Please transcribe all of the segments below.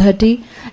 30,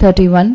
31,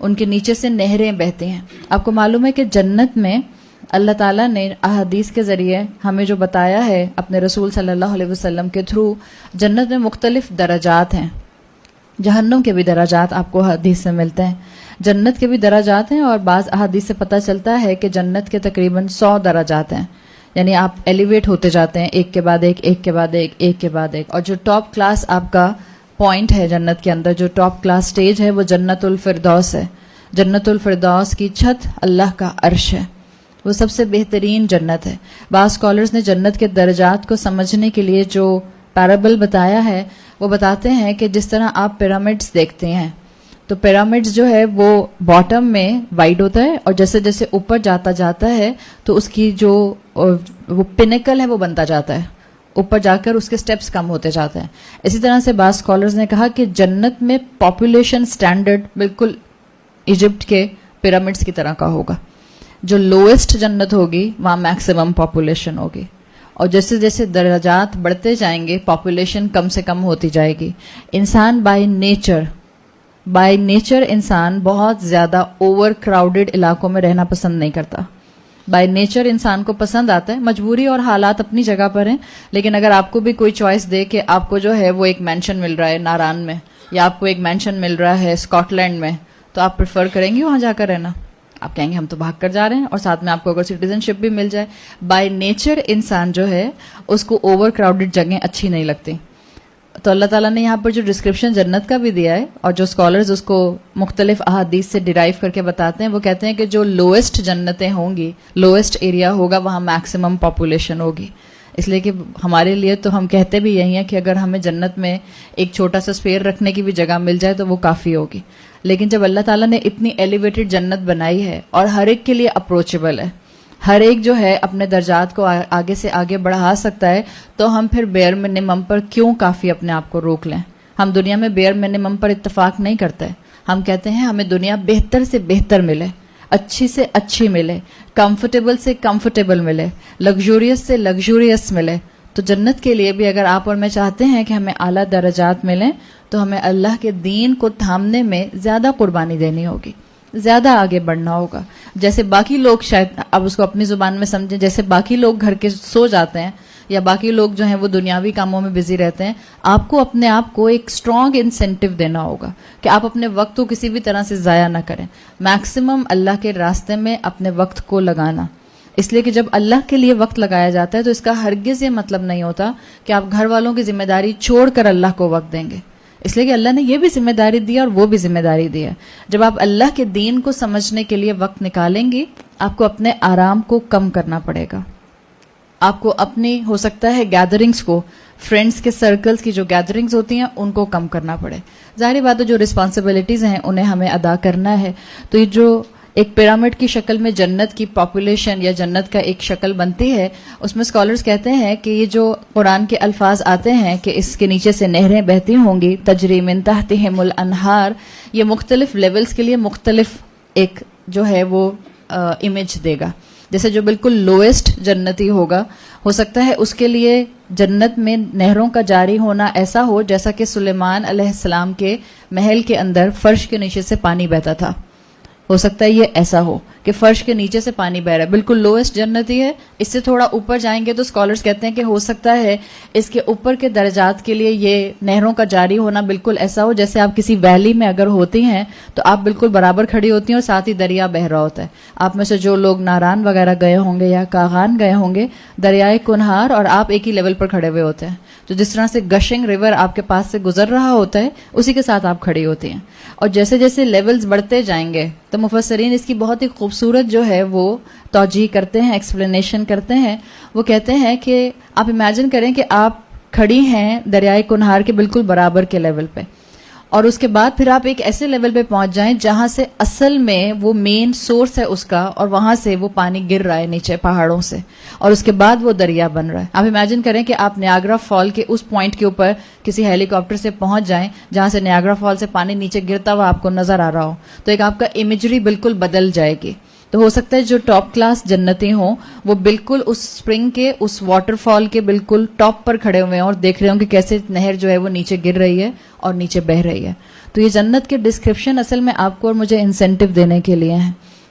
ان کے نیچے سے نہریں بہتی ہیں. آپ کو معلوم ہے کہ جنت میں اللہ تعالیٰ نے احادیث کے ذریعے ہمیں جو بتایا ہے اپنے رسول صلی اللہ علیہ وسلم کے تھرو، جنت میں مختلف درجات ہیں. جہنم کے بھی درجات آپ کو حدیث سے ملتے ہیں، جنت کے بھی درجات ہیں، اور بعض احادیث سے پتہ چلتا ہے کہ جنت کے تقریباً 100 درجات ہیں. یعنی آپ ایلیویٹ ہوتے جاتے ہیں ایک کے بعد ایک، ایک کے بعد ایک، ایک کے بعد ایک. اور جو ٹاپ کلاس آپ کا پوائنٹ ہے جنت کے اندر، جو ٹاپ کلاس سٹیج ہے، وہ جنت الفردوس ہے. جنت الفردوس کی چھت اللہ کا عرش ہے، وہ سب سے بہترین جنت ہے. بعض اسکالرز نے جنت کے درجات کو سمجھنے کے لیے جو پیرابل بتایا ہے، وہ بتاتے ہیں کہ جس طرح آپ پیرامڈز دیکھتے ہیں تو پیرامڈز جو ہے وہ باٹم میں وائڈ ہوتا ہے، اور جیسے جیسے اوپر جاتا ہے تو اس کی جو وہ پینیکل ہے وہ بنتا جاتا ہے، اوپر جا کر اس کے سٹیپس کم ہوتے جاتے ہیں. اسی طرح سے بعض اسکالرز نے کہا کہ جنت میں پاپولیشن سٹینڈرڈ بالکل ایجپٹ کے پیرامڈز کی طرح کا ہوگا. جو لوئسٹ جنت ہوگی وہاں میکسیمم پاپولیشن ہوگی، اور جیسے جیسے درجات بڑھتے جائیں گے پاپولیشن کم سے کم ہوتی جائے گی. انسان بائی نیچر انسان بہت زیادہ اوور کراؤڈڈ علاقوں میں رہنا پسند نہیں کرتا. بائی نیچر انسان کو پسند آتا ہے، مجبوری اور حالات اپنی جگہ پر ہیں، لیکن اگر آپ کو بھی کوئی چوائس دے کہ آپ کو جو ہے وہ ایک مینشن مل رہا ہے ناران میں، یا آپ کو ایک مینشن مل رہا ہے اسکاٹ لینڈ میں، تو آپ پریفر کریں گے وہاں جا کر رہنا؟ آپ کہیں گے ہم تو بھاگ کر جا رہے ہیں، اور ساتھ میں آپ کو اگر سٹیزن شپ بھی مل جائے. بائی نیچر انسان جو ہے اس کو اوور کراؤڈڈ جگہیں اچھی نہیں لگتی. تو اللہ تعالیٰ نے یہاں پر جو ڈسکرپشن جنت کا بھی دیا ہے، اور جو اسکالرز اس کو مختلف احادیث سے ڈیرائیو کر کے بتاتے ہیں، وہ کہتے ہیں کہ جو لوئسٹ جنتیں ہوں گی، لوئسٹ ایریا ہوگا، وہاں میکسیمم پاپولیشن ہوگی. اس لیے کہ ہمارے لیے تو ہم کہتے بھی یہی ہیں کہ اگر ہمیں جنت میں ایک چھوٹا سا اسپیئر رکھنے کی بھی جگہ مل جائے تو وہ کافی ہوگی. لیکن جب اللہ تعالیٰ نے اتنی ایلیویٹڈ جنت بنائی ہے اور ہر ایک کے لیے اپروچیبل ہے، ہر ایک جو ہے اپنے درجات کو آگے سے آگے بڑھا سکتا ہے، تو ہم پھر بیئر منیمم پر کیوں کافی اپنے آپ کو روک لیں؟ ہم دنیا میں بیئر منیمم پر اتفاق نہیں کرتے. ہم کہتے ہیں ہمیں دنیا بہتر سے بہتر ملے، اچھی سے اچھی ملے، کمفرٹیبل سے کمفرٹیبل ملے، لگژوریس سے لگژوریس ملے. تو جنت کے لیے بھی اگر آپ اور میں چاہتے ہیں کہ ہمیں اعلیٰ درجات ملیں، تو ہمیں اللہ کے دین کو تھامنے میں زیادہ قربانی دینی ہوگی، زیادہ آگے بڑھنا ہوگا. جیسے باقی لوگ شاید اب اس کو اپنی زبان میں سمجھیں، جیسے باقی لوگ گھر کے سو جاتے ہیں یا باقی لوگ جو ہیں وہ دنیاوی کاموں میں بزی رہتے ہیں، آپ کو اپنے آپ کو ایک اسٹرانگ انسینٹیو دینا ہوگا کہ آپ اپنے وقت کو کسی بھی طرح سے ضائع نہ کریں. میکسیمم اللہ کے راستے میں اپنے وقت کو لگانا. اس لیے کہ جب اللہ کے لیے وقت لگایا جاتا ہے تو اس کا ہرگز یہ مطلب نہیں ہوتا کہ آپ گھر والوں کی ذمہ داری چھوڑ کر اللہ کو وقت دیں گے. اس لیے کہ اللہ نے یہ بھی ذمہ داری دی اور وہ بھی ذمہ داری دی ہے. جب آپ اللہ کے دین کو سمجھنے کے لیے وقت نکالیں گی، آپ کو اپنے آرام کو کم کرنا پڑے گا. آپ کو اپنی ہو سکتا ہے گیدرنگز کو، فرینڈز کے سرکلز کی جو گیدرنگز ہوتی ہیں ان کو کم کرنا پڑے. ظاہری بات ہے جو رسپانسبلٹیز ہیں انہیں ہمیں ادا کرنا ہے. تو یہ جو ایک پیرامڈ کی شکل میں جنت کی پاپولیشن یا جنت کا ایک شکل بنتی ہے، اس میں اسکالرز کہتے ہیں کہ یہ جو قرآن کے الفاظ آتے ہیں کہ اس کے نیچے سے نہریں بہتی ہوں گی، تجری من تحتہم الانہار، یہ مختلف لیولز کے لیے مختلف ایک جو ہے وہ امیج دے گا. جیسے جو بالکل لوئسٹ جنتی ہوگا، ہو سکتا ہے اس کے لیے جنت میں نہروں کا جاری ہونا ایسا ہو جیسا کہ سلیمان علیہ السلام کے محل کے اندر فرش کے نیچے سے پانی بہتا تھا. ہو سکتا ہے یہ ایسا ہو کہ فرش کے نیچے سے پانی بہ رہا ہے، بالکل لوئسٹ جنتی ہے. اس سے تھوڑا اوپر جائیں گے تو اسکالرز کہتے ہیں کہ ہو سکتا ہے اس کے اوپر کے درجات کے لیے یہ نہروں کا جاری ہونا بالکل ایسا ہو جیسے آپ کسی ویلی میں اگر ہوتی ہیں تو آپ بالکل برابر کھڑی ہوتی ہیں اور ساتھ ہی دریا بہ رہا ہوتا ہے. آپ میں سے جو لوگ ناران وغیرہ گئے ہوں گے یا کاغان گئے ہوں گے، دریائے کنہار اور آپ ایک ہی لیول پر کھڑے ہوئے ہوتے ہیں. تو جس طرح سے گشنگ ریور آپ کے پاس سے گزر رہا ہوتا ہے، اسی کے ساتھ آپ کھڑی ہوتی ہیں. اور جیسے جیسے لیولز بڑھتے جائیں گے تو مفسرین اس کی بہت ہی خوبصورت جو ہے وہ توجیہ کرتے ہیں، ایکسپلینیشن کرتے ہیں. وہ کہتے ہیں کہ آپ امیجن کریں کہ آپ کھڑی ہیں دریائے کنہار کے بالکل برابر کے لیول پہ، اور اس کے بعد پھر آپ ایک ایسے لیول پہ پہنچ جائیں جہاں سے اصل میں وہ مین سورس ہے اس کا، اور وہاں سے وہ پانی گر رہا ہے نیچے پہاڑوں سے، اور اس کے بعد وہ دریا بن رہا ہے. آپ امیجن کریں کہ آپ نیاگرا فال کے اس پوائنٹ کے اوپر کسی ہیلی کاپٹر سے پہنچ جائیں جہاں سے نیاگرا فال سے پانی نیچے گرتا ہوا آپ کو نظر آ رہا ہو، تو ایک آپ کا امیجری بالکل بدل جائے گی. تو ہو سکتا ہے جو ٹاپ کلاس جنتی ہوں وہ بالکل اس سپرنگ کے، اس واٹر فال کے بالکل ٹاپ پر کھڑے ہوئے ہیں اور دیکھ رہے ہوں کہ کیسے نہر جو ہے وہ نیچے گر رہی ہے اور نیچے بہ رہی ہے. تو تو یہ جنت کے ڈسکرپشن اصل میں آپ کو اور مجھے انسینٹو دینے کے لیے ہیں.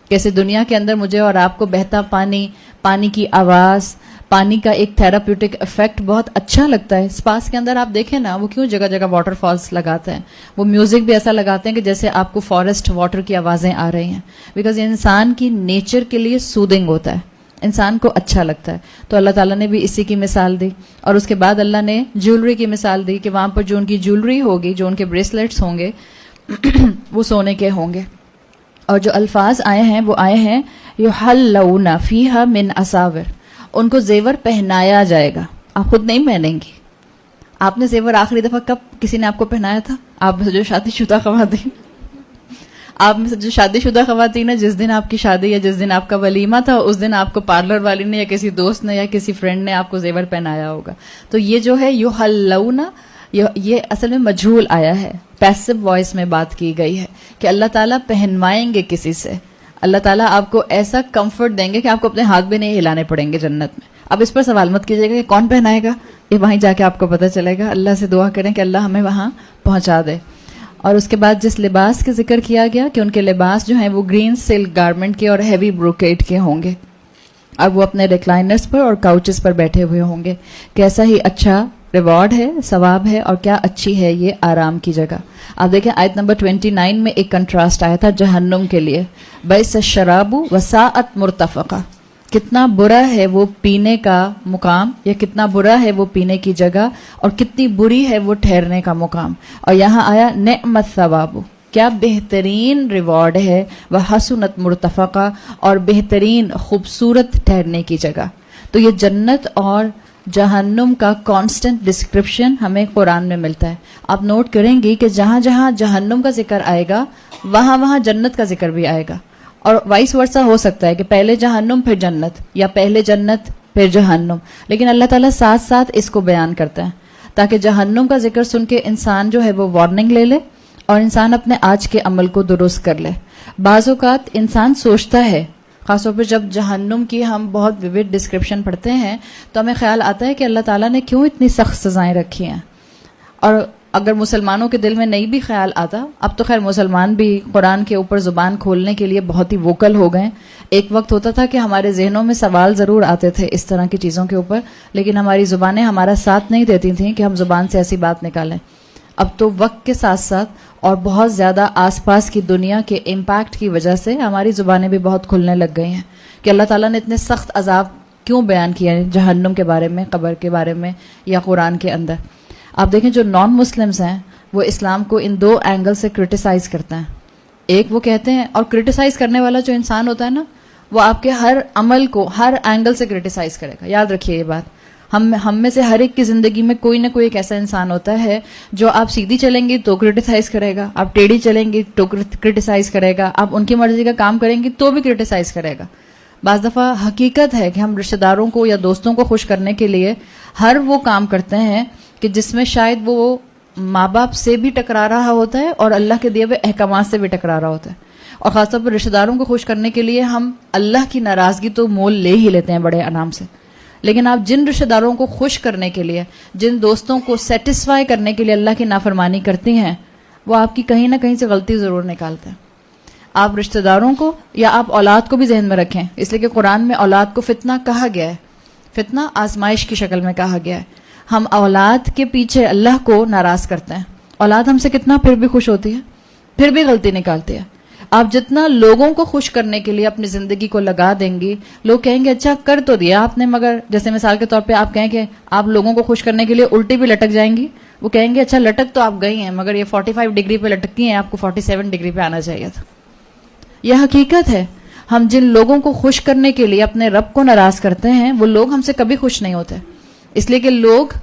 کیسے دنیا کے اندر مجھے اور آپ کو بہتا پانی, پانی کی آواز, پانی کا ایک تھراپیوٹک افیکٹ بہت اچھا لگتا ہے. اسپاس کے اندر آپ دیکھیں نا, وہ کیوں جگہ جگہ واٹر فالس لگاتے ہیں, وہ میوزک بھی ایسا لگاتے ہیں کہ جیسے آپ کو فارسٹ واٹر کی آوازیں آ رہی ہیں, بیکاز انسان کی نیچر کے لیے سودنگ ہوتا ہے, انسان کو اچھا لگتا ہے. تو اللہ تعالیٰ نے بھی اسی کی مثال دی. اور اس کے بعد اللہ نے جیولری کی مثال دی کہ وہاں پر جو ان کی جیولری ہوگی, جو ان کے بریسلیٹس ہوں گے وہ سونے کے ہوں گے. اور جو الفاظ آئے ہیں وہ آئے ہیں یحلون فیہا من اساور, ان کو زیور پہنایا جائے گا. آپ خود نہیں پہنیں گی. آپ نے زیور آخری دفعہ کب کسی نے آپ کو پہنایا تھا؟ آپ میں سے جو شادی شدہ خواتین, آپ میں سے جو شادی شدہ خواتین ہیں, جس دن آپ کی شادی یا جس دن آپ کا ولیمہ تھا, اس دن آپ کو پارلر والی نے یا کسی دوست نے یا کسی فرینڈ نے آپ کو زیور پہنایا ہوگا. تو یہ جو ہے یحلون, یہ اصل میں مجھول آیا ہے, پیسو وائس میں بات کی گئی ہے کہ اللہ تعالیٰ پہنوائیں گے کسی سے. اللہ تعالیٰ آپ کو ایسا کمفرٹ دیں گے کہ آپ کو اپنے ہاتھ بھی نہیں ہلانے پڑیں گے جنت میں. اب اس پر سوال مت کیجیے گا کہ کون پہنائے گا, یہ وہیں جا کے آپ کو پتہ چلے گا. اللہ سے دعا کریں کہ اللہ ہمیں وہاں پہنچا دے. اور اس کے بعد جس لباس کے ذکر کیا گیا کہ ان کے لباس جو ہیں وہ گرین سلک گارمنٹ کے اور ہیوی بروکیٹ کے ہوں گے, اب وہ اپنے ریکلائنرز پر اور کاؤچز پر بیٹھے ہوئے ہوں گے. کیسا ہی اچھا ریوارڈ ہے, ثواب ہے, اور کیا اچھی ہے یہ آرام کی جگہ. آپ دیکھیں آیت نمبر 29 میں ایک کنٹراسٹ آیا تھا جہنم کے لیے, بئس الشراب وساءت مرتفقہ, کتنا برا ہے وہ پینے کا مقام, یا کتنا برا ہے وہ پینے کی جگہ, اور کتنی بری ہے وہ ٹھہرنے کا مقام. اور یہاں آیا نعم الثواب, کیا بہترین ریوارڈ ہے, وحسنت مرتفقہ, اور بہترین خوبصورت ٹھہرنے کی جگہ. تو یہ جنت اور جہنم کا کانسٹنٹ ڈسکرپشن ہمیں قرآن میں ملتا ہے. آپ نوٹ کریں گی کہ جہاں جہاں جہنم کا ذکر آئے گا وہاں وہاں جنت کا ذکر بھی آئے گا, اور وائس ورسا ہو سکتا ہے کہ پہلے جہنم پھر جنت, یا پہلے جنت پھر جہنم. لیکن اللہ تعالیٰ ساتھ ساتھ اس کو بیان کرتا ہے تاکہ جہنم کا ذکر سن کے انسان جو ہے وہ وارننگ لے لے اور انسان اپنے آج کے عمل کو درست کر لے. بعض اوقات انسان سوچتا ہے, خاص طور پہ جب جہنم کی ہم بہت ویوڈ ڈسکرپشن پڑھتے ہیں تو ہمیں خیال آتا ہے کہ اللہ تعالیٰ نے کیوں اتنی سخت سزائیں رکھی ہیں. اور اگر مسلمانوں کے دل میں نہیں بھی خیال آتا, اب تو خیر مسلمان بھی قرآن کے اوپر زبان کھولنے کے لیے بہت ہی ووکل ہو گئے. ایک وقت ہوتا تھا کہ ہمارے ذہنوں میں سوال ضرور آتے تھے اس طرح کی چیزوں کے اوپر, لیکن ہماری زبانیں ہمارا ساتھ نہیں دیتی تھیں کہ ہم زبان سے ایسی بات نکالیں. اب تو وقت کے ساتھ ساتھ اور بہت زیادہ آس پاس کی دنیا کے امپیکٹ کی وجہ سے ہماری زبانیں بھی بہت کھلنے لگ گئی ہیں کہ اللہ تعالیٰ نے اتنے سخت عذاب کیوں بیان کیے ہیں جہنم کے بارے میں, قبر کے بارے میں, یا قرآن کے اندر. آپ دیکھیں جو نان مسلمز ہیں وہ اسلام کو ان دو اینگل سے کرٹیسائز کرتے ہیں. ایک وہ کہتے ہیں, اور کرٹیسائز کرنے والا جو انسان ہوتا ہے نا, وہ آپ کے ہر عمل کو ہر اینگل سے کرٹیسائز کرے گا. یاد رکھیے یہ بات, ہم میں سے ہر ایک کی زندگی میں کوئی نہ کوئی ایک ایسا انسان ہوتا ہے جو آپ سیدھی چلیں گی تو کرٹیسائز کرے گا, آپ ٹیڑھی چلیں گی تو کرٹیسائز کرے گا, آپ ان کی مرضی کا کام کریں گی تو بھی کرٹیسائز کرے گا. بعض دفعہ حقیقت ہے کہ ہم رشتہ داروں کو یا دوستوں کو خوش کرنے کے لیے ہر وہ کام کرتے ہیں کہ جس میں شاید وہ ماں باپ سے بھی ٹکرا رہا ہوتا ہے اور اللہ کے دیے ہوئے احکامات سے بھی ٹکرا رہا ہوتا ہے. اور خاص طور پر رشتہ داروں کو خوش کرنے کے لیے ہم اللہ کی ناراضگی تو مول لے ہی لیتے ہیں بڑے آرام سے. لیکن آپ جن رشتہ داروں کو خوش کرنے کے لیے, جن دوستوں کو سیٹسفائی کرنے کے لیے اللہ کی نافرمانی کرتی ہیں, وہ آپ کی کہیں نہ کہیں سے غلطی ضرور نکالتے ہیں. آپ رشتہ داروں کو یا آپ اولاد کو بھی ذہن میں رکھیں, اس لیے کہ قرآن میں اولاد کو فتنہ کہا گیا ہے. فتنہ آزمائش کی شکل میں کہا گیا ہے. ہم اولاد کے پیچھے اللہ کو ناراض کرتے ہیں. اولاد ہم سے کتنا پھر بھی خوش ہوتی ہے, پھر بھی غلطی نکالتی ہے. آپ جتنا لوگوں کو خوش کرنے کے لیے اپنی زندگی کو لگا دیں گی, لوگ کہیں گے اچھا کر تو دیا آپ نے, مگر جیسے مثال کے طور پہ آپ کہیں کہ آپ لوگوں کو خوش کرنے کے لیے الٹی بھی لٹک جائیں گی, وہ کہیں گے اچھا لٹک تو آپ گئی ہیں مگر یہ 45 ڈگری پہ لٹکتی ہیں, آپ کو 47 ڈگری پہ آنا چاہیے تھا. یہ حقیقت ہے. ہم جن لوگوں کو خوش کرنے کے لیے اپنے رب کو ناراض کرتے ہیں وہ لوگ ہم سے کبھی خوش نہیں ہوتے, اس لیے کہ لوگ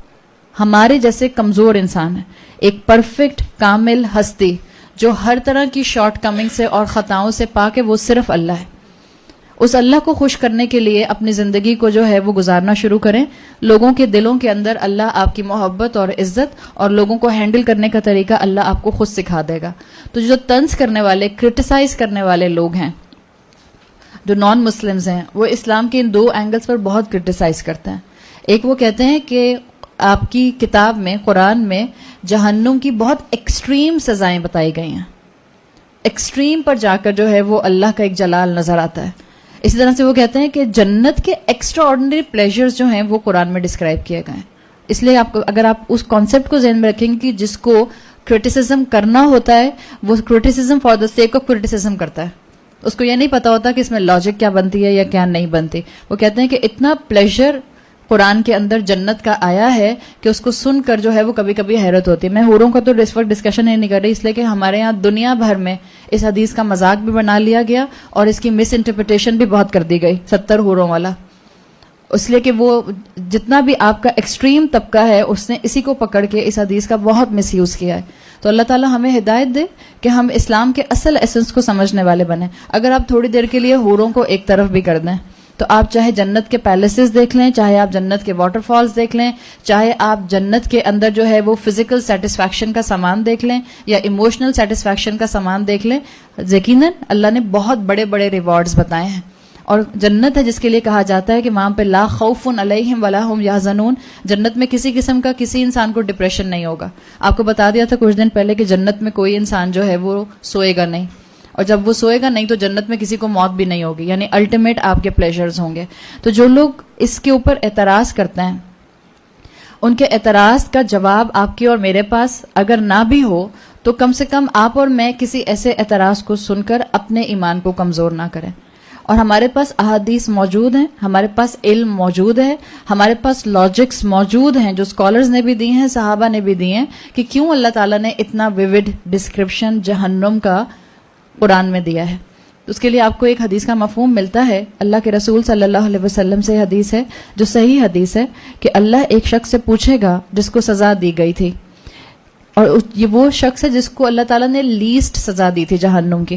ہمارے جیسے کمزور انسان ہیں. ایک پرفیکٹ کامل ہستی جو ہر طرح کی شارٹ کمنگ سے اور خطاؤں سے پاک ہے وہ صرف اللہ ہے. اس اللہ کو خوش کرنے کے لیے اپنی زندگی کو جو ہے وہ گزارنا شروع کریں. لوگوں کے دلوں کے اندر اللہ آپ کی محبت اور عزت اور لوگوں کو ہینڈل کرنے کا طریقہ اللہ آپ کو خود سکھا دے گا. تو جو طنز کرنے والے, کرٹیسائز کرنے والے لوگ ہیں, جو نان مسلمز ہیں, وہ اسلام کے ان دو اینگلز پر بہت کرٹیسائز کرتے ہیں. ایک وہ کہتے ہیں کہ آپ کی کتاب میں قرآن میں جہنم کی بہت ایکسٹریم سزائیں بتائی گئی ہیں. ایکسٹریم پر جا کر جو ہے وہ اللہ کا ایک جلال نظر آتا ہے. اسی طرح سے وہ کہتے ہیں کہ جنت کے ایکسٹرا آرڈنری پلیجرز جو ہیں وہ قرآن میں ڈسکرائب کیے گئے ہیں. اس لیے آپ کو اگر آپ اس کانسیپٹ کو ذہن میں رکھیں گے کہ جس کو کرٹیسزم کرنا ہوتا ہے وہ criticism for the sake of criticism کرتا ہے. اس کو یہ نہیں پتا ہوتا کہ اس میں لاجک کیا بنتی ہے یا کیا نہیں بنتی. وہ کہتے ہیں کہ اتنا پلیجر قرآن کے اندر جنت کا آیا ہے کہ اس کو سن کر جو ہے وہ کبھی کبھی حیرت ہوتی ہے. میں حوروں کا تو اس وقت ڈسکشن نہیں کر رہی اس لیے کہ ہمارے یہاں دنیا بھر میں اس حدیث کا مذاق بھی بنا لیا گیا اور اس کی مس انٹرپریٹیشن بھی بہت کر دی گئی 70 حوروں والا. اس لیے کہ وہ جتنا بھی آپ کا ایکسٹریم طبقہ ہے اس نے اسی کو پکڑ کے اس حدیث کا بہت مس یوز کیا ہے. تو اللہ تعالیٰ ہمیں ہدایت دے کہ ہم اسلام کے اصل ایسنس کو سمجھنے والے بنیں. اگر آپ تھوڑی دیر کے لیے حوروں کو ایک طرف بھی کر دیں تو آپ چاہے جنت کے پیلیسز دیکھ لیں, چاہے آپ جنت کے واٹر فالز دیکھ لیں, چاہے آپ جنت کے اندر جو ہے وہ فزیکل سیٹسفیکشن کا سامان دیکھ لیں یا ایموشنل سیٹسفیکشن کا سامان دیکھ لیں, یقیناً اللہ نے بہت بڑے بڑے ریوارڈز بتائے ہیں. اور جنت ہے جس کے لیے کہا جاتا ہے کہ وہاں پہ لا خوف علیہم ولا هم یحزنون. جنت میں کسی قسم کا کسی انسان کو ڈپریشن نہیں ہوگا. آپ کو بتا دیا تھا کچھ دن پہلے کہ جنت میں کوئی انسان جو ہے وہ سوئے گا نہیں, اور جب وہ سوئے گا نہیں تو جنت میں کسی کو موت بھی نہیں ہوگی, یعنی الٹیمیٹ آپ کے پلیجرز ہوں گے. تو جو لوگ اس کے اوپر اعتراض کرتے ہیں ان کے اعتراض کا جواب آپ کے اور میرے پاس اگر نہ بھی ہو تو کم سے کم آپ اور میں کسی ایسے اعتراض کو سن کر اپنے ایمان کو کمزور نہ کریں. اور ہمارے پاس احادیث موجود ہیں, ہمارے پاس علم موجود ہے, ہمارے پاس لاجکس موجود ہیں جو اسکالرز نے بھی دی ہیں, صحابہ نے بھی دی ہیں کہ کیوں اللہ تعالیٰ نے اتنا ویوڈ ڈسکرپشن جہنم کا قرآن میں دیا ہے. اس کے لیے آپ کو ایک حدیث کا مفہوم ملتا ہے. اللہ کے رسول صلی اللہ علیہ وسلم سے حدیث ہے جو صحیح حدیث ہے کہ اللہ ایک شخص سے پوچھے گا جس کو سزا دی گئی تھی, اور یہ وہ شخص ہے جس کو اللہ تعالیٰ نے لیسٹ سزا دی تھی جہنم کی.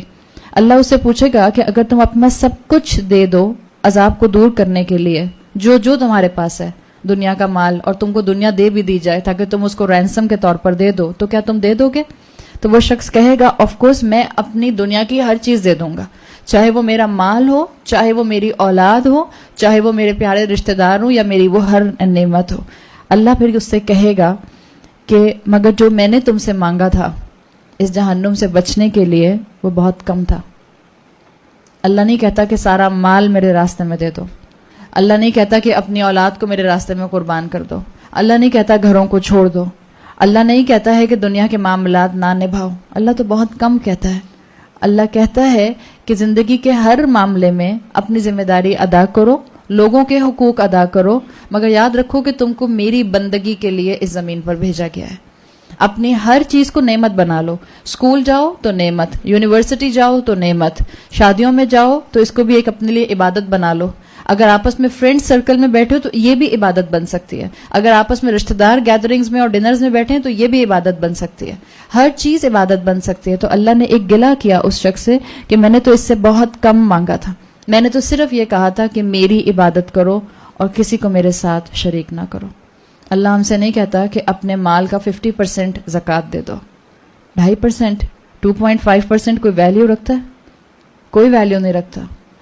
اللہ اس سے پوچھے گا کہ اگر تم اپنا سب کچھ دے دو عذاب کو دور کرنے کے لیے, جو جو تمہارے پاس ہے دنیا کا مال, اور تم کو دنیا دے بھی دی جائے تاکہ تم اس کو رینسم کے طور پر دے دو, تو کیا تم دے دو گے؟ تو وہ شخص کہے گا آف کورس میں اپنی دنیا کی ہر چیز دے دوں گا, چاہے وہ میرا مال ہو, چاہے وہ میری اولاد ہو, چاہے وہ میرے پیارے رشتہ دار ہوں یا میری وہ ہر نعمت ہو. اللہ پھر اس سے کہے گا کہ مگر جو میں نے تم سے مانگا تھا اس جہنم سے بچنے کے لیے وہ بہت کم تھا. اللہ نہیں کہتا کہ سارا مال میرے راستے میں دے دو, اللہ نہیں کہتا کہ اپنی اولاد کو میرے راستے میں قربان کر دو, اللہ نہیں کہتا گھروں کو چھوڑ دو, اللہ نہیں کہتا ہے کہ دنیا کے معاملات نہ نبھاؤ. اللہ تو بہت کم کہتا ہے. اللہ کہتا ہے کہ زندگی کے ہر معاملے میں اپنی ذمہ داری ادا کرو, لوگوں کے حقوق ادا کرو, مگر یاد رکھو کہ تم کو میری بندگی کے لیے اس زمین پر بھیجا گیا ہے. اپنی ہر چیز کو نعمت بنا لو. اسکول جاؤ تو نعمت, یونیورسٹی جاؤ تو نعمت, شادیوں میں جاؤ تو اس کو بھی ایک اپنے لیے عبادت بنا لو. اگر آپس میں فرینڈ سرکل میں بیٹھے ہو تو یہ بھی عبادت بن سکتی ہے. اگر آپس میں رشتہ دار گیدرنگز میں اور ڈنرز میں بیٹھے ہیں تو یہ بھی عبادت بن سکتی ہے. ہر چیز عبادت بن سکتی ہے. تو اللہ نے ایک گلہ کیا اس شخص سے کہ میں نے تو اس سے بہت کم مانگا تھا, میں نے تو صرف یہ کہا تھا کہ میری عبادت کرو اور کسی کو میرے ساتھ شریک نہ کرو. اللہ ہم سے نہیں کہتا کہ اپنے مال کا 50% زکوٰۃ دے دو. 2.5%, 2.5% کوئی ویلیو رکھتا ہے؟ کوئی ویلیو نہیں رکھتا.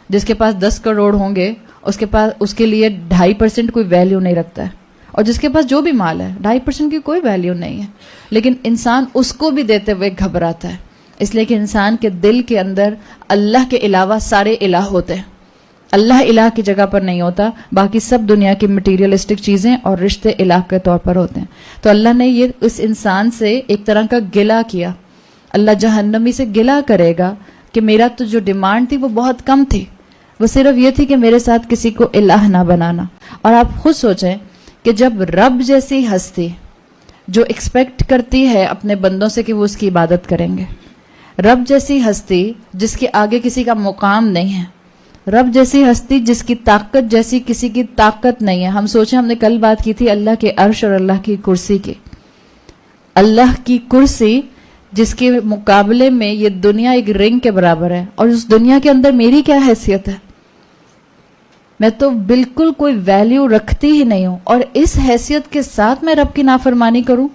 جس کے پاس 10 کروڑ ہوں گے اس کے لیے 2.5% کوئی ویلیو نہیں رکھتا ہے, اور جس کے پاس جو بھی مال ہے 2.5% کی کوئی ویلیو نہیں ہے. لیکن انسان اس کو بھی دیتے ہوئے گھبراتا ہے, اس لیے کہ انسان کے دل کے اندر اللہ کے علاوہ سارے الہ ہوتے ہیں. اللہ الہ کی جگہ پر نہیں ہوتا, باقی سب دنیا کی مٹیریلسٹک چیزیں اور رشتے الہ کے طور پر ہوتے ہیں. تو اللہ نے یہ اس انسان سے ایک طرح کا گلہ کیا. اللہ جہنمی سے گلہ کرے گا کہ میرا تو جو ڈیمانڈ تھی وہ بہت کم تھی, وہ صرف یہ تھی کہ میرے ساتھ کسی کو الہ نہ بنانا. اور آپ خود سوچیں کہ جب رب جیسی ہستی جو ایکسپیکٹ کرتی ہے اپنے بندوں سے کہ وہ اس کی عبادت کریں گے, رب جیسی ہستی جس کے آگے کسی کا مقام نہیں ہے, رب جیسی ہستی جس کی طاقت جیسی کسی کی طاقت نہیں ہے. ہم سوچیں, ہم نے کل بات کی تھی اللہ کے عرش اور اللہ کی کرسی کی. اللہ کی کرسی جس کے مقابلے میں یہ دنیا ایک رنگ کے برابر ہے, اور اس دنیا کے اندر میری کیا حیثیت ہے؟ میں تو بالکل کوئی ویلیو رکھتی ہی نہیں ہوں, اور اس حیثیت کے ساتھ میں رب کی نافرمانی کروں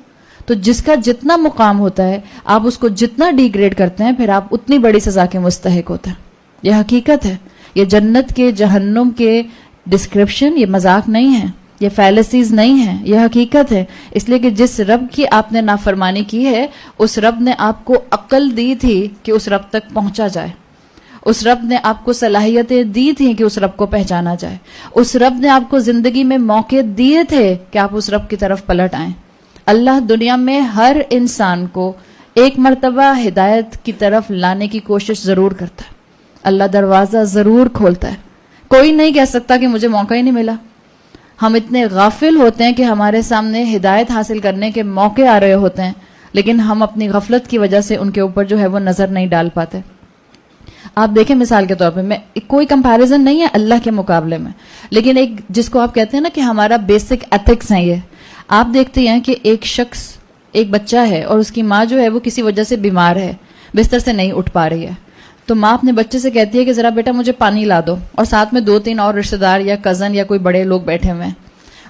تو جس کا جتنا مقام ہوتا ہے آپ اس کو جتنا ڈیگریڈ کرتے ہیں پھر آپ اتنی بڑی سزا کے مستحق ہوتے ہیں. یہ حقیقت ہے. یہ جنت کے جہنم کے ڈسکرپشن یہ مذاق نہیں ہے. یہ فیلسیز نہیں ہیں، یہ حقیقت ہے. اس لیے کہ جس رب کی آپ نے نافرمانی کی ہے اس رب نے آپ کو عقل دی تھی کہ اس رب تک پہنچا جائے. اس رب نے آپ کو صلاحیتیں دی تھیں کہ اس رب کو پہچانا جائے. اس رب نے آپ کو زندگی میں موقع دیے تھے کہ آپ اس رب کی طرف پلٹ آئیں. اللہ دنیا میں ہر انسان کو ایک مرتبہ ہدایت کی طرف لانے کی کوشش ضرور کرتا ہے. اللہ دروازہ ضرور کھولتا ہے. کوئی نہیں کہہ سکتا کہ مجھے موقع ہی نہیں ملا. ہم اتنے غافل ہوتے ہیں کہ ہمارے سامنے ہدایت حاصل کرنے کے موقع آ رہے ہوتے ہیں لیکن ہم اپنی غفلت کی وجہ سے ان کے اوپر جو ہے وہ نظر نہیں ڈال پاتے. آپ دیکھیں مثال کے طور پہ، میں کوئی کمپیریزن نہیں ہے اللہ کے مقابلے میں، لیکن ایک جس کو آپ کہتے ہیں نا کہ ہمارا بیسک ایتھکس ہیں، یہ آپ دیکھتے ہیں کہ ایک شخص، ایک بچہ ہے اور اس کی ماں جو ہے وہ کسی وجہ سے بیمار ہے، بستر سے نہیں اٹھ پا رہی ہے، تو ماں اپنے بچے سے کہتی ہے کہ ذرا بیٹا مجھے پانی لا دو، اور ساتھ میں 2-3 اور رشتے دار یا کزن یا کوئی بڑے لوگ بیٹھے ہوئے ہیں،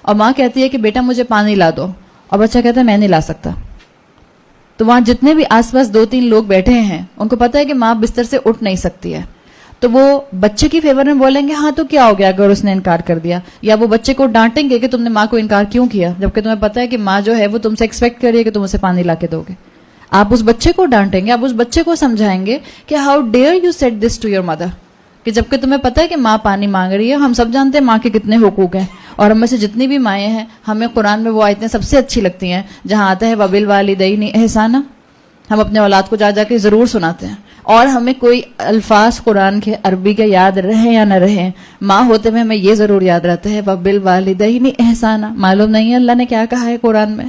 اور ماں کہتی ہے کہ بیٹا مجھے پانی لا دو، اور بچہ کہتا ہے میں نہیں لا سکتا. تو وہاں جتنے بھی آس پاس 2-3 لوگ بیٹھے ہیں ان کو پتا ہے کہ ماں بستر سے اٹھ نہیں سکتی ہے، تو وہ بچے کی فیور میں بولیں گے ہاں تو کیا ہو گیا اگر اس نے انکار کر دیا، یا وہ بچے کو ڈانٹیں گے کہ تم نے ماں کو انکار کیوں کیا جبکہ تمہیں پتا ہے کہ ماں جو ہے وہ تم سے ایکسپیکٹ کر رہی ہے کہ تم اسے پانی لا کے دو گے. آپ اس بچے کو ڈانٹیں گے، آپ اس بچے کو سمجھائیں گے کہ how dare you said this to your mother, کہ جبکہ تمہیں پتا ہے کہ ماں پانی مانگ رہی ہے. ہم سب جانتے ہیں ماں کے کتنے حقوق ہیں، اور ہم میں سے جتنی بھی مائیں ہیں ہمیں قرآن میں وہ آیتیں سب سے اچھی لگتی ہیں جہاں آتا ہے وَبِالْوَالِدَيْنِ إِحْسَانًا. ہم اپنے اولاد کو جا جا کے ضرور سناتے ہیں، اور ہمیں کوئی الفاظ قرآن کے عربی کے یاد رہیں یا نہ رہیں، ماں ہوتے ہوئے ہمیں یہ ضرور یاد رہتا ہے وَبِالْوَالِدَيْنِ إِحْسَانًا. معلوم نہیں ہے اللہ نے کیا کہا ہے قرآن میں.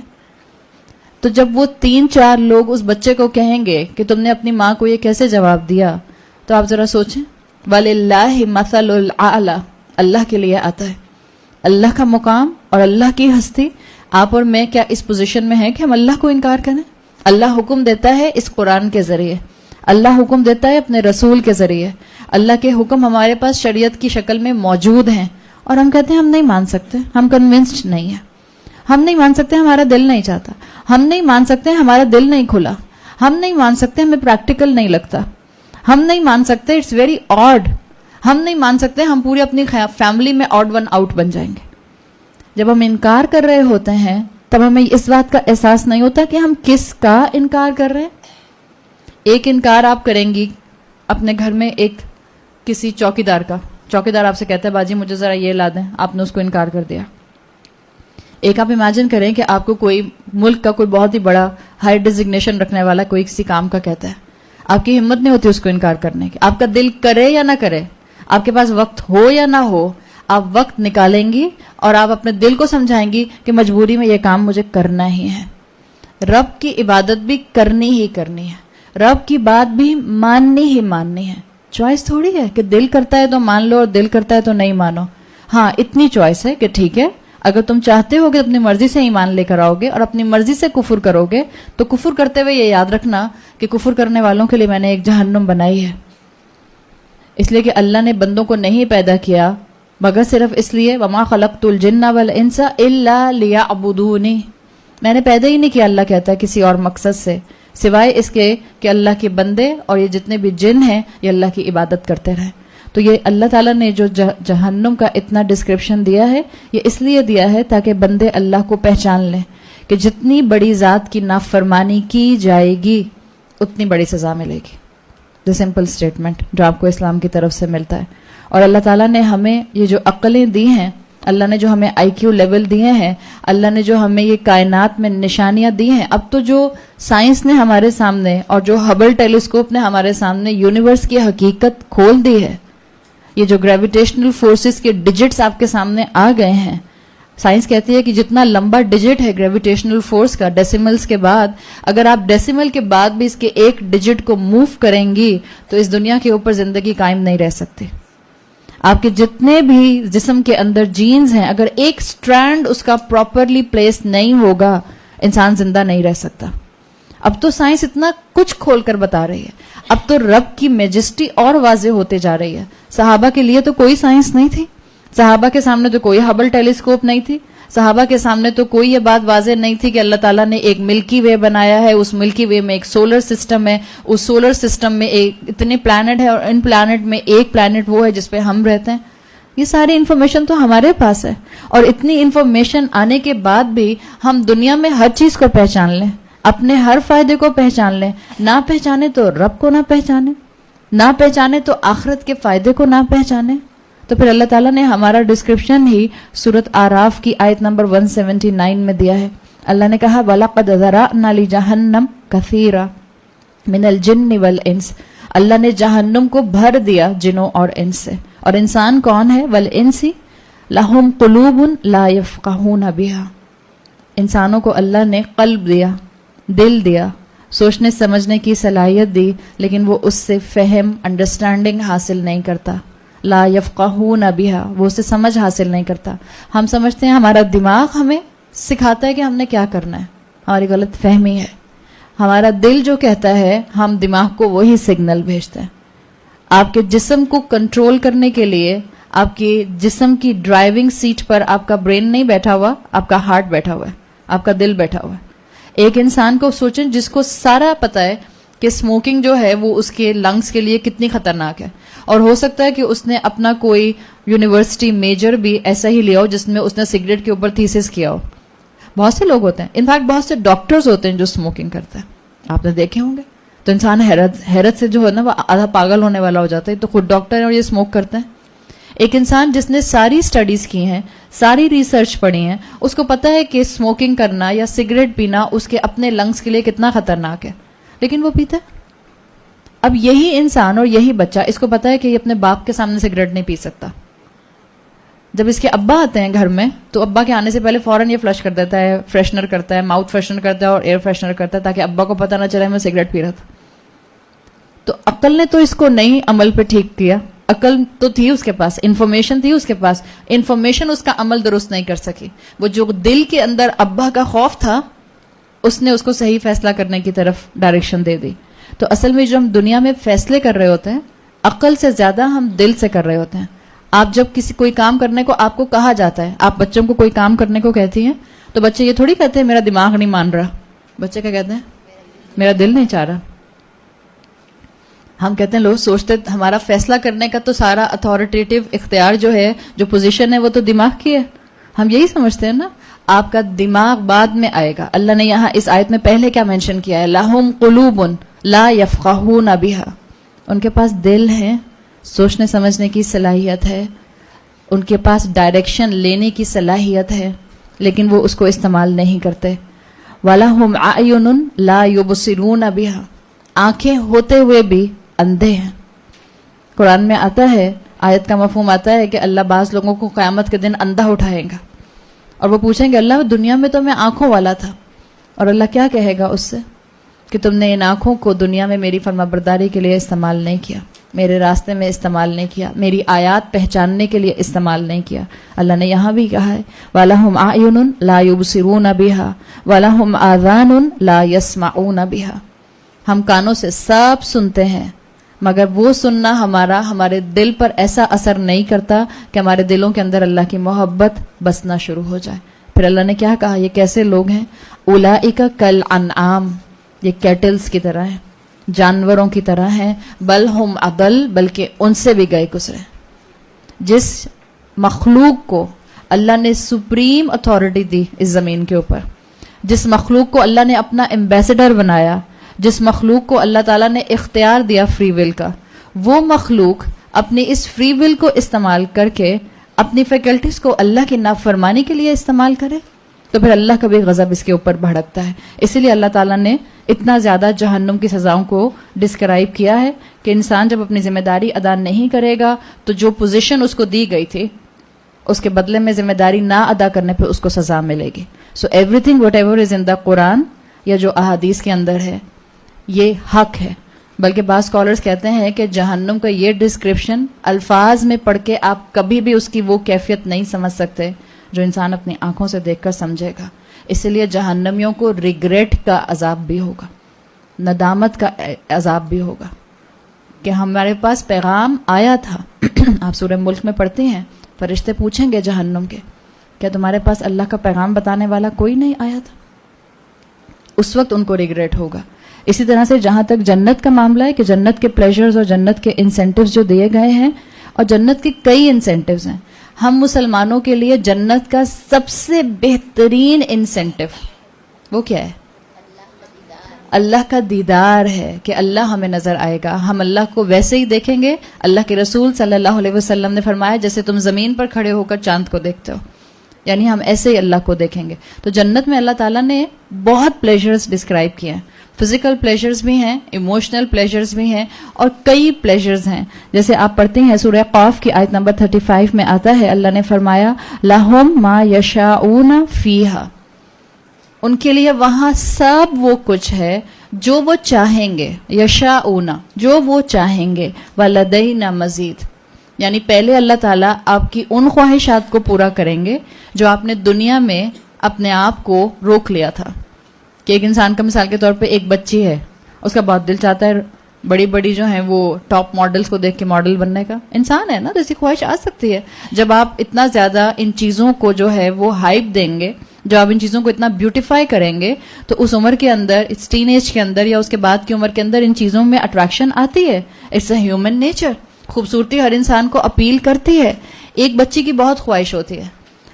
تو جب وہ 3-4 لوگ اس بچے کو کہیں گے کہ تم نے اپنی ماں کو یہ کیسے جواب دیا، تو آپ ذرا سوچیں. وَلِلَّهِ مَثَلُ الْأَعْلَى، اللہ کے لیے آتا ہے. اللہ کا مقام اور اللہ کی ہستی، آپ اور میں کیا اس پوزیشن میں ہیں کہ ہم اللہ کو انکار کریں؟ اللہ حکم دیتا ہے اس قرآن کے ذریعے، اللہ حکم دیتا ہے اپنے رسول کے ذریعے، اللہ کے حکم ہمارے پاس شریعت کی شکل میں موجود ہیں، اور ہم کہتے ہیں ہم نہیں مان سکتے، ہم کنونسڈ نہیں ہیں، ہم نہیں مان سکتے، ہمارا دل نہیں چاہتا، ہم نہیں مان سکتے، ہمارا دل نہیں کھلا، ہم نہیں مان سکتے، ہمیں پریکٹیکل نہیں لگتا، ہم نہیں مان سکتے، اٹس ویری آڈ، ہم نہیں مان سکتے، ہم پوری اپنی فیملی میں آڈ ون آؤٹ بن جائیں گے. جب ہم انکار کر رہے ہوتے ہیں تب ہمیں اس بات کا احساس نہیں ہوتا کہ ہم کس کا انکار کر رہے ہیں. ایک انکار آپ کریں گی اپنے گھر میں ایک کسی چوکیدار کا، چوکیدار آپ سے کہتا ہے باجی مجھے ذرا یہ لا دیں، آپ نے اس کو انکار کر دیا. ایک آپ امیجن کریں کہ آپ کو کوئی ملک کا کوئی بہت ہی بڑا ہائی ڈیزگنیشن رکھنے والا کوئی کسی کام کا کہتا ہے، آپ کی ہمت نہیں ہوتی اس کو انکار کرنے کی. آپ کا دل کرے یا نہ کرے، آپ کے پاس وقت ہو یا نہ ہو، آپ وقت نکالیں گی اور آپ اپنے دل کو سمجھائیں گی کہ مجبوری میں یہ کام مجھے کرنا ہی ہے. رب کی عبادت بھی کرنی ہی کرنی ہے، رب کی بات بھی ماننی ہی ماننی ہے. چوائس تھوڑی ہے کہ دل کرتا ہے تو مان لو اور دل کرتا ہے تو نہیں مانو. ہاں اتنی چوائس ہے کہ ٹھیک ہے اگر تم چاہتے ہو کہ اپنی مرضی سے ایمان لے کر آؤ گے اور اپنی مرضی سے کفر کرو گے تو کفر کرتے ہوئے یہ یاد رکھنا کہ کفر کرنے والوں کے لیے میں نے ایک جہنم بنائی ہے. اس لیے کہ اللہ نے بندوں کو نہیں پیدا کیا مگر صرف اس لیے وما خلقت الجن والانس الا لیعبدونی، میں نے پیدا ہی نہیں کیا، اللہ کہتا ہے کسی اور مقصد سے سوائے اس کے کہ اللہ کے بندے اور یہ جتنے بھی جن ہیں یہ اللہ کی عبادت کرتے رہیں. تو یہ اللہ تعالیٰ نے جو جہنم کا اتنا ڈسکرپشن دیا ہے یہ اس لیے دیا ہے تاکہ بندے اللہ کو پہچان لیں کہ جتنی بڑی ذات کی نافرمانی کی جائے گی اتنی بڑی سزا ملے گی. دی سمپل اسٹیٹمنٹ جو آپ کو اسلام کی طرف سے ملتا ہے. اور اللہ تعالیٰ نے ہمیں یہ جو عقلیں دی ہیں، اللہ نے جو ہمیں آئی کیو لیول دیے ہیں، اللہ نے جو ہمیں یہ کائنات میں نشانیاں دی ہیں، اب تو جو سائنس نے ہمارے سامنے اور جو ہبل ٹیلیسکوپ نے ہمارے سامنے یونیورس کی حقیقت کھول دی ہے، یہ جو گریویٹیشنل فورسز کے ڈیجٹس آپ کے سامنے آ گئے ہیں، سائنس کہتی ہے کہ جتنا لمبا ڈیجٹ ہے گریویٹیشنل فورس کا ڈیسیملز کے بعد، اگر آپ ڈیسیمل کے بعد بھی اس کے ایک ڈیجٹ کو موو کریں گی تو اس دنیا کے اوپر زندگی قائم نہیں رہ سکتی. آپ کے جتنے بھی جسم کے اندر جینز ہیں اگر ایک سٹرینڈ اس کا پراپرلی پلیس نہیں ہوگا انسان زندہ نہیں رہ سکتا. اب تو سائنس اتنا کچھ کھول کر بتا رہی ہے، اب تو رب کی میجسٹی اور واضح ہوتے جا رہی ہے. صحابہ کے لیے تو کوئی سائنس نہیں تھی، صحابہ کے سامنے تو کوئی ہبل ٹیلیسکوپ نہیں تھی، صحابہ کے سامنے تو کوئی یہ بات واضح نہیں تھی کہ اللہ تعالیٰ نے ایک ملکی وے بنایا ہے، اس ملکی وے میں ایک سولر سسٹم ہے، اس سولر سسٹم میں اتنے پلانٹ ہے اور ان پلانٹ میں ایک پلانٹ وہ ہے جس پہ ہم رہتے ہیں. یہ ساری انفارمیشن تو ہمارے پاس ہے، اور اتنی انفارمیشن آنے کے بعد بھی ہم دنیا میں ہر چیز کو پہچان لیں، اپنے ہر فائدے کو پہچان لیں، نہ پہچانے تو رب کو نہ پہچانے، نہ پہچانے تو آخرت کے فائدے کو نہ پہچانے. تو پھر اللہ تعالیٰ نے ہمارا ڈسکرپشن ہی سورۃ آراف کی آیت نمبر 179 میں دیا ہے. اللہ نے کہا وَلَقَدْ ذَرَأْنَا لِجَهَنَّمَ كَثِيرًا مِنَ الْجِنِّ وَالْإِنسِ. اللہ نے جہنم کو بھر دیا جنوں اور انس سے. اور انسان کون ہے؟ وَالْإِنسِ لَهُمْ قُلُوبٌ لَا يَفْقَهُونَ بِهَا. انسانوں کو اللہ نے قلب دیا، دل دیا، سوچنے سمجھنے کی صلاحیت دی، لیکن وہ اس سے فہم، انڈرسٹینڈنگ حاصل نہیں کرتا. لا یفقہون بہا، وہ اسے سمجھ حاصل نہیں کرتا. ہم سمجھتے ہیں ہمارا دماغ ہمیں سکھاتا ہے کہ ہم نے کیا کرنا ہے، ہماری غلط فہمی ہے. ہمارا دل جو کہتا ہے ہم دماغ کو وہی سگنل بھیجتے ہیں. آپ کے جسم کو کنٹرول کرنے کے لیے آپ کے جسم کی ڈرائیونگ سیٹ پر آپ کا برین نہیں بیٹھا ہوا، آپ کا ہارٹ بیٹھا ہوا ہے، آپ کا دل بیٹھا ہوا ہے. ایک انسان کو سوچیں جس کو سارا پتا ہے کہ اسموکنگ جو ہے وہ اس کے لنگس کے لیے کتنی خطرناک ہے، اور ہو سکتا ہے کہ اس نے اپنا کوئی یونیورسٹی میجر بھی ایسا ہی لیا ہو جس میں اس نے سگریٹ کے اوپر تھیسس کیا ہو. بہت سے لوگ ہوتے ہیں، انفیکٹ بہت سے ڈاکٹرز ہوتے ہیں جو اسموکنگ کرتے ہیں، آپ نے دیکھے ہوں گے. تو انسان حیرت سے جو ہے نا وہ آدھا پاگل ہونے والا ہو جاتا ہے. تو خود ڈاکٹر ہیں اور یہ اسموک کرتے ہیں. ایک انسان جس نے ساری اسٹڈیز کی ہیں، ساری ریسرچ پڑھی ہیں، اس کو پتا ہے کہ اسموکنگ کرنا یا سگریٹ پینا اس کے اپنے لنگس کے لیے کتنا خطرناک ہے، لیکن وہ پیتا ہے. اب یہی انسان اور یہی بچہ اس کو پتا ہے کہ یہ اپنے باپ کے سامنے سگریٹ نہیں پی سکتا. جب اس کے ابا آتے ہیں گھر میں تو ابا کے آنے سے پہلے فوراً یہ فلش کر دیتا ہے، فریشنر کرتا ہے، ماؤتھ فریشنر کرتا ہے اور ایئر فریشنر کرتا ہے، تاکہ ابا کو پتہ نہ چلے میں سگریٹ پی رہا تھا. تو عقل نے تو اس کو نہیں عمل پہ ٹھیک کیا. عقل تو تھی اس کے پاس، انفارمیشن تھی اس کے پاس، انفارمیشن اس کا عمل درست نہیں کر سکی. وہ جو دل کے اندر ابا کا خوف تھا اس نے اس کو صحیح فیصلہ کرنے کی طرف ڈائریکشن دے دی. تو اصل میں جو ہم دنیا میں فیصلے کر رہے ہوتے ہیں عقل سے زیادہ ہم دل سے کر رہے ہوتے ہیں. آپ جب کوئی کام کرنے کو آپ کو کہا جاتا ہے، آپ بچوں کو کوئی کام کرنے کو کہتی ہیں تو بچے یہ تھوڑی کہتے ہیں میرا دماغ نہیں مان رہا. بچے کیا کہتے ہیں؟ میرا دل نہیں چاہ رہا. ہم کہتے ہیں لوگ سوچتے ہمارا فیصلہ کرنے کا تو سارا اتھارٹیٹیو اختیار جو ہے، جو پوزیشن ہے وہ تو دماغ کی ہے. ہم یہی سمجھتے ہیں نا. آپ کا دماغ بعد میں آئے گا. اللہ نے یہاں اس آیت میں پہلے کیا مینشن کیا ہے؟ لہم قلوب لا یفقہون بہا. ان کے پاس دل ہے، سوچنے سمجھنے کی صلاحیت ہے، ان کے پاس ڈائریکشن لینے کی صلاحیت ہے، لیکن وہ اس کو استعمال نہیں کرتے. وَلَهُمْ أَعْيُنٌ لَا يُبْصِرُونَ بِهَا. آنکھیں ہوتے ہوئے بھی اندھے ہیں. قرآن میں آتا ہے، آیت کا مفہوم آتا ہے کہ اللہ بعض لوگوں کو قیامت کے دن اندھا اٹھائے گا اور وہ پوچھیں گے اللہ دنیا میں تو میں آنکھوں والا تھا. اور اللہ کیا کہے گا اس سے کہ تم نے ان آنکھوں کو دنیا میں میری فرمانبرداری کے لیے استعمال نہیں کیا، میرے راستے میں استعمال نہیں کیا، میری آیات پہچاننے کے لیے استعمال نہیں کیا. اللہ نے یہاں بھی کہا ہے وَلَهُمْ أَعْيُنٌ لَا يُبْصِرُونَ بِهَا وَلَهُمْ آذَانٌ لَا يَسْمَعُونَ بِهَا. ہم کانوں سے سب سنتے ہیں مگر وہ سننا ہمارے دل پر ایسا اثر نہیں کرتا کہ ہمارے دلوں کے اندر اللہ کی محبت بسنا شروع ہو جائے. پھر اللہ نے کیا کہا؟ یہ کیسے لوگ ہیں؟ اولئک کالانعام، یہ کیٹلز کی طرح ہیں، جانوروں کی طرح ہیں. بل ہم اضل، بلکہ ان سے بھی گئے گزرے. جس مخلوق کو اللہ نے سپریم اتھارٹی دی اس زمین کے اوپر، جس مخلوق کو اللہ نے اپنا ایمبیسڈر بنایا، جس مخلوق کو اللہ تعالیٰ نے اختیار دیا فری ول کا، وہ مخلوق اپنی اس فری ول کو استعمال کر کے اپنی فیکلٹیز کو اللہ کی نافرمانی کے لیے استعمال کرے تو پھر اللہ کا بھی غضب اس کے اوپر بھڑکتا ہے. اسی لیے اللہ تعالیٰ نے اتنا زیادہ جہنم کی سزاؤں کو ڈسکرائب کیا ہے کہ انسان جب اپنی ذمہ داری ادا نہیں کرے گا تو جو پوزیشن اس کو دی گئی تھی اس کے بدلے میں ذمہ داری نہ ادا کرنے پہ اس کو سزا ملے گی. So everything whatever is in the Quran یا جو احادیث کے اندر ہے یہ حق ہے. بلکہ بعض اسکالرس کہتے ہیں کہ جہنم کا یہ ڈسکرپشن الفاظ میں پڑھ کے آپ کبھی بھی اس کی وہ کیفیت نہیں سمجھ سکتے جو انسان اپنی آنکھوں سے دیکھ کر سمجھے گا. اس لیے جہنمیوں کو ریگریٹ کا عذاب بھی ہوگا، ندامت کا عذاب بھی ہوگا کہ ہمارے پاس پیغام آیا تھا. آپ سورہ ملک میں پڑھتے ہیں فرشتے پوچھیں گے جہنم کے کیا تمہارے پاس اللہ کا پیغام بتانے والا کوئی نہیں آیا تھا؟ اس وقت ان کو ریگریٹ ہوگا. اسی طرح سے جہاں تک جنت کا معاملہ ہے کہ جنت کے پلیزرز اور جنت کے انسینٹیوز جو دیے گئے ہیں اور جنت کے کئی انسینٹیوز ہیں. ہم مسلمانوں کے لیے جنت کا سب سے بہترین انسینٹیو وہ کیا ہے؟ اللہ کا دیدار ہے کہ اللہ ہمیں نظر آئے گا. ہم اللہ کو ویسے ہی دیکھیں گے. اللہ کے رسول صلی اللہ علیہ وسلم نے فرمایا جیسے تم زمین پر کھڑے ہو کر چاند کو دیکھتے ہو, یعنی ہم ایسے ہی اللہ کو دیکھیں گے. تو جنت میں اللہ تعالیٰ نے بہت پلیجرز ڈسکرائب کیے ہیں. فزیکل پلیجرز بھی ہیں, ایموشنل پلیجرز بھی ہیں, اور کئی پلیجرز ہیں. جیسے آپ پڑھتے ہیں سورہ قاف کی آیت نمبر 35 میں آتا ہے, اللہ نے فرمایا لَهُم مَا يَشَاءُونَ فِيهَا, ان کے لیے وہاں سب وہ کچھ ہے جو وہ چاہیں گے. یشاؤن, جو وہ چاہیں گے. وَلَدَيْنَا مَزِيدٌ, یعنی پہلے اللہ تعالیٰ آپ کی ان خواہشات کو پورا کریں گے جو آپ نے دنیا میں اپنے آپ کو روک لیا تھا. کہ ایک انسان کا مثال کے طور پہ ایک بچی ہے, اس کا بہت دل چاہتا ہے بڑی بڑی جو ہیں وہ ٹاپ ماڈلز کو دیکھ کے ماڈل بننے کا. انسان ہے نا, تو ایسی خواہش آ سکتی ہے. جب آپ اتنا زیادہ ان چیزوں کو جو ہے وہ ہائپ دیں گے, جو آپ ان چیزوں کو اتنا بیوٹیفائی کریں گے, تو اس عمر کے اندر, اس ٹین ایج کے اندر یا اس کے بعد کی عمر کے اندر ان چیزوں میں اٹریکشن آتی ہے. It's a human nature. خوبصورتی ہر انسان کو اپیل کرتی ہے. ایک بچی کی بہت خواہش ہوتی ہے,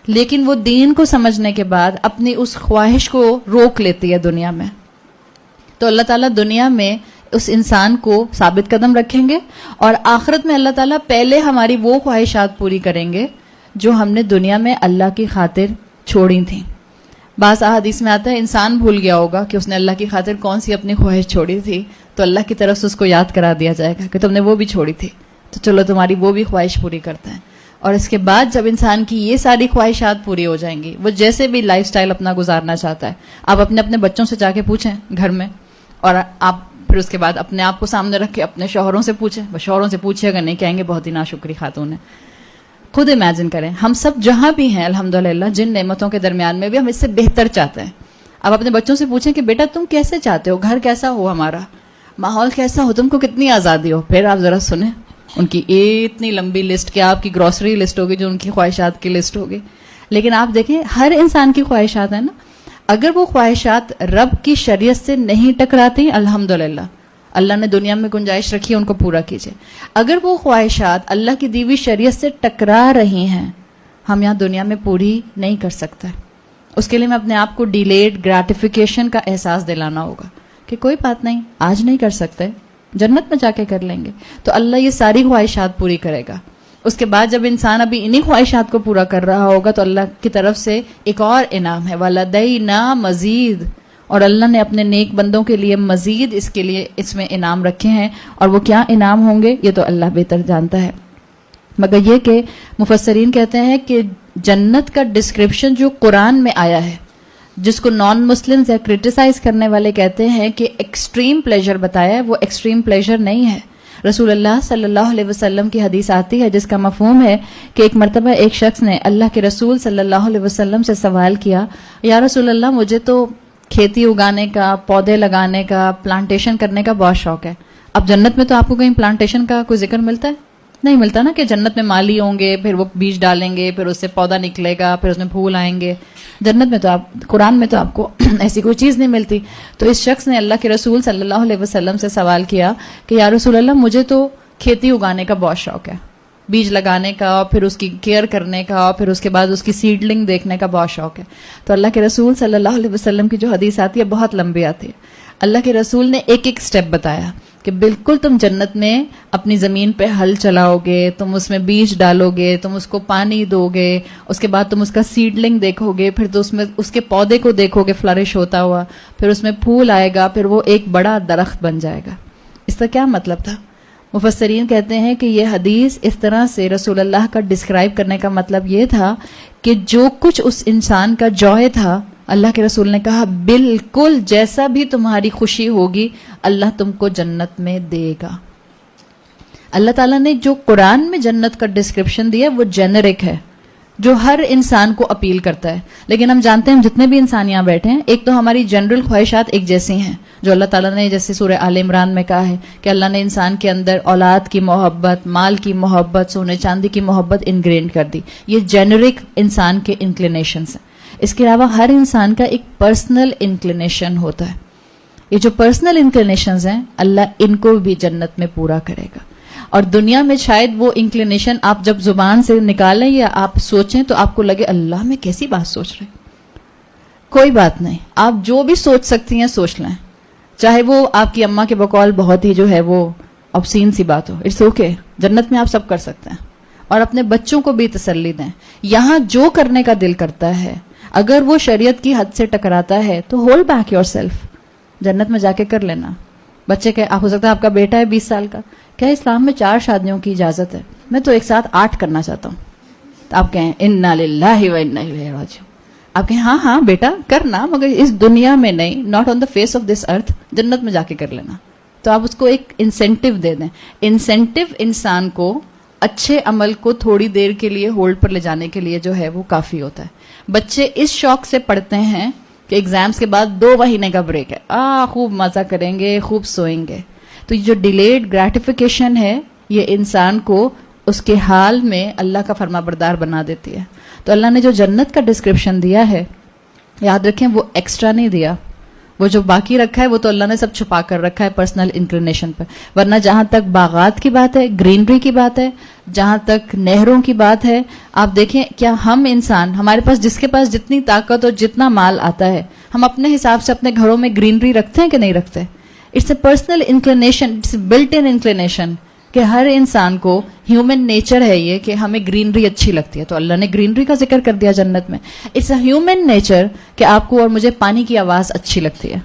لیکن وہ دین کو سمجھنے کے بعد اپنی اس خواہش کو روک لیتی ہے دنیا میں. تو اللہ تعالیٰ دنیا میں اس انسان کو ثابت قدم رکھیں گے, اور آخرت میں اللہ تعالیٰ پہلے ہماری وہ خواہشات پوری کریں گے جو ہم نے دنیا میں اللہ کی خاطر چھوڑی تھیں. بعض احادیث میں آتا ہے انسان بھول گیا ہوگا کہ اس نے اللہ کی خاطر کون سی اپنی خواہش چھوڑی تھی, تو اللہ کی طرف سے اس کو یاد کرا دیا جائے گا کہ تم نے وہ بھی چھوڑی تھی, تو چلو تمہاری وہ بھی خواہش پوری کرتے ہیں. اور اس کے بعد جب انسان کی یہ ساری خواہشات پوری ہو جائیں گی, وہ جیسے بھی لائف سٹائل اپنا گزارنا چاہتا ہے, آپ اپنے اپنے بچوں سے جا کے پوچھیں گھر میں, اور آپ پھر اس کے بعد اپنے آپ کو سامنے رکھ کے اپنے شوہروں سے پوچھیں. شوہروں سے پوچھے اگر نہیں, کہیں گے بہت ہی ناشکری خاتون ہے. خود امیجن کریں, ہم سب جہاں بھی ہیں الحمدللہ جن نعمتوں کے درمیان میں بھی ہم اس سے بہتر چاہتے ہیں. آپ اپنے بچوں سے پوچھیں کہ بیٹا تم کیسے چاہتے ہو, گھر کیسا ہو, ہمارا ماحول کیسا ہو, تم کو کتنی آزادی ہو. پھر آپ ذرا سنیں ان کی اتنی لمبی لسٹ, کہ آپ کی گروسری لسٹ ہوگی جو ان کی خواہشات کی لسٹ ہوگی. لیکن آپ دیکھیں ہر انسان کی خواہشات ہیں نا, اگر وہ خواہشات رب کی شریعت سے نہیں ٹکراتی, الحمدللہ اللہ نے دنیا میں گنجائش رکھی ہے, ان کو پورا کیجئے. اگر وہ خواہشات اللہ کی دی ہوئی شریعت سے ٹکرا رہی ہیں, ہم یہاں دنیا میں پوری نہیں کر سکتے. اس کے لیے میں اپنے آپ کو ڈیلیڈ گریٹیفیکیشن کا احساس دلانا ہوگا کہ کوئی بات نہیں, آج نہیں کر سکتے, جنت میں جا کے کر لیں گے. تو اللہ یہ ساری خواہشات پوری کرے گا. اس کے بعد جب انسان ابھی انہی خواہشات کو پورا کر رہا ہوگا, تو اللہ کی طرف سے ایک اور انعام ہے, وَلَدَيْنَا مَزِيدٌ, اور اللہ نے اپنے نیک بندوں کے لیے مزید اس کے لیے اس میں انعام رکھے ہیں. اور وہ کیا انعام ہوں گے یہ تو اللہ بہتر جانتا ہے. مگر یہ کہ مفسرین کہتے ہیں کہ جنت کا ڈسکرپشن جو قرآن میں آیا ہے, جس کو نان مسلمز یا کرٹیسائز کرنے والے کہتے ہیں کہ ایکسٹریم پلیجر بتایا ہے, وہ ایکسٹریم پلیجر نہیں ہے. رسول اللہ صلی اللہ علیہ وسلم کی حدیث آتی ہے جس کا مفہوم ہے کہ ایک مرتبہ ایک شخص نے اللہ کے رسول صلی اللہ علیہ وسلم سے سوال کیا, یا رسول اللہ مجھے تو کھیتی اگانے کا, پودے لگانے کا, پلانٹیشن کرنے کا بہت شوق ہے. اب جنت میں تو آپ کو کہیں پلانٹیشن کا کوئی ذکر ملتا ہے؟ نہیں ملتا نا, کہ جنت میں مالی ہوں گے, پھر وہ بیج ڈالیں گے, پھر اس سے پودا نکلے گا, پھر اس میں پھول آئیں گے. جنت میں تو آپ, قرآن میں تو آپ کو ایسی کوئی چیز نہیں ملتی. تو اس شخص نے اللہ کے رسول صلی اللہ علیہ وسلم سے سوال کیا کہ یا رسول اللہ مجھے تو کھیتی اگانے کا بہت شوق ہے, بیج لگانے کا, اور پھر اس کی کیئر کرنے کا, اور پھر اس کے بعد اس کی سیڈلنگ دیکھنے کا بہت شوق ہے. تو اللہ کے رسول صلی اللہ علیہ وسلم کی جو حدیث آتی ہے بہت لمبی آتی ہے. اللہ کے رسول نے ایک ایک سٹیپ بتایا کہ بالکل تم جنت میں اپنی زمین پہ ہل چلاؤ گے, تم اس میں بیج ڈالو گے, تم اس کو پانی دو گے, اس کے بعد تم اس کا سیڈلنگ دیکھو گے, پھر تو اس میں اس کے پودے کو دیکھو گے فلرش ہوتا ہوا, پھر اس میں پھول آئے گا, پھر وہ ایک بڑا درخت بن جائے گا. اس کا کیا مطلب تھا؟ مفسرین کہتے ہیں کہ یہ حدیث اس طرح سے رسول اللہ کا ڈسکرائب کرنے کا مطلب یہ تھا کہ جو کچھ اس انسان کا جوائے تھا, اللہ کے رسول نے کہا بالکل جیسا بھی تمہاری خوشی ہوگی اللہ تم کو جنت میں دے گا. اللہ تعالیٰ نے جو قرآن میں جنت کا ڈسکرپشن دیا وہ جنرک ہے, جو ہر انسان کو اپیل کرتا ہے. لیکن ہم جانتے ہیں جتنے بھی انسان یہاں بیٹھے ہیں, ایک تو ہماری جنرل خواہشات ایک جیسی ہیں, جو اللہ تعالیٰ نے جیسے سورہ آل عمران میں کہا ہے کہ اللہ نے انسان کے اندر اولاد کی محبت, مال کی محبت, سونے چاندی کی محبت انگرینڈ کر دی. یہ جنرک انسان کے انکلینیشنز ہیں. اس کے علاوہ ہر انسان کا ایک پرسنل انکلینیشن ہوتا ہے. یہ جو پرسنل انکلینیشنز ہیں اللہ ان کو بھی جنت میں پورا کرے گا. اور دنیا میں شاید وہ انکلینیشن آپ جب زبان سے نکالیں یا آپ سوچیں تو آپ کو لگے اللہ میں کیسی بات سوچ رہے. کوئی بات نہیں, آپ جو بھی سوچ سکتی ہیں سوچ لیں, چاہے وہ آپ کی اماں کے بقول بہت ہی جو ہے وہ obscene سی بات ہو, اٹس اوکے. جنت میں آپ سب کر سکتے ہیں. اور اپنے بچوں کو بھی تسلی دیں. یہاں جو کرنے کا دل کرتا ہے اگر وہ شریعت کی حد سے ٹکراتا ہے تو ہولڈ بیک یور سیلف, جنت میں جا کے کر لینا. بچے کہ ہو سکتا ہے آپ کا بیٹا ہے 20 سال کا, کیا اسلام میں 4 شادیوں کی اجازت ہے؟ میں تو ایک ساتھ 8 کرنا چاہتا ہوں. تو آپ کہیں انا للہ و انا الیہ راجعون. آپ کہیں ہاں بیٹا کرنا, مگر اس دنیا میں نہیں, not on the face of this earth, جنت میں جا کے کر لینا. تو آپ اس کو ایک انسینٹیو دے دیں. انسینٹیو انسان کو اچھے عمل کو تھوڑی دیر کے لیے ہولڈ پر لے جانے کے لیے جو ہے وہ کافی ہوتا ہے. بچے اس شوق سے پڑھتے ہیں کہ ایگزامز کے بعد 2 مہینے کا بریک ہے, خوب مزہ کریں گے, خوب سوئیں گے. تو یہ جو ڈیلیڈ گریٹیفیکیشن ہے یہ انسان کو اس کے حال میں اللہ کا فرما بردار بنا دیتی ہے. تو اللہ نے جو جنت کا ڈسکرپشن دیا ہے یاد رکھیں وہ ایکسٹرا نہیں دیا, وہ جو باقی رکھا ہے وہ تو اللہ نے سب چھپا کر رکھا ہے پرسنل انکلینیشن پر. ورنہ جہاں تک باغات کی بات ہے, گرینری کی بات ہے, جہاں تک نہروں کی بات ہے, آپ دیکھیں کیا ہم انسان, ہمارے پاس جس کے پاس جتنی طاقت اور جتنا مال آتا ہے, ہم اپنے حساب سے اپنے گھروں میں گرینری رکھتے ہیں کہ نہیں رکھتے؟ It's a personal inclination, it's a built in inclination کہ ہر انسان کو ہیومن نیچر ہے یہ کہ ہمیں گرینری اچھی لگتی ہے. تو اللہ نے گرینری کا ذکر کر دیا جنت میں. اٹس اے ہیومن نیچر کہ آپ کو اور مجھے پانی کی آواز اچھی لگتی ہے.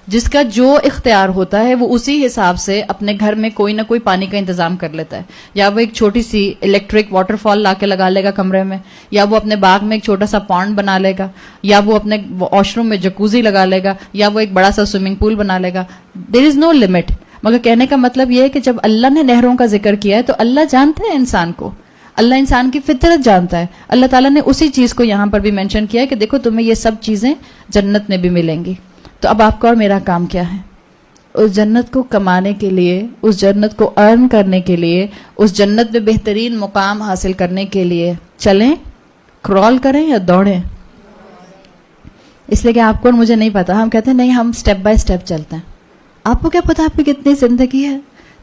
جس کا جو اختیار ہوتا ہے وہ اسی حساب سے اپنے گھر میں کوئی نہ کوئی پانی کا انتظام کر لیتا ہے. یا وہ ایک چھوٹی سی الیکٹرک واٹر فال لا کے لگا لے گا کمرے میں, یا وہ اپنے باغ میں ایک چھوٹا سا پونڈ بنا لے گا, یا وہ اپنے واش روم میں جکوزی لگا لے گا, یا وہ ایک بڑا سا سوئمنگ پول بنا لے گا. دیر از نو لمٹ. مگر کہنے کا مطلب یہ ہے کہ جب اللہ نے نہروں کا ذکر کیا ہے تو اللہ جانتا ہے انسان کو, اللہ انسان کی فطرت جانتا ہے. اللہ تعالیٰ نے اسی چیز کو یہاں پر بھی مینشن کیا ہے کہ دیکھو تمہیں یہ سب چیزیں جنت میں بھی ملیں گی. تو اب آپ کا اور میرا کام کیا ہے؟ اس جنت کو کمانے کے لیے, اس جنت کو ارن کرنے کے لیے, اس جنت میں بہترین مقام حاصل کرنے کے لیے چلیں, کرال کریں یا دوڑیں؟ اس لیے کہ آپ کو اور مجھے نہیں پتا, ہم کہتے ہیں نہیں ہم سٹیپ بائی سٹیپ چلتے ہیں. آپ کو کیا پتا آپ کی کتنی زندگی ہے؟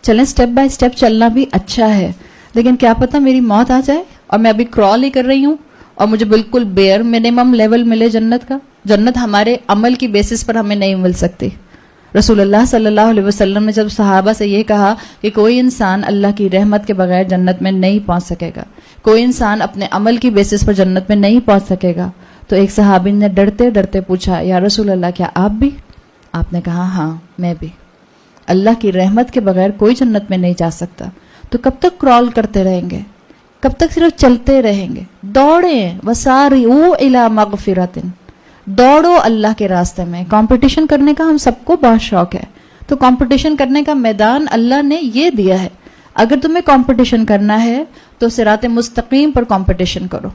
چلیں سٹیپ بائی سٹیپ چلنا بھی اچھا ہے, لیکن کیا پتا میری موت آ جائے اور میں ابھی کرال ہی کر رہی ہوں اور مجھے بالکل بیئر منیمم لیول ملے جنت کا. جنت ہمارے عمل کی بیسس پر ہمیں نہیں مل سکتی. رسول اللہ صلی اللہ علیہ وسلم نے جب صحابہ سے یہ کہا کہ کوئی انسان اللہ کی رحمت کے بغیر جنت میں نہیں پہنچ سکے گا, کوئی انسان اپنے عمل کی بیسس پر جنت میں نہیں پہنچ سکے گا, تو ایک صحابی نے ڈرتے ڈرتے پوچھا یا رسول اللہ کیا آپ بھی؟ آپ نے کہا ہاں میں بھی. اللہ کی رحمت کے بغیر کوئی جنت میں نہیں جا سکتا. تو کب تک کرال کرتے رہیں گے؟ کب تک صرف چلتے رہیں گے؟ دوڑیں, وسارعوا الی مغفرۃ, دوڑو اللہ کے راستے میں. کمپٹیشن کرنے کا ہم سب کو بہت شوق ہے, تو کمپٹیشن کرنے کا میدان اللہ نے یہ دیا ہے. اگر تمہیں کمپٹیشن کرنا ہے تو صراط مستقیم پر کمپٹیشن کرو.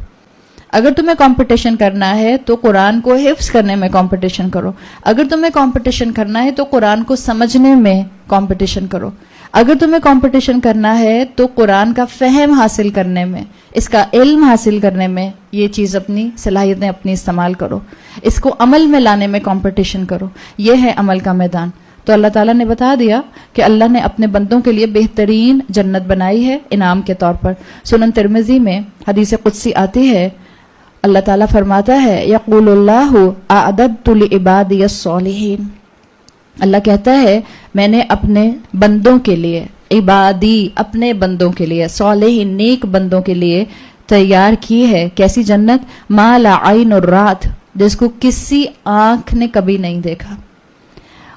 اگر تمہیں کمپٹیشن کرنا ہے تو قرآن کو حفظ کرنے میں کمپٹیشن کرو. اگر تمہیں کمپٹیشن کرنا ہے تو قرآن کو سمجھنے میں کمپٹیشن کرو. اگر تمہیں کمپٹیشن کرنا ہے تو قرآن کا فہم حاصل کرنے میں, اس کا علم حاصل کرنے میں یہ چیز اپنی صلاحیتیں اپنی استعمال کرو. اس کو عمل میں لانے میں کمپٹیشن کرو. یہ ہے عمل کا میدان. تو اللہ تعالیٰ نے بتا دیا کہ اللہ نے اپنے بندوں کے لیے بہترین جنت بنائی ہے انعام کے طور پر. سنن ترمذی میں حدیث قدسی آتی ہے, اللہ تعالیٰ فرماتا ہے یقول اللہ اعددت لعبادی الصالحین, اللہ کہتا ہے میں نے اپنے بندوں کے لیے, عبادی اپنے بندوں کے لیے, صالحین نیک بندوں کے لیے تیار کی ہے کیسی جنت؟ ما لا عین رات, جس کو کسی آنکھ نے کبھی نہیں دیکھا,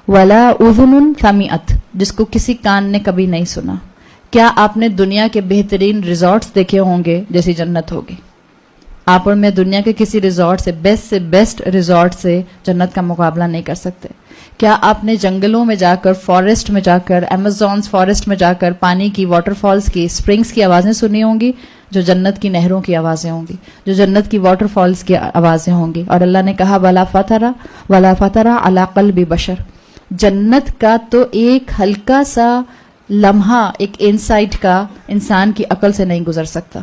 ولا اذن سمعت, جس کو کسی کان نے کبھی نہیں سنا. کیا آپ نے دنیا کے بہترین ریزورٹس دیکھے ہوں گے جیسی جنت ہوگی؟ آپ اور میں دنیا کے کسی ریزورٹ سے بیسٹ ریزورٹ سے جنت کا مقابلہ نہیں کر سکتے. کیا آپ نے جنگلوں میں جا کر, فارسٹ میں جا کر, ایمیزونز فارسٹ میں جا کر پانی کی, واٹر فالز کی, اسپرنگز کی آوازیں سنی ہوں گی جو جنت کی نہروں کی آوازیں ہوں گی, جو جنت کی واٹر فالز کی آوازیں ہوں گی. اور اللہ نے کہا ولا فترہ علی قلب بشر, جنت کا تو ایک ہلکا سا لمحہ, ایک انسائٹ کا انسان کی عقل سے نہیں گزر سکتا.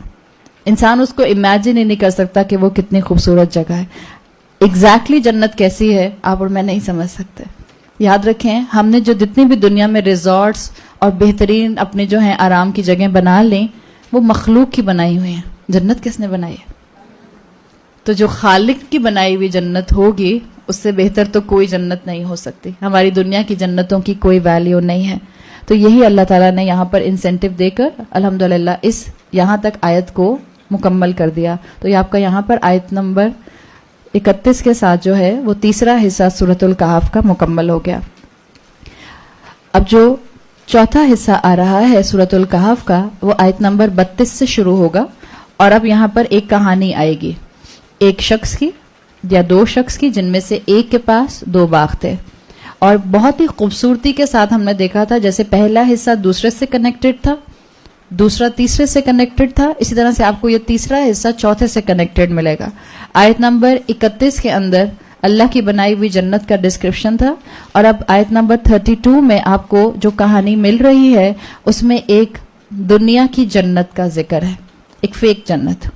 انسان اس کو امیجن ہی نہیں کر سکتا کہ وہ کتنی خوبصورت جگہ ہے. ایگزیکٹلی جنت کیسی ہے آپ اور میں نہیں سمجھ سکتے. یاد رکھیں ہم نے جو جتنی بھی دنیا میں ریزورٹس اور بہترین اپنے جو ہیں آرام کی جگہ بنا لیں، وہ مخلوق کی بنائی ہوئی ہیں. جنت کس نے بنائی ہے؟ تو جو خالق کی بنائی ہوئی جنت ہوگی اس سے بہتر تو کوئی جنت نہیں ہو سکتی. ہماری دنیا کی جنتوں کی کوئی ویلیو نہیں ہے. تو یہی اللہ تعالیٰ نے یہاں پر انسینٹیو دے کر الحمدللہ اس یہاں تک آیت کو مکمل کر دیا. تو یہ آپ کا یہاں پر آیت نمبر 31 کے ساتھ جو ہے وہ تیسرا حصہ سورۃ الکہف کا مکمل ہو گیا. اب جو چوتھا حصہ آ رہا ہے سورۃ الکہف کا وہ آیت نمبر 32 سے شروع ہوگا. اور اب یہاں پر ایک کہانی آئے گی، ایک شخص کی یا دو شخص کی، جن میں سے ایک کے پاس 2 باغ تھے. اور بہت ہی خوبصورتی کے ساتھ ہم نے دیکھا تھا جیسے پہلا حصہ دوسرے سے کنیکٹڈ تھا، دوسرا تیسرے سے کنیکٹڈ تھا، اسی طرح سے آپ کو یہ تیسرا حصہ چوتھے سے کنیکٹڈ ملے گا. آیت نمبر 31 کے اندر اللہ کی بنائی ہوئی جنت کا ڈسکرپشن تھا. اور اب آیت نمبر 32 میں آپ کو جو کہانی مل رہی ہے اس میں ایک دنیا کی جنت کا ذکر ہے، ایک فیک جنت،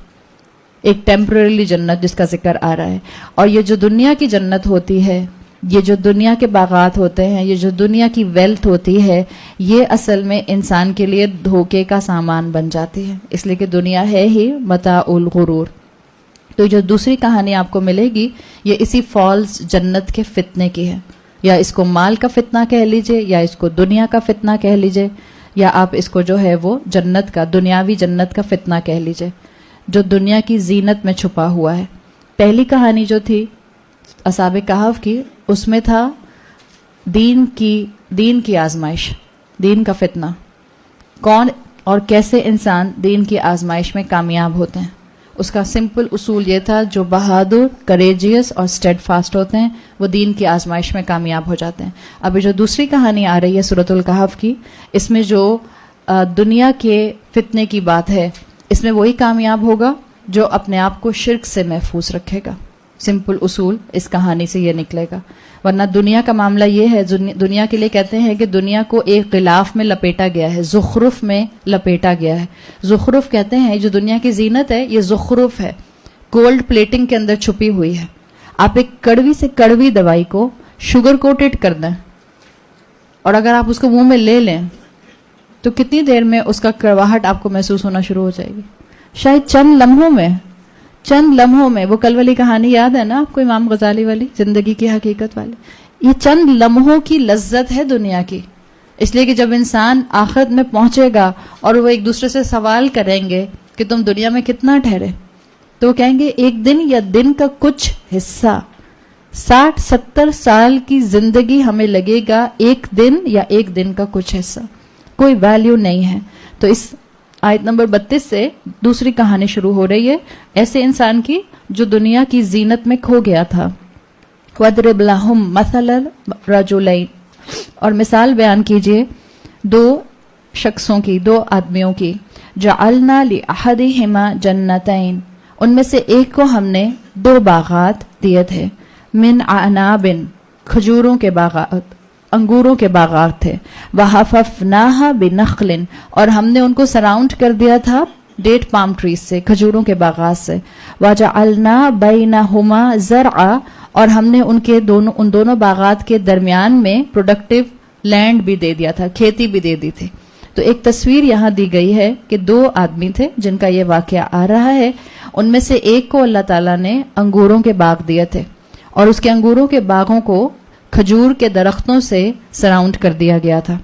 ایک ٹیمپرریلی جنت جس کا ذکر آ رہا ہے. اور یہ جو دنیا کی جنت ہوتی ہے، یہ جو دنیا کے باغات ہوتے ہیں، یہ جو دنیا کی ویلتھ ہوتی ہے، یہ اصل میں انسان کے لیے دھوکے کا سامان بن جاتی ہے، اس لیے کہ دنیا ہے ہی متاع الغرور. تو جو دوسری کہانی آپ کو ملے گی یہ اسی فالس جنت کے فتنے کی ہے. یا اس کو مال کا فتنہ کہہ لیجئے، یا اس کو دنیا کا فتنہ کہہ لیجئے، یا آپ اس کو جو ہے وہ جنت کا، دنیاوی جنت کا فتنہ کہہ لیجئے جو دنیا کی زینت میں چھپا ہوا ہے. پہلی کہانی جو تھی اصحاب کہف کی، اس میں تھا دین کی آزمائش، دین کا فتنہ، کون اور کیسے انسان دین کی آزمائش میں کامیاب ہوتے ہیں. اس کا سمپل اصول یہ تھا جو بہادر، کریجیس اور اسٹیڈ فاسٹ ہوتے ہیں وہ دین کی آزمائش میں کامیاب ہو جاتے ہیں. ابھی جو دوسری کہانی آ رہی ہے سورۃ الکہف کی، اس میں جو دنیا کے فتنے کی بات ہے، اس میں وہی کامیاب ہوگا جو اپنے آپ کو شرک سے محفوظ رکھے گا. سمپل اصول اس کہانی سے یہ نکلے گا. ورنہ دنیا کا معاملہ یہ ہے، دنیا کے لیے کہتے ہیں کہ دنیا کو ایک غلاف میں لپیٹا گیا ہے، زخرف میں لپیٹا گیا ہے. زخرف کہتے ہیں جو دنیا کی زینت ہے یہ زخرف ہے، گولڈ پلیٹنگ کے اندر چھپی ہوئی ہے. آپ ایک کڑوی سے کڑوی دوائی کو شوگر کوٹڈ کر دیں اور اگر آپ اس کو منہ میں لے لیں تو کتنی دیر میں اس کا کڑواہٹ آپ کو محسوس ہونا شروع ہو جائے گی؟ شاید چند لمحوں میں. وہ کل والی کہانی یاد ہے نا آپ کو، امام غزالی والی، زندگی کی حقیقت والی؟ یہ چند لمحوں کی لذت ہے دنیا کی. اس لیے کہ جب انسان آخرت میں پہنچے گا اور وہ ایک دوسرے سے سوال کریں گے کہ تم دنیا میں کتنا ٹھہرے، تو وہ کہیں گے ایک دن یا دن کا کچھ حصہ. 60-70 سال کی زندگی ہمیں لگے گا ایک دن یا ایک دن کا کچھ حصہ، کوئی ویلیو نہیں ہے. تو اس آیت نمبر 32 سے دوسری کہانی شروع ہو رہی ہے ایسے انسان کی جو دنیا کی زینت میں کھو گیا تھا. وَاضْرِبْ لَهُمْ مَثَلَ الرَّجُلَيْنِ، اور مثال بیان کیجئے 2 شخصوں کی، 2 آدمیوں کی. جَعَلْنَا لِأَحَدِهِمَا جَنَّتَيْنِ، ان میں سے ایک کو ہم نے 2 باغات دیے تھے. مِنْ أَعْنَابٍ، کھجوروں کے باغات، انگوروں کے باغات تھے. وَحَفَفْنَاهَا بِنَخْلٍ، اور ہم نے ان کو سراؤنڈ کر دیا تھا ڈیٹ پام ٹریز سے، کھجوروں کے باغات سے. وَجَعَلْنَا بَيْنَهُمَا زَرْعًا، اور ہم نے ان دونوں باغات کے درمیان میں پروڈکٹیو لینڈ بھی دے دیا تھا، کھیتی بھی دے دی تھی. تو ایک تصویر یہاں دی گئی ہے کہ 2 آدمی تھے جن کا یہ واقعہ آ رہا ہے. ان میں سے ایک کو اللہ تعالیٰ نے انگوروں کے باغ دیے تھے اور اس کے انگوروں کے باغوں کو کھجور کے درختوں سے سراؤنڈ کر دیا گیا تھا.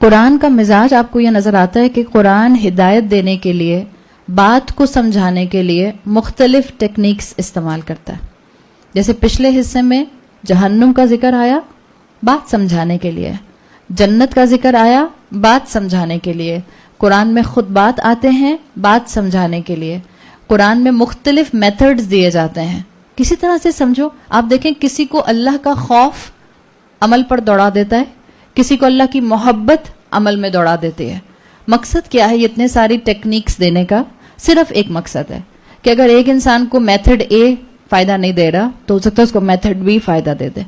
قرآن کا مزاج آپ کو یہ نظر آتا ہے کہ قرآن ہدایت دینے کے لیے، بات کو سمجھانے کے لیے مختلف ٹیکنیکس استعمال کرتا ہے. جیسے پچھلے حصے میں جہنم کا ذکر آیا بات سمجھانے کے لیے، جنت کا ذکر آیا بات سمجھانے کے لیے، قرآن میں خطبات آتے ہیں بات سمجھانے کے لیے. قرآن میں مختلف میتھڈز دیے جاتے ہیں. کسی طرح سے سمجھو. آپ دیکھیں کسی کو اللہ کا خوف عمل پر دوڑا دیتا ہے، کسی کو اللہ کی محبت عمل میں دوڑا دیتی ہے. مقصد کیا ہے یہ اتنے ساری ٹیکنیکس دینے کا؟ صرف ایک مقصد ہے کہ اگر ایک انسان کو میتھڈ اے فائدہ نہیں دے رہا تو ہو سکتا ہے اس کو میتھڈ بی فائدہ دے دے،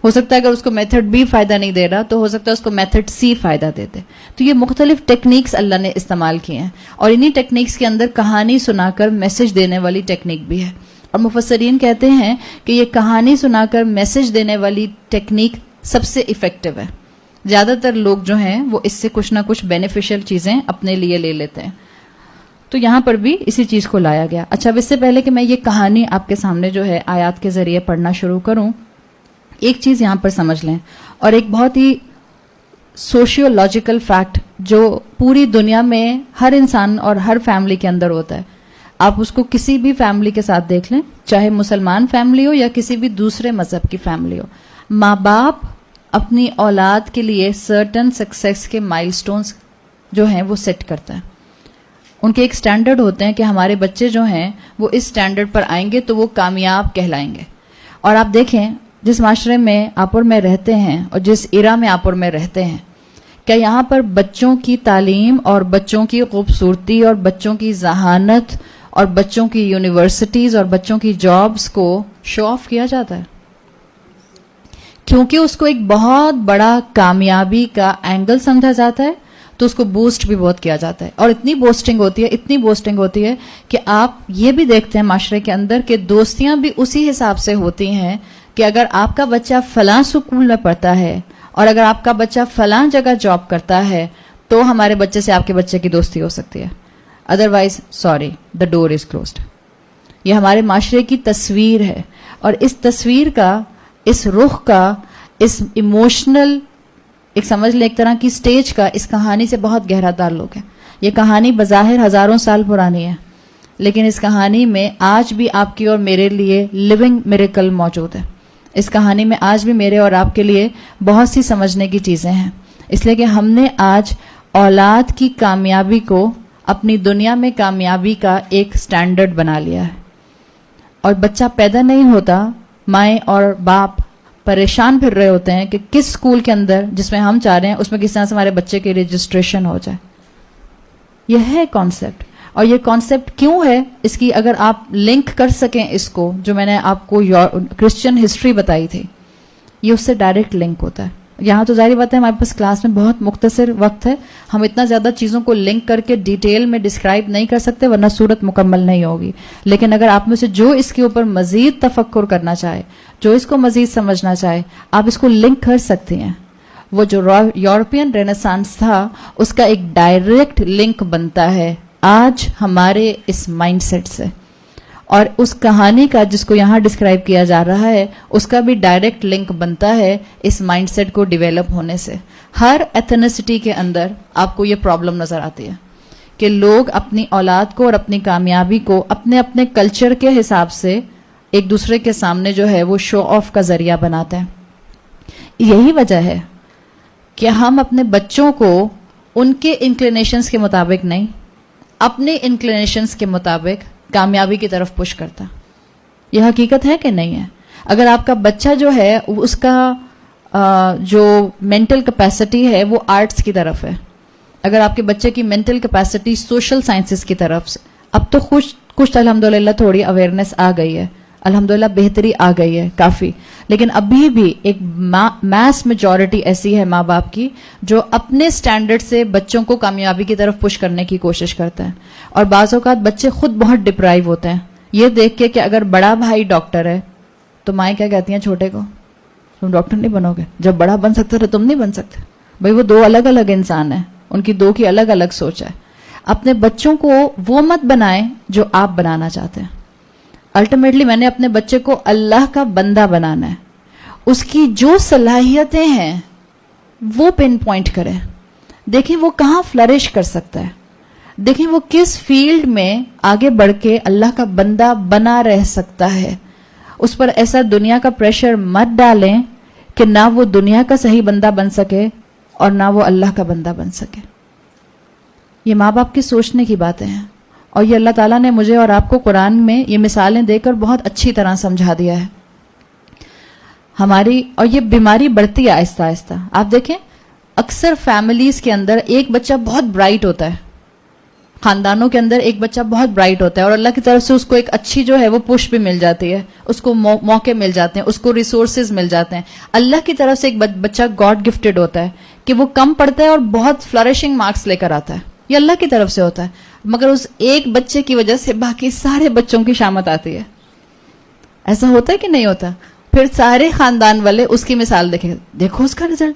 ہو سکتا ہے اگر اس کو میتھڈ بی فائدہ نہیں دے رہا تو ہو سکتا ہے اس کو میتھڈ سی فائدہ دے دے. تو یہ مختلف ٹیکنیکس اللہ نے استعمال کیے ہیں اور انہی ٹیکنیکس کے اندر کہانی سنا کر میسج دینے والی ٹیکنیک بھی ہے. اور مفسرین کہتے ہیں کہ یہ کہانی سنا کر میسج دینے والی ٹیکنیک سب سے افیکٹو ہے. زیادہ تر لوگ جو ہیں وہ اس سے کچھ نہ کچھ بینیفیشل چیزیں اپنے لیے لے لیتے ہیں. تو یہاں پر بھی اسی چیز کو لایا گیا. اچھا، اب اس سے پہلے کہ میں یہ کہانی آپ کے سامنے جو ہے آیات کے ذریعے پڑھنا شروع کروں، ایک چیز یہاں پر سمجھ لیں، اور ایک بہت ہی سوشیولوجیکل فیکٹ جو پوری دنیا میں ہر انسان اور ہر فیملی کے اندر ہوتا ہے. آپ اس کو کسی بھی فیملی کے ساتھ دیکھ لیں، چاہے مسلمان فیملی ہو یا کسی بھی دوسرے مذہب کی فیملی ہو. ماں باپ اپنی اولاد کے لیے سرٹن سکسیس کے مائل سٹونز جو ہیں وہ سیٹ کرتا ہے. ان کے ایک سٹینڈرڈ ہوتے ہیں کہ ہمارے بچے جو ہیں وہ اس سٹینڈرڈ پر آئیں گے تو وہ کامیاب کہلائیں گے. اور آپ دیکھیں جس معاشرے میں آپ اور میں رہتے ہیں اور جس ایرا میں آپ اور میں رہتے ہیں، کیا یہاں پر بچوں کی تعلیم اور بچوں کی خوبصورتی اور بچوں کی ذہانت اور بچوں کی یونیورسٹیز اور بچوں کی جابز کو شو آف کیا جاتا ہے؟ کیونکہ اس کو ایک بہت بڑا کامیابی کا اینگل سمجھا جاتا ہے تو اس کو بوسٹ بھی بہت کیا جاتا ہے. اور اتنی بوسٹنگ ہوتی ہے کہ آپ یہ بھی دیکھتے ہیں معاشرے کے اندر کہ دوستیاں بھی اسی حساب سے ہوتی ہیں کہ اگر آپ کا بچہ فلاں سکول میں پڑھتا ہے اور اگر آپ کا بچہ فلاں جگہ جاب کرتا ہے تو ہمارے بچے سے آپ کے بچے کی دوستی ہو سکتی ہے، otherwise sorry the door is closed. یہ ہمارے معاشرے کی تصویر ہے، اور اس تصویر کا، اس رخ کا، اس ایموشنل، ایک سمجھ لیں ایک طرح کی سٹیج کا اس کہانی سے بہت گہرا تعلق ہے. یہ کہانی بظاہر ہزاروں سال پرانی ہے، لیکن اس کہانی میں آج بھی آپ کی اور میرے لیے لیونگ میریکل موجود ہے. اس کہانی میں آج بھی میرے اور آپ کے لیے بہت سی سمجھنے کی چیزیں ہیں، اس لیے کہ ہم نے آج اولاد کی کامیابی کو اپنی دنیا میں کامیابی کا ایک سٹینڈرڈ بنا لیا ہے. اور بچہ پیدا نہیں ہوتا، مائیں اور باپ پریشان پھر رہے ہوتے ہیں کہ کس اسکول کے اندر جس میں ہم چاہ رہے ہیں اس میں کس طرح سے ہمارے بچے کی رجسٹریشن ہو جائے. یہ ہے کانسیپٹ. اور یہ کانسیپٹ کیوں ہے، اس کی اگر آپ لنک کر سکیں اس کو، جو میں نے آپ کو کرسچن ہسٹری بتائی تھی، یہ اس سے ڈائریکٹ لنک ہوتا ہے. یہاں تو ظاہری بات ہے ہمارے پاس کلاس میں بہت مختصر وقت ہے، ہم اتنا زیادہ چیزوں کو لنک کر کے ڈیٹیل میں ڈسکرائب نہیں کر سکتے ورنہ صورت مکمل نہیں ہوگی. لیکن اگر آپ میں سے جو اس کے اوپر مزید تفکر کرنا چاہے، جو اس کو مزید سمجھنا چاہے، آپ اس کو لنک کر سکتے ہیں. وہ جو یورپین رینیسانس تھا اس کا ایک ڈائریکٹ لنک بنتا ہے آج ہمارے اس مائنڈ سیٹ سے، اور اس کہانی کا جس کو یہاں ڈسکرائب کیا جا رہا ہے اس کا بھی ڈائریکٹ لنک بنتا ہے اس مائنڈ سیٹ کو ڈیولپ ہونے سے. ہر ایتھنسٹی کے اندر آپ کو یہ پرابلم نظر آتی ہے کہ لوگ اپنی اولاد کو اور اپنی کامیابی کو اپنے اپنے کلچر کے حساب سے ایک دوسرے کے سامنے جو ہے وہ شو آف کا ذریعہ بناتے ہیں. یہی وجہ ہے کہ ہم اپنے بچوں کو ان کے انکلینیشنز کے مطابق نہیں، اپنے انکلینیشنز کے مطابق کامیابی کی طرف پش کرتا. یہ حقیقت ہے کہ نہیں ہے؟ اگر آپ کا بچہ جو ہے اس کا جو مینٹل کیپیسٹی ہے وہ آرٹس کی طرف ہے، اگر آپ کے بچے کی مینٹل کیپیسٹی سوشل سائنسز کی طرف سے، اب تو کچھ الحمدللہ تھوڑی اویئرنیس آ گئی ہے، الحمدللہ بہتری آ گئی ہے کافی، لیکن ابھی بھی ایک میس میجورٹی ایسی ہے ماں باپ کی جو اپنے سٹینڈرڈ سے بچوں کو کامیابی کی طرف پش کرنے کی کوشش کرتے ہیں. اور بعض اوقات بچے خود بہت ڈپرائیو ہوتے ہیں یہ دیکھ کے کہ اگر بڑا بھائی ڈاکٹر ہے تو مائیں کیا کہتی ہیں چھوٹے کو، تم ڈاکٹر نہیں بنو گے، جب بڑا بن سکتا تھا تم نہیں بن سکتے. بھائی وہ دو الگ الگ انسان ہیں، ان کی دو کی الگ الگ سوچ ہے. اپنے بچوں کو وہ مت بنائیں جو آپ بنانا چاہتے ہیں. الٹیمیٹلی میں نے اپنے بچے کو اللہ کا بندہ بنانا ہے، اس کی جو صلاحیتیں ہیں وہ پن پوائنٹ کریں، دیکھیں وہ کہاں فلرش کر سکتا ہے، دیکھیں وہ کس فیلڈ میں آگے بڑھ کے اللہ کا بندہ بنا رہ سکتا ہے. اس پر ایسا دنیا کا پریشر مت ڈالیں کہ نہ وہ دنیا کا صحیح بندہ بن سکے اور نہ وہ اللہ کا بندہ بن سکے. یہ ماں باپ کی سوچنے کی باتیں ہیں، اور یہ اللہ تعالیٰ نے مجھے اور آپ کو قرآن میں یہ مثالیں دے کر بہت اچھی طرح سمجھا دیا ہے. ہماری اور یہ بیماری بڑھتی ہے آہستہ آہستہ. آپ دیکھیں اکثر فیملیز کے اندر ایک بچہ بہت برائٹ ہوتا ہے، خاندانوں کے اندر ایک بچہ بہت برائٹ ہوتا ہے اور اللہ کی طرف سے اس کو ایک اچھی جو ہے وہ پش بھی مل جاتی ہے، اس کو موقع مل جاتے ہیں، اس کو ریسورسز مل جاتے ہیں. اللہ کی طرف سے ایک بچہ گاڈ گفٹڈ ہوتا ہے کہ وہ کم پڑھتا ہے اور بہت فلرشنگ مارکس لے کر آتا ہے. یہ اللہ کی طرف سے ہوتا ہے، مگر اس ایک بچے کی وجہ سے باقی سارے بچوں کی شامت آتی ہے. ایسا ہوتا ہے کہ نہیں ہوتا؟ پھر سارے خاندان والے اس کی مثال دیکھیں، دیکھو اس کا رزلٹ،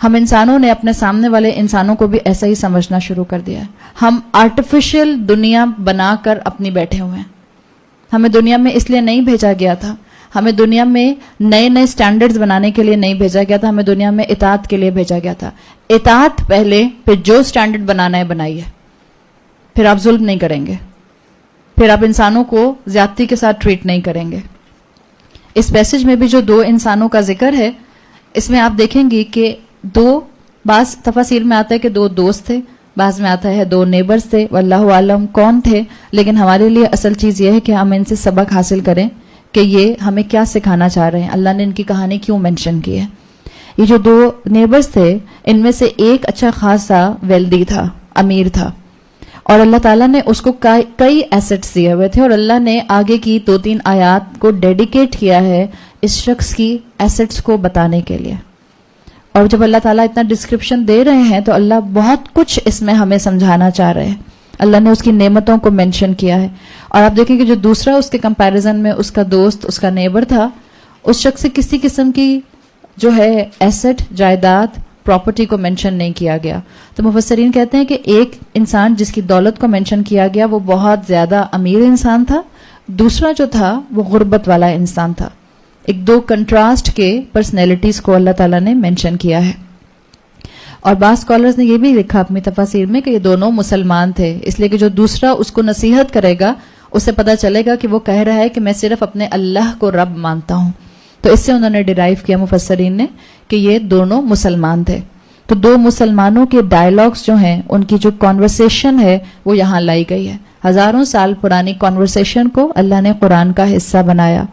ہم انسانوں نے اپنے سامنے والے انسانوں کو بھی ایسا ہی سمجھنا شروع کر دیا ہے. ہم آرٹیفیشل دنیا بنا کر اپنی بیٹھے ہوئے ہیں. ہمیں دنیا میں اس لیے نہیں بھیجا گیا تھا, ہمیں دنیا میں نئے نئے سٹینڈرڈز بنانے کے لیے نہیں بھیجا گیا تھا, ہمیں دنیا میں اطاعت کے لیے بھیجا گیا تھا. اطاعت پہلے, پھر جو سٹینڈرڈ بنانا ہے بنائیے, پھر آپ ظلم نہیں کریں گے, پھر آپ انسانوں کو زیادتی کے ساتھ ٹریٹ نہیں کریں گے. اس پیسج میں بھی جو دو انسانوں کا ذکر ہے, اس میں آپ دیکھیں گی کہ دو, بعض تفاسیر میں آتا ہے کہ دو دوست تھے, بعض میں آتا ہے دو نیبرز تھے, واللہ عالم کون تھے, لیکن ہمارے لیے اصل چیز یہ ہے کہ ہم ان سے سبق حاصل کریں کہ یہ ہمیں کیا سکھانا چاہ رہے ہیں, اللہ نے ان کی کہانی کیوں مینشن کی ہے. یہ جو دو نیبرز تھے, ان میں سے ایک اچھا خاصا ویلدی تھا, امیر تھا, اور اللہ تعالیٰ نے اس کو کئی ایسٹس دیے ہوئے تھے, اور اللہ نے آگے کی 2-3 آیات کو ڈیڈیکیٹ کیا ہے اس شخص کی ایسٹس کو بتانے کے لیے. اور جب اللہ تعالیٰ اتنا ڈسکرپشن دے رہے ہیں تو اللہ بہت کچھ اس میں ہمیں سمجھانا چاہ رہے ہیں. اللہ نے اس کی نعمتوں کو مینشن کیا ہے. اور آپ دیکھیں کہ جو دوسرا اس کے کمپیریزن میں اس کا دوست, اس کا نیبر تھا, اس شخص سے کسی قسم کی جو ہے ایسٹ, جائیداد, پراپرٹی کو مینشن نہیں کیا گیا. تو مفسرین کہتے ہیں کہ ایک انسان جس کی دولت کو مینشن کیا گیا وہ بہت زیادہ امیر انسان تھا, دوسرا جو تھا وہ غربت والا انسان تھا. ایک دو کنٹراسٹ کے پرسنالٹیز کو اللہ تعالیٰ نے مینشن کیا ہے. اور بعض اسکالرز نے یہ بھی لکھا اپنی تفاسیر میں کہ یہ دونوں مسلمان تھے, اس لیے کہ جو دوسرا اس کو نصیحت کرے گا اسے پتہ چلے گا کہ وہ کہہ رہا ہے کہ میں صرف اپنے اللہ کو رب مانتا ہوں. تو اس سے انہوں نے ڈیرائیو کیا مفسرین نے کہ یہ دونوں مسلمان تھے. تو دو مسلمانوں کے ڈائلاگز جو ہیں, ان کی جو کانورسیشن ہے وہ یہاں لائی گئی ہے. ہزاروں سال پرانی کانورسیشن کو اللہ نے قرآن کا حصہ بنایا,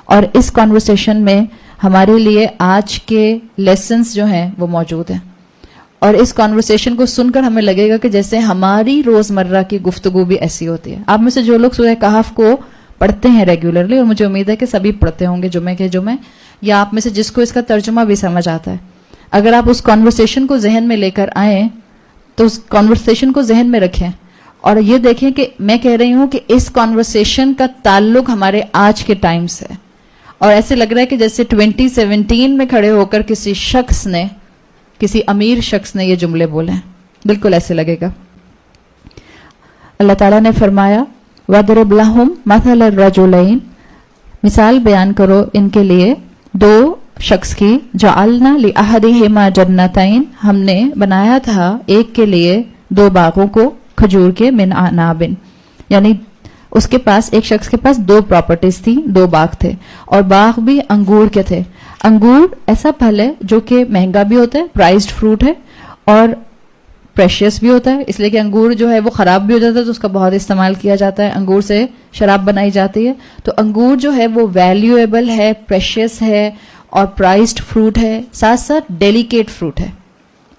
اور اس کانورسیشن میں ہمارے لیے آج کے لیسنز جو ہیں وہ موجود ہیں. اور اس کانورسیشن کو سن کر ہمیں لگے گا کہ جیسے ہماری روزمرہ کی گفتگو بھی ایسی ہوتی ہے. آپ میں سے جو لوگ سورہ کہف کو پڑھتے ہیں ریگولرلی, اور مجھے امید ہے کہ سبھی پڑھتے ہوں گے جمعے کے جمعے, یا آپ میں سے جس کو اس کا ترجمہ بھی سمجھ آتا ہے, اگر آپ اس کانورسیشن کو ذہن میں لے کر آئیں تو اس کانورسیشن کو ذہن میں رکھیں, اور یہ دیکھیں کہ میں کہہ رہی ہوں کہ اس کانورسیشن کا تعلق ہمارے آج کے ٹائم سے ہے. اور ایسے لگ رہا ہے کہ جیسے 2017 میں کھڑے ہو کر کسی شخص نے, کسی امیر شخص نے یہ جملے بولے ہیں, بالکل ایسے لگے گا. اللہ تعالیٰ نے فرمایا وَضْرِبْ لَهُمْ مَثَلَ الرَّجُلَيْنِ, مثال بیان کرو ان کے لیے دو شخص کی, جَعَلْنَا لِأَحَدِهِمَا جَنَّتَيْنِ, ہم نے بنایا تھا ایک کے لیے دو باغوں کو, کھجور کے, من اعناب, یعنی اس کے پاس, ایک شخص کے پاس دو پراپرٹیز تھی, دو باغ تھے, اور باغ بھی انگور کے تھے. انگور ایسا پھل ہے جو کہ مہنگا بھی ہوتا ہے, پرائزڈ فروٹ ہے, اور پریشیس بھی ہوتا ہے, اس لیے کہ انگور جو ہے وہ خراب بھی ہو جاتا ہے تو اس کا بہت استعمال کیا جاتا ہے. انگور سے شراب بنائی جاتی ہے. تو انگور جو ہے وہ ویلیویبل ہے, پریشیس ہے, اور پرائزڈ فروٹ ہے, ساتھ ساتھ ڈیلیکیٹ فروٹ ہے.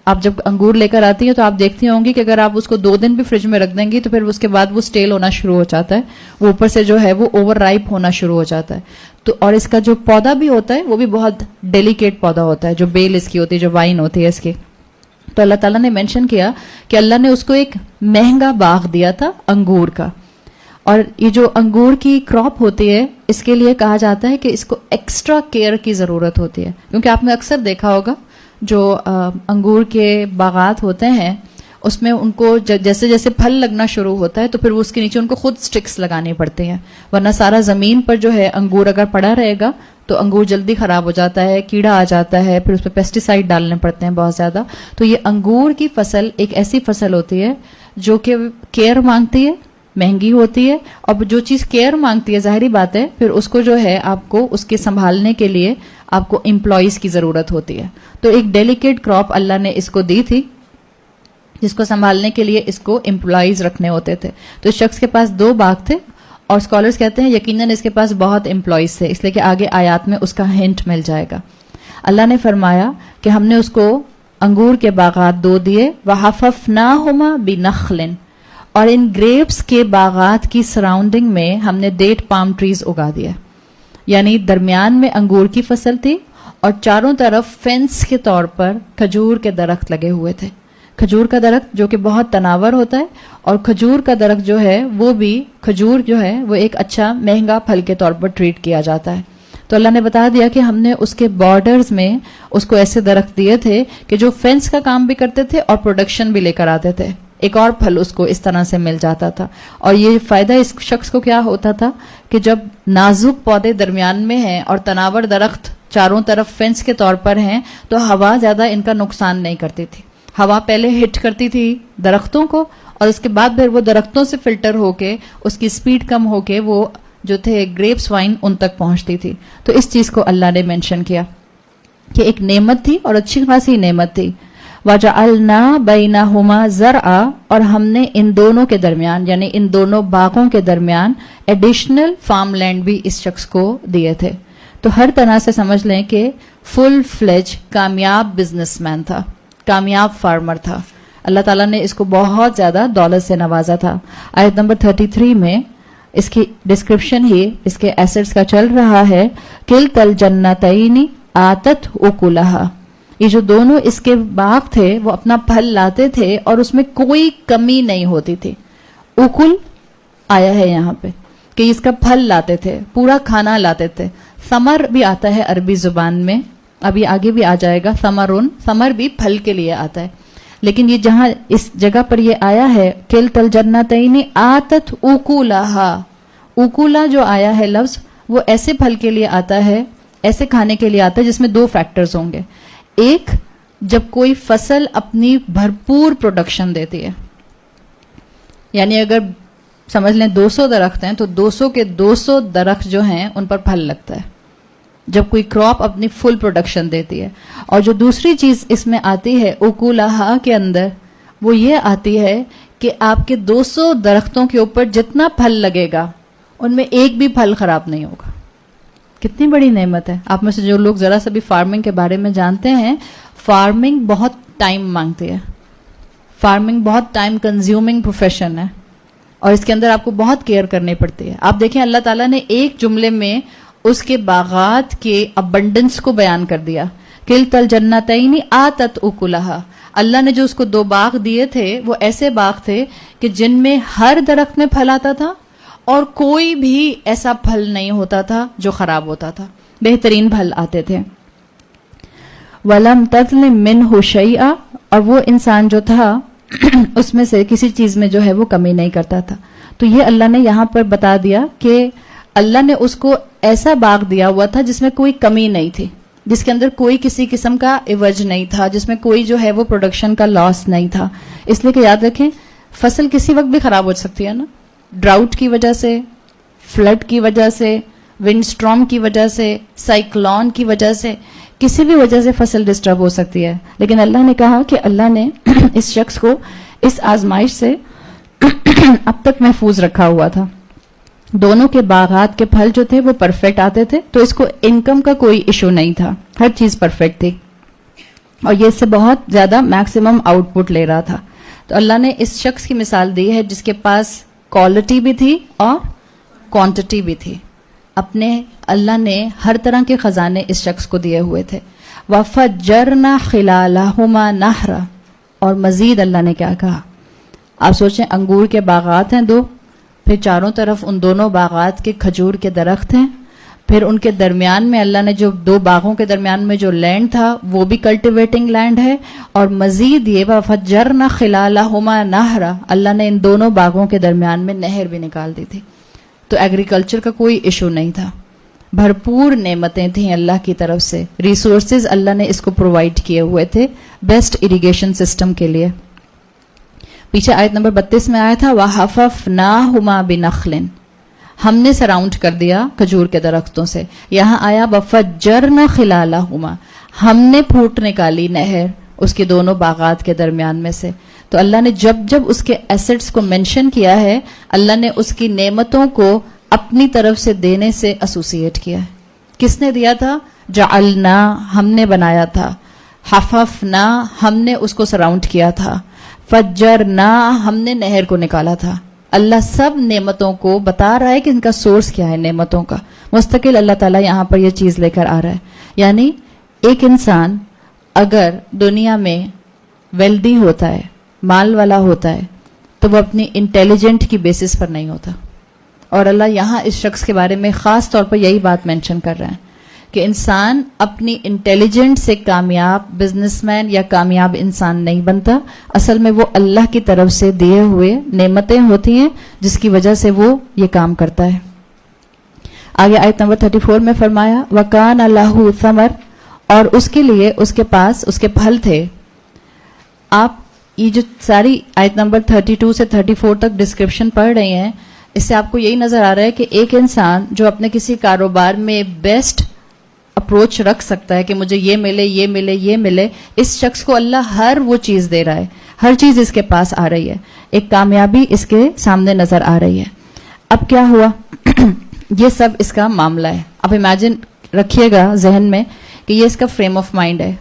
آپ جب انگور لے کر آتی ہیں تو آپ دیکھتی ہوں گی کہ اگر آپ اس کو 2 دن بھی فریج میں رکھ دیں گی تو پھر اس کے بعد وہ سٹیل ہونا شروع ہو جاتا ہے, وہ اوپر سے جو ہے وہ اوور رائپ ہونا شروع ہو جاتا ہے. تو اور اس کا جو پودا بھی ہوتا ہے وہ بھی بہت ڈیلیکیٹ پودا ہوتا ہے, جو بیل اس کی ہوتی ہے, جو وائن ہوتی ہے اس کی. تو اللہ تعالیٰ نے مینشن کیا کہ اللہ نے اس کو ایک مہنگا باغ دیا تھا انگور کا. اور یہ جو انگور کی کراپ ہوتی ہے اس کے لیے کہا جاتا ہے کہ اس کو ایکسٹرا کیئر کی ضرورت ہوتی ہے, کیونکہ آپ نے اکثر دیکھا ہوگا جو انگور کے باغات ہوتے ہیں اس میں ان کو جیسے جیسے پھل لگنا شروع ہوتا ہے تو پھر اس کے نیچے ان کو خود سٹکس لگانی پڑتی ہیں, ورنہ سارا زمین پر جو ہے انگور اگر پڑا رہے گا تو انگور جلدی خراب ہو جاتا ہے, کیڑا آ جاتا ہے, پھر اس پہ پیسٹیسائڈ ڈالنے پڑتے ہیں بہت زیادہ. تو یہ انگور کی فصل ایک ایسی فصل ہوتی ہے جو کہ کیئر مانگتی ہے, مہنگی ہوتی ہے, اور جو چیز کیئر مانگتی ہے ظاہری بات ہے پھر اس کو جو ہے آپ کو اس کے سنبھالنے کے لیے آپ کو امپلائیز کی ضرورت ہوتی ہے. تو ایک ڈیلیکیٹ کراپ اللہ نے اس کو دی تھی جس کو سنبھالنے کے لیے اس کو امپلائیز رکھنے ہوتے تھے. تو اس شخص کے پاس 2 باغ تھے, اور اسکالرز کہتے ہیں یقیناً اس کے پاس بہت امپلائیز تھے, اس لیے کہ آگے آیات میں اس کا ہنٹ مل جائے گا. اللہ نے فرمایا کہ ہم نے اس کو انگور کے باغات 2 دیے, وَحَفَفْنَاهُمَا بِنَخْلٍ, اور ان گریپس کے باغات کی سراؤنڈنگ میں ہم نے ڈیٹ پام ٹریز اگا دیا, یعنی درمیان میں انگور کی فصل تھی اور چاروں طرف فینس کے طور پر کھجور کے درخت لگے ہوئے تھے. کھجور کا درخت جو کہ بہت تناور ہوتا ہے, اور کھجور کا درخت جو ہے وہ بھی, کھجور جو ہے وہ ایک اچھا مہنگا پھل کے طور پر ٹریٹ کیا جاتا ہے. تو اللہ نے بتا دیا کہ ہم نے اس کے بارڈرز میں اس کو ایسے درخت دیے تھے کہ جو فینس کا کام بھی کرتے تھے اور پروڈکشن بھی لے کر آتے تھے. ایک اور پھل اس کو اس طرح سے مل جاتا تھا. اور یہ فائدہ اس شخص کو کیا ہوتا تھا کہ جب نازک پودے درمیان میں ہیں اور تناور درخت چاروں طرف فینس کے طور پر ہیں تو ہوا زیادہ ان کا نقصان نہیں کرتی تھی. ہوا پہلے ہٹ کرتی تھی درختوں کو اور اس کے بعد پھر وہ درختوں سے فلٹر ہو کے اس کی سپیڈ کم ہو کے وہ جو تھے گریپس وائن ان تک پہنچتی تھی. تو اس چیز کو اللہ نے مینشن کیا کہ ایک نعمت تھی اور اچھی خاصی نعمت تھی. وَجَعَلْنَا بَيْنَهُمَا زَرْعًا اور ہم نے ان دونوں کے درمیان یعنی ان دونوں باغوں کے درمیان ایڈیشنل فارم لینڈ بھی اس شخص کو دیے تھے. تو ہر طرح سے سمجھ لیں کہ فل فلیج کامیاب بزنس مین تھا, کامیاب فارمر تھا. اللہ تعالیٰ نے اس کو بہت زیادہ دولت سے نوازا تھا. آیت نمبر 33 میں اس کی ڈسکرپشن ہی اس کے ایسٹس کا چل رہا ہے. کلتا الجنتین آتت اکلہا, یہ جو دونوں اس کے باغ تھے وہ اپنا پھل لاتے تھے اور اس میں کوئی کمی نہیں ہوتی تھی. اکل آیا ہے یہاں پہ کہ اس کا پھل لاتے تھے, پورا کھانا لاتے تھے. ثمر بھی آتا ہے عربی زبان میں, ابھی آگے بھی آ جائے گا. ثمرون, ثمر بھی پھل کے لیے آتا ہے, لیکن یہ جہاں اس جگہ پر یہ آیا ہے کلتا الجنتین آتت اکلہا, اکولا جو آیا ہے لفظ وہ ایسے پھل کے لیے آتا ہے, ایسے کھانے کے لیے آتا ہے جس میں دو فیکٹرز ہوں گے. ایک, جب کوئی فصل اپنی بھرپور پروڈکشن دیتی ہے, یعنی اگر سمجھ لیں 200 درخت ہیں تو 200 کے 200 درخت جو ہیں ان پر پھل لگتا ہے جب کوئی کراپ اپنی فل پروڈکشن دیتی ہے. اور جو دوسری چیز اس میں آتی ہے اکولہا کے اندر, وہ یہ آتی ہے کہ آپ کے 200 درختوں کے اوپر جتنا پھل لگے گا ان میں ایک بھی پھل خراب نہیں ہوگا. کتنی بڑی نعمت ہے. آپ میں سے جو لوگ ذرا سا بھی فارمنگ کے بارے میں جانتے ہیں, فارمنگ بہت ٹائم مانگتی ہے, فارمنگ بہت ٹائم کنزیومنگ پروفیشن ہے اور اس کے اندر آپ کو بہت کیئر کرنی پڑتی ہے. آپ دیکھیں اللہ تعالیٰ نے ایک جملے میں اس کے باغات کے ابنڈنس کو بیان کر دیا. کلتا الجنتین آتت اکلہا, اللہ نے جو اس کو 2 باغ دیے تھے وہ ایسے باغ تھے کہ جن میں ہر درخت میں پھل آتا تھا اور کوئی بھی ایسا پھل نہیں ہوتا تھا جو خراب ہوتا تھا, بہترین پھل آتے تھے. وَلَمْ تَظْلِمْ مِنْهُ شَيْئًا, اور وہ انسان جو تھا اس میں سے کسی چیز میں جو ہے وہ کمی نہیں کرتا تھا. تو یہ اللہ نے یہاں پر بتا دیا کہ اللہ نے اس کو ایسا باغ دیا ہوا تھا جس میں کوئی کمی نہیں تھی, جس کے اندر کوئی کسی قسم کا عوج نہیں تھا, جس میں کوئی جو ہے وہ پروڈکشن کا لاس نہیں تھا. اس لیے کہ یاد رکھیں فصل کسی وقت بھی خراب ہو سکتی ہے نا, ڈراؤٹ کی وجہ سے, فلڈ کی وجہ سے, ونڈ سٹارم کی وجہ سے, سائیکلون کی وجہ سے, کسی بھی وجہ سے فصل ڈسٹرب ہو سکتی ہے. لیکن اللہ نے کہا کہ اللہ نے اس شخص کو اس آزمائش سے اب تک محفوظ رکھا ہوا تھا. دونوں کے باغات کے پھل جو تھے وہ پرفیکٹ آتے تھے, تو اس کو انکم کا کوئی ایشو نہیں تھا, ہر چیز پرفیکٹ تھی اور یہ اس سے بہت زیادہ میکسیمم آؤٹ پٹ لے رہا تھا. تو اللہ نے اس شخص کی مثال دی ہے جس کے پاس کوالٹی بھی تھی اور کوانٹٹی بھی تھی. اپنے اللہ نے ہر طرح کے خزانے اس شخص کو دیے ہوئے تھے. وَفَجَّرْنَا خِلَالَهُمَا نَهْرًا, اور مزید اللہ نے کیا کہا. آپ سوچیں انگور کے باغات ہیں 2, پھر چاروں طرف ان دونوں باغات کے کھجور کے درخت ہیں, پھر ان کے درمیان میں اللہ نے جو 2 باغوں کے درمیان میں جو لینڈ تھا وہ بھی کلٹیویٹنگ لینڈ ہے, اور مزید یہ وَفَجَّرْنَا خِلَالَهُمَا نَهْرًا, اللہ نے ان دونوں باغوں کے درمیان میں نہر بھی نکال دی تھی. تو ایگریکلچر کا کوئی ایشو نہیں تھا, بھرپور نعمتیں تھیں اللہ کی طرف سے, ریسورسز اللہ نے اس کو پرووائڈ کیے ہوئے تھے بیسٹ اریگیشن سسٹم کے لیے. پیچھے آیت نمبر 32 میں آیا تھا وَحَفَفْنَاهُمَا بِنَخْلٍ, ہم نے سراؤنڈ کر دیا کھجور کے درختوں سے. یہاں آیا وَفَجَّرْنَا خِلَالَهُمَا, ہم نے پھوٹ نکالی نہر اس کے دونوں باغات کے درمیان میں سے. تو اللہ نے جب جب اس کے ایسٹس کو مینشن کیا ہے, اللہ نے اس کی نعمتوں کو اپنی طرف سے دینے سے ایسوسیٹ کیا ہے. کس نے دیا تھا؟ جعلنا, ہم نے بنایا تھا. حففنا, ہم نے اس کو سراؤنڈ کیا تھا. فجرنا, ہم نے نہر کو نکالا تھا. اللہ سب نعمتوں کو بتا رہا ہے کہ ان کا سورس کیا ہے نعمتوں کا. مستقل اللہ تعالیٰ یہاں پر یہ چیز لے کر آ رہا ہے. یعنی ایک انسان اگر دنیا میں ویلدی ہوتا ہے, مال والا ہوتا ہے, تو وہ اپنی انٹیلیجنٹ کی بیسس پر نہیں ہوتا. اور اللہ یہاں اس شخص کے بارے میں خاص طور پر یہی بات مینشن کر رہے ہیں کہ انسان اپنی انٹیلیجنٹ سے کامیاب بزنس مین یا کامیاب انسان نہیں بنتا. اصل میں وہ اللہ کی طرف سے دیے ہوئے نعمتیں ہوتی ہیں جس کی وجہ سے وہ یہ کام کرتا ہے. آگے آیت نمبر 34 میں فرمایا وَكَانَ لَهُ ثَمَرٌ, اور اس کے لیے اس کے پاس اس کے پھل تھے. آپ یہ جو ساری آیت نمبر 32 سے 34 تک ڈسکرپشن پڑھ رہے ہیں, اس سے آپ کو یہی نظر آ رہا ہے کہ ایک انسان جو اپنے کسی کاروبار میں بیسٹ اپروچ رکھ سکتا ہے کہ مجھے یہ ملے یہ ملے یہ ملے, اس شخص کو اللہ ہر وہ چیز دے رہا ہے, ہر چیز اس کے پاس آ رہی ہے, ایک کامیابی اس کے سامنے نظر آ رہی ہے. اب کیا ہوا یہ سب اس کا معاملہ ہے. اب امیجن رکھیے گا ذہن میں کہ یہ اس کا فریم آف مائنڈ ہے.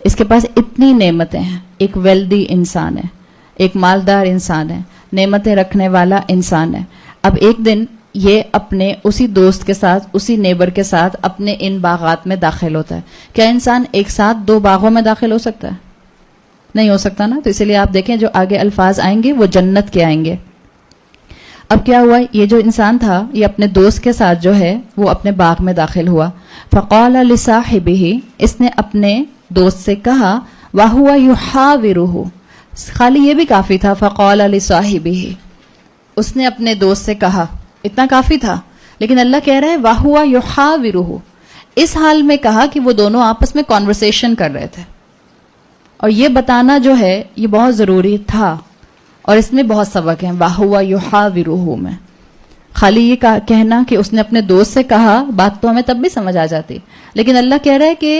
اس کے پاس اتنی نعمتیں ہیں, ایک ویلدی انسان ہے, ایک مالدار انسان ہے, نعمتیں رکھنے والا انسان ہے. اب ایک دن یہ اپنے اسی دوست کے ساتھ اسی نیبر کے ساتھ اپنے ان باغات میں داخل ہوتا ہے. کیا انسان ایک ساتھ 2 باغوں میں داخل ہو سکتا ہے؟ نہیں ہو سکتا نا. تو اسی لیے آپ دیکھیں جو آگے الفاظ آئیں گے وہ جنت کے آئیں گے. اب کیا ہوا, یہ جو انسان تھا یہ اپنے دوست کے ساتھ جو ہے وہ اپنے باغ میں داخل ہوا. فقال لصاحبہ, اس نے اپنے دوست سے کہا وَهُوَ يُحَاوِرُهُ, خالی یہ بھی کافی تھا. فقال لصاحبہ, اس نے اپنے دوست سے کہا, اتنا کافی تھا. لیکن اللہ کہہ رہا ہے وَهُوَ يُحَاوِرُهُ, اس حال میں کہا کہ وہ دونوں آپس میں کانورسیشن کر رہے تھے. اور یہ بتانا جو ہے یہ بہت ضروری تھا, اور اس میں بہت سبق ہیں. وَهُوَ يُحَاوِرُهُ میں خالی یہ کہنا کہ اس نے اپنے دوست سے کہا, بات تو ہمیں تب بھی سمجھ آ جاتی, لیکن اللہ کہہ رہا ہے کہ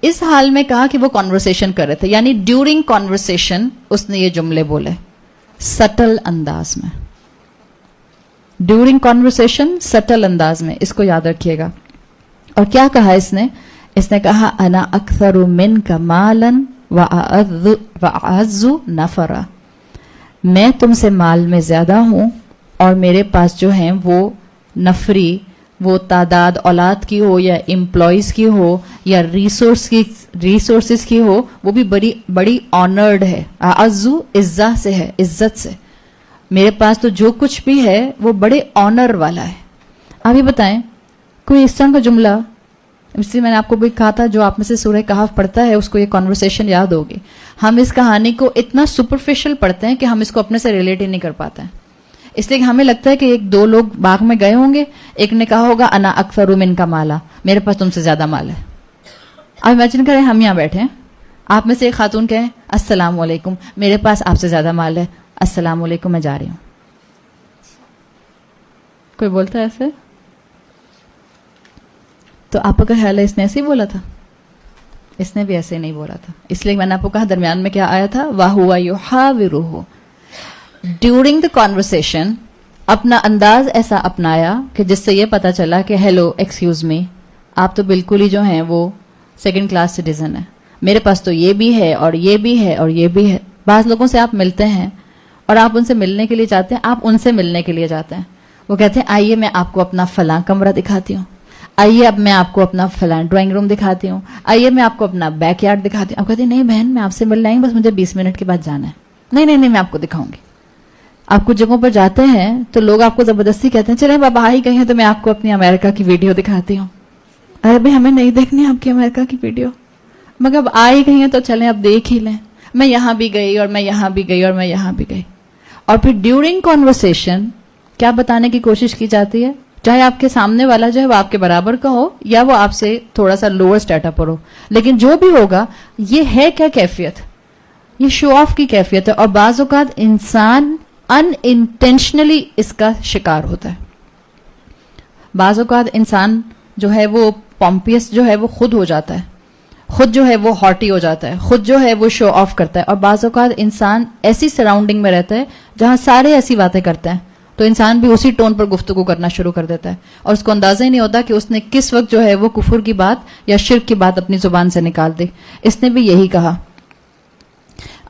اس حال میں کہا کہ وہ کانورسیشن کر رہے تھے, یعنی ڈیورنگ کانورسیشن اس نے یہ جملے بولے سٹل انداز میں. ڈیورنگ کانورسیشن سٹل انداز میں, اس کو یاد رکھیے گا. اور کیا کہا اس نے کہا انا اکثر منک مالا واعز نفرا, میں تم سے مال میں زیادہ ہوں اور میرے پاس جو ہیں وہ نفری, وہ تعداد اولاد کی ہو یا امپلائیز کی ہو یا ریسورسز کی ہو, وہ بھی بڑی آنرڈ ہے. اعزو عزت سے ہے, عزت سے. میرے پاس تو جو کچھ بھی ہے وہ بڑے آنر والا ہے. آپ یہ بتائیں کوئی اس طرح کا جملہ, اس لیے میں نے آپ کو بھی کہا تھا جو آپ میں سے سورہ کہف پڑھتا ہے اس کو یہ کانورسیشن یاد ہوگی. ہم اس کہانی کو اتنا سپرفیشل پڑھتے ہیں کہ ہم اس کو اپنے سے ریلیٹ ہی نہیں کر پاتے ہیں. اس لیے کہ ہمیں لگتا ہے کہ ایک 2 لوگ باغ میں گئے ہوں گے, ایک نے کہا ہوگا انا اکثر من کا مالا, میرے پاس تم سے زیادہ مال ہے. اب امیجن کریں ہم یہاں بیٹھے ہیں, آپ میں سے ایک خاتون کہیں السلام علیکم, میرے پاس آپ سے زیادہ مال ہے, السلام علیکم میں جا رہی ہوں. کوئی بولتا ہے ایسے؟ تو آپ کا خیال ہے اس نے ایسے ہی بولا تھا؟ اس نے بھی ایسے نہیں بولا تھا. اس لیے میں نے آپ کو کہا درمیان میں کیا آیا تھا, وَهُوَ يُحَاوِرُهُ. ڈیورنگ دا کانورسیشن اپنا انداز ایسا اپنایا کہ جس سے یہ پتا چلا کہ ہیلو ایکسکیوز می, آپ تو بالکل ہی جو ہیں وہ 2nd کلاس سٹیزن ہیں, میرے پاس تو یہ بھی ہے اور یہ بھی ہے اور یہ بھی ہے. بعض لوگوں سے آپ ملتے ہیں اور آپ ان سے ملنے کے لیے جاتے ہیں, آپ ان سے ملنے کے لیے جاتے ہیں, وہ کہتے ہیں آئیے میں آپ کو اپنا فلاں کمرہ دکھاتی ہوں, آئیے اب میں آپ کو اپنا فلاں ڈرائنگ روم دکھاتی ہوں, آئیے میں آپ کو اپنا بیک یارڈ دکھاتی ہوں. آپ کہتے ہیں نہیں بہن میں آپ سے ملنے آئی ہوں, بس مجھے 20 منٹ کے بعد جانا ہے. نہیں میں آپ کو دکھاؤں گی. آپ کچھ جگہوں پر جاتے ہیں تو لوگ آپ کو زبردستی کہتے ہیں چلیں اب آ ہی گئی ہیں تو میں آپ کو اپنی امریکہ کی ویڈیو دکھاتی ہوں. ارے بھائی ہمیں نہیں دیکھنی آپ کی امریکہ کی ویڈیو, مگر اب آ ہی گئی ہیں تو چلیں اب دیکھ ہی لیں. میں یہاں بھی گئی اور میں یہاں بھی گئی اور میں یہاں بھی گئی. اور پھر ڈیورنگ کانورسیشن کیا بتانے کی کوشش کی جاتی ہے, چاہے آپ کے سامنے والا جو ہے وہ آپ کے برابر کا ہو یا وہ آپ سے تھوڑا سا لوور اسٹیٹس پر ہو, لیکن جو بھی ہوگا یہ ہے کیا کیفیت, یہ شو آف کی کیفیت ہے. اور بعض اوقات انسان ان انٹینشنلی اس کا شکار ہوتا ہے. بعض اوقات انسان جو ہے وہ پومپیس جو ہے وہ خود ہو جاتا ہے, خود جو ہے وہ ہاٹی ہو جاتا ہے, خود جو ہے وہ شو آف کرتا ہے. اور بعض اوقات انسان ایسی سراؤنڈنگ میں رہتا ہے جہاں سارے ایسی باتیں کرتے ہیں تو انسان بھی اسی ٹون پر گفتگو کرنا شروع کر دیتا ہے اور اس کو اندازہ ہی نہیں ہوتا کہ اس نے کس وقت جو ہے وہ کفر کی بات یا شرک کی بات اپنی زبان سے نکال دی. اس نے بھی یہی کہا